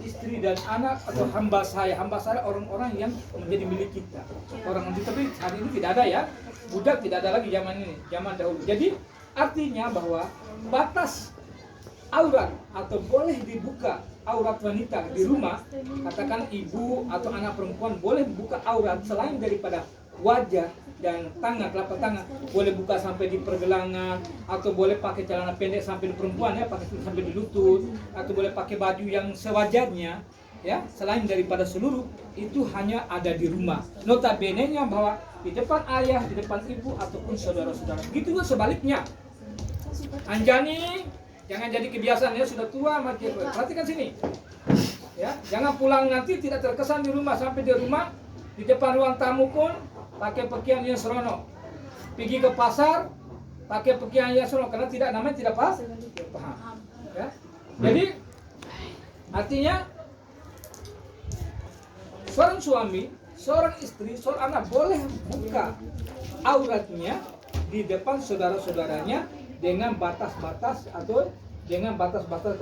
istri dan anak atau hamba saya orang-orang yang menjadi milik kita. Orang itu tapi hari ini tidak ada ya. Budak tidak ada lagi zaman ini, zaman dahulu. Jadi artinya bahwa batas aurat atau boleh dibuka aurat wanita di rumah, katakan ibu atau anak perempuan boleh buka aurat selain daripada wajah dan tangan, telapak tangan boleh buka sampai di pergelangan, atau boleh pakai celana pendek sampai di perempuan ya, pakai sampai di lutut, atau boleh pakai baju yang sewajarnya ya, selain daripada seluruh itu hanya ada di rumah. Notabene-nya bahwa di depan ayah, di depan ibu ataupun saudara-saudara. Begitu juga sebaliknya. Anjani, jangan jadi kebiasaan ya, sudah tua mati. Perhatikan sini. Ya, jangan pulang nanti tidak terkesan di rumah, sampai di rumah di depan ruang tamu pun pakai pakaian yang seronok. Pergi ke pasar pakai pakaian yang seronok karena tidak namanya tidak pas. Paham. Ya. Jadi artinya seorang suami, seorang istri, seorang anak boleh buka auratnya di depan saudara-saudaranya dengan batas-batas atau dengan batas-batas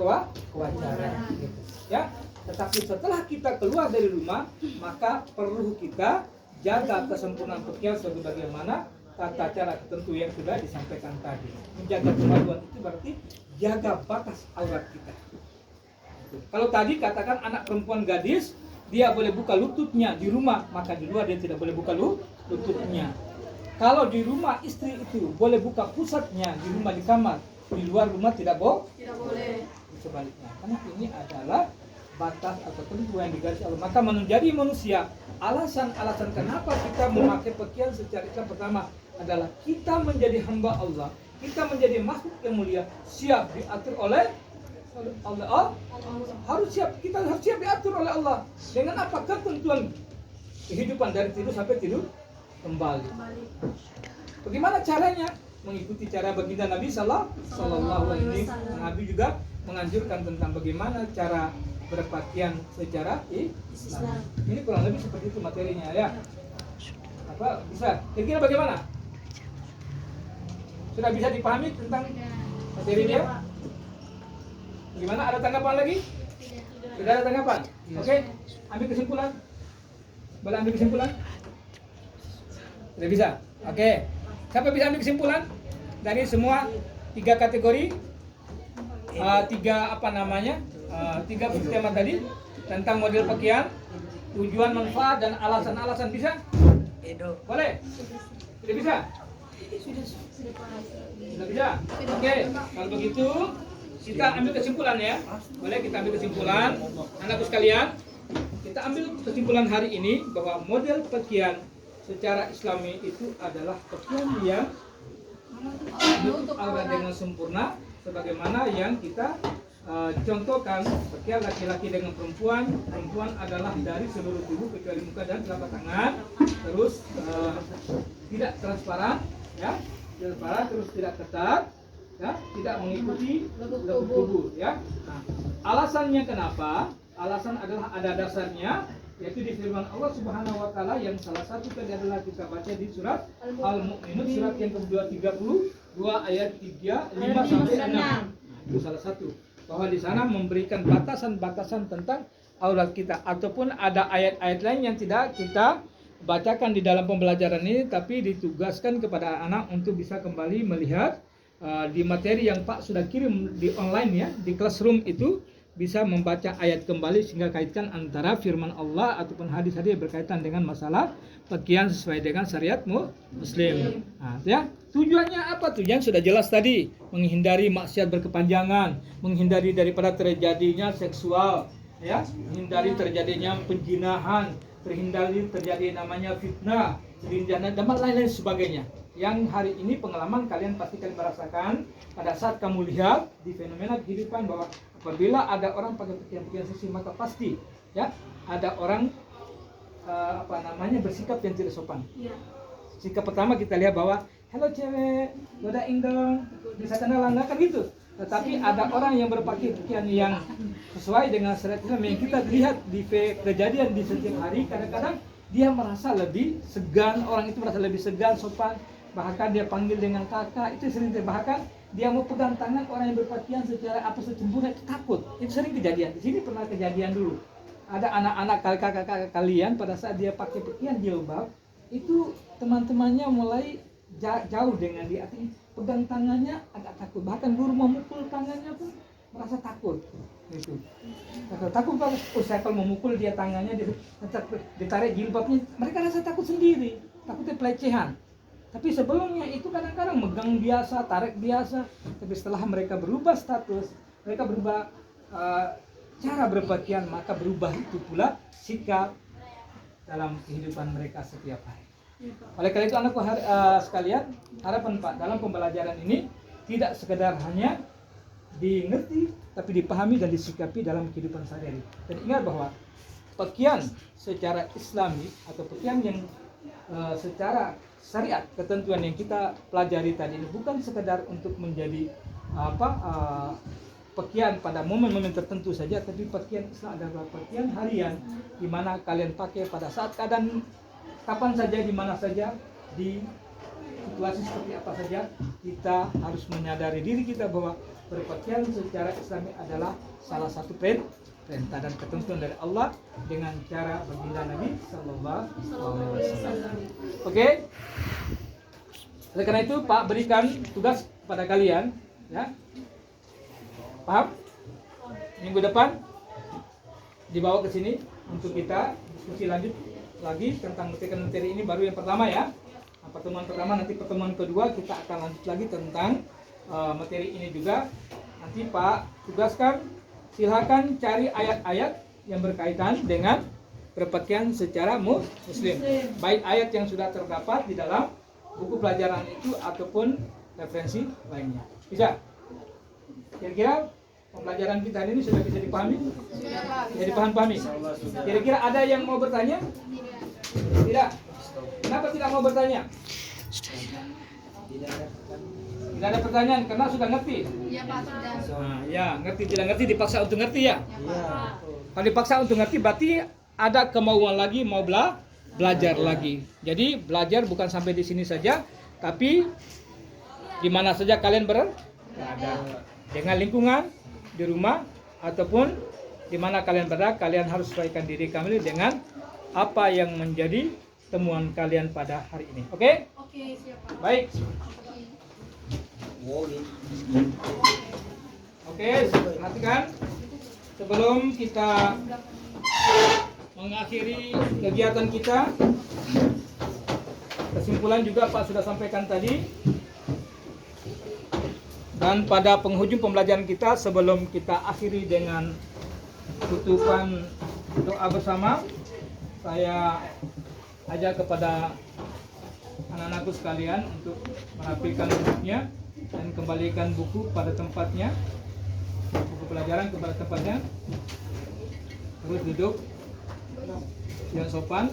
kewajaran. Gitu. Ya. Tetapi setelah kita keluar dari rumah, maka perlu kita jaga kesempurnaan pakaian sebagaimana tata cara tertentu yang sudah disampaikan tadi. Menjaga kemaluan itu berarti jaga batas aurat kita. Kalau tadi katakan anak perempuan gadis, dia boleh buka lututnya di rumah, maka di luar dia tidak boleh buka lututnya. Kalau di rumah istri itu boleh buka pusatnya di rumah, di kamar, di luar rumah tidak boleh. Sebaliknya, karena ini adalah batas atau ketentuan yang digaris Allah. Maka menjadi manusia, alasan-alasan kenapa kita memakai pakaian secara Islam pertama adalah kita menjadi hamba Allah, kita menjadi makhluk yang mulia, siap diatur oleh Allah. Kita harus siap diatur oleh Allah. Dengan apa? Ketentuan kehidupan dari tidur sampai tidur kembali. Bagaimana caranya? Mengikuti cara baginda Nabi Sallallahu Alaihi Wasallam. Nabi juga menganjurkan tentang bagaimana cara berpakaian secara Islam. Ini kurang lebih seperti itu materinya ya. Apa bisa? Kira-kira bagaimana? Sudah bisa dipahami tentang materi dia? Gimana? Ada tanggapan lagi? Tidak ada tanggapan? Oke, ambil kesimpulan. Boleh ambil kesimpulan? Tidak bisa? Oke. Siapa bisa ambil kesimpulan dari semua tiga kategori? Tiga tema tadi tentang model pakaian, tujuan, manfaat, dan alasan-alasan. Bisa? Boleh? Tidak bisa? Sudah bisa? Oke, kalau begitu kita ambil kesimpulan ya. Boleh kita ambil kesimpulan, anakku sekalian. Kita ambil kesimpulan hari ini bahwa model pakaian secara Islami itu adalah pakaian yang menutup aurat dengan sempurna, sebagaimana yang kita contohkan. Pakaian laki-laki dengan perempuan adalah dari seluruh tubuh kecuali muka dan telapak tangan, terus tidak transparan, ya, terus tidak ketat, ya, tidak mengikuti lutut tubuh, ya. Nah, alasannya kenapa? Alasan adalah ada dasarnya, yaitu di firman Allah Subhanahu wa taala yang salah satu tadi adalah kita baca di surat Al-Mu'minun surat yang kedua 32 ayat 5 sampai 6. Itu salah satu. Bahwa di sana memberikan batasan-batasan tentang aurat kita, ataupun ada ayat-ayat lain yang tidak kita bacakan di dalam pembelajaran ini, tapi ditugaskan kepada anak untuk bisa kembali melihat di materi yang Pak sudah kirim di online ya, di classroom itu bisa membaca ayat kembali sehingga kaitkan antara firman Allah ataupun hadis-hadis berkaitan dengan masalah pakaian sesuai dengan syariat Muslim. Nah, ya, tujuannya apa? Tujuan sudah jelas tadi, menghindari maksiat berkepanjangan, menghindari daripada terjadinya seksual, ya, menghindari terjadinya penjinahan, terhindari terjadi namanya fitnah, dan lain-lain sebagainya. Yang hari ini pengalaman kalian pasti kalian merasakan pada saat kamu lihat di fenomena kehidupan bahwa apabila ada orang pakai pakaian seksi, maka pasti ya ada orang bersikap yang tidak sopan. Sikap pertama kita lihat bahwa halo cewek, godain dong, bisa kenalan, kan gitu. Tetapi ada orang yang berpakaian yang sesuai dengan syariat Islam yang kita lihat di kejadian di setiap hari, kadang-kadang dia merasa lebih segan, orang itu merasa lebih segan, sopan, bahkan dia panggil dengan kakak, itu sering terjadi. Bahkan dia mau pegang tangan orang yang berpakaian secara sempurna, itu takut. Itu sering kejadian. Di sini pernah kejadian dulu. Ada anak-anak kakak-kakak kalian pada saat dia pakai pakaian jilbab, itu teman-temannya mulai jauh dengan dia, artinya pegang tangannya agak takut. Bahkan guru memukul tangannya pun merasa takut. Gitu. Takut kalau saya kalau memukul dia tangannya, ditarik jilbabnya, mereka rasa takut sendiri. takutnya pelecehan. Tapi sebelumnya itu kadang-kadang megang biasa, tarik biasa. Tapi setelah mereka berubah status, mereka berubah cara berpakaian, maka berubah itu pula sikap dalam kehidupan mereka setiap hari. Oleh karena itu anakku sekalian, harapan Pak dalam pembelajaran ini tidak sekedar hanya dimengerti, tapi dipahami dan disikapi dalam kehidupan sehari-hari. Dan ingat bahwa pakaian secara Islami atau pakaian yang secara syariat, ketentuan yang kita pelajari tadi ini bukan sekedar untuk menjadi pakaian pada momen-momen tertentu saja, tapi pakaian Islam adalah pakaian harian di mana kalian pakai pada saat keadaan kapan saja, di mana saja, di situasi seperti apa saja. Kita harus menyadari diri kita bahwa berpakaian secara Islami adalah salah satu perintah dan ketentuan dari Allah dengan cara baginda Nabi Sallallahu Alaihi Wasallam. Oke. Oleh karena itu Pak berikan tugas kepada kalian, ya. Paham? Minggu depan dibawa ke sini untuk kita diskusi lanjut lagi tentang materi ini, baru yang pertama ya. Pertemuan pertama, nanti pertemuan kedua kita akan lanjut lagi tentang materi ini juga. Nanti Pak tugaskan, silakan cari ayat-ayat yang berkaitan dengan berpakaian secara muslim. Baik ayat yang sudah terdapat di dalam buku pelajaran itu ataupun referensi lainnya. Bisa? Kira-kira pembelajaran kita hari ini sudah bisa dipahami? Bisa dipahami? Kira-kira ada yang mau bertanya? Tidak? Kenapa tidak mau bertanya? Tidak ada pertanyaan karena sudah ngerti. Iya Pak, sudah. Nah, ya, ngerti tidak ngerti dipaksa untuk ngerti ya. Kalau dipaksa untuk ngerti berarti ada kemauan lagi mau belajar lagi. Jadi belajar bukan sampai di sini saja, tapi di mana saja kalian berada. Dengan lingkungan di rumah ataupun di mana kalian berada, kalian harus sesuaikan diri kalian dengan apa yang menjadi temuan kalian pada hari ini. Oke? Oke, siap Pak. Baik. Oke, perhatikan sebelum kita mengakhiri kegiatan kita, kesimpulan juga Pak sudah sampaikan tadi. Dan pada penghujung pembelajaran kita, sebelum kita akhiri dengan tutupan doa bersama, saya ajak kepada anak-anakku sekalian untuk merapikan duduknya dan kembalikan buku pada tempatnya, buku pelajaran kepada tempatnya. Terus duduk yang sopan.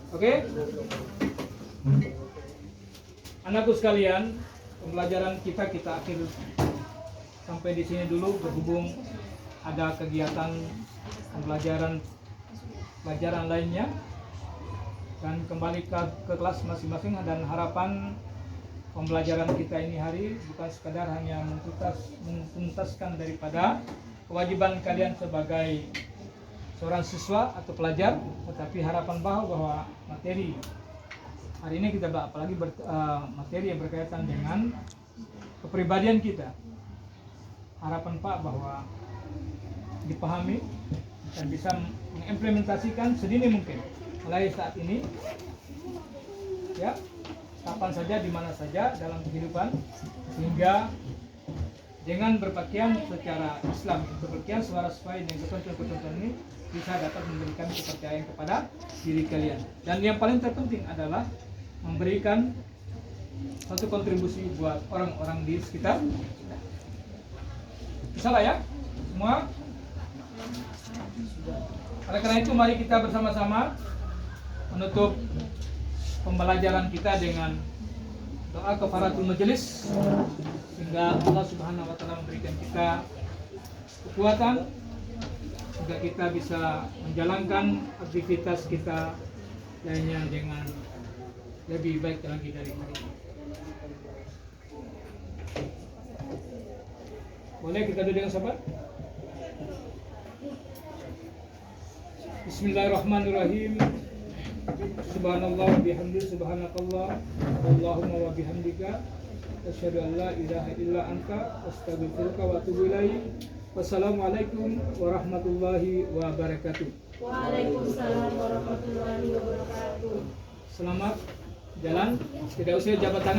Oke? Anakku sekalian, pembelajaran kita akhir sampai di sini dulu, berhubung ada kegiatan pelajaran lainnya, dan kembali ke kelas masing-masing. Dan harapan pembelajaran kita ini hari bukan sekadar hanya menuntaskan daripada kewajiban kalian sebagai seorang siswa atau pelajar, tetapi harapan bahwa materi hari ini kita apalagi materi yang berkaitan dengan kepribadian kita. Harapan Pak bahwa dipahami dan bisa mengimplementasikan sedini mungkin mulai saat ini, ya, kapan saja, di mana saja dalam kehidupan, sehingga dengan berpakaian secara Islam, berpakaian sesuai dengan ketentuan-ketentuan ini, bisa dapat memberikan kepercayaan kepada diri kalian. Dan yang paling terpenting adalah memberikan satu kontribusi buat orang-orang di sekitar. Bisa lah ya semua. Oleh karena itu mari kita bersama-sama menutup pembelajaran kita dengan doa kafaratul majelis, sehingga Allah Subhanahu wa taala memberikan kita kekuatan sehingga kita bisa menjalankan aktivitas kita lainnya dengan lebih baik lagi dari hari ini. Boleh kita duduk dengan sabar? Bismillahirrahmanirrahim. Subhanallah wa bihamdi, subhanakallah, Allahumma wa bihamdika, asyhadu an la ilaha illa anta, astaghfiruka wa atubu ilaik. Wassalamualaikum warahmatullahi wabarakatuh. Waalaikumsalam warahmatullahi wabarakatuh. Selamat jalan, tidak usah jabat tangan.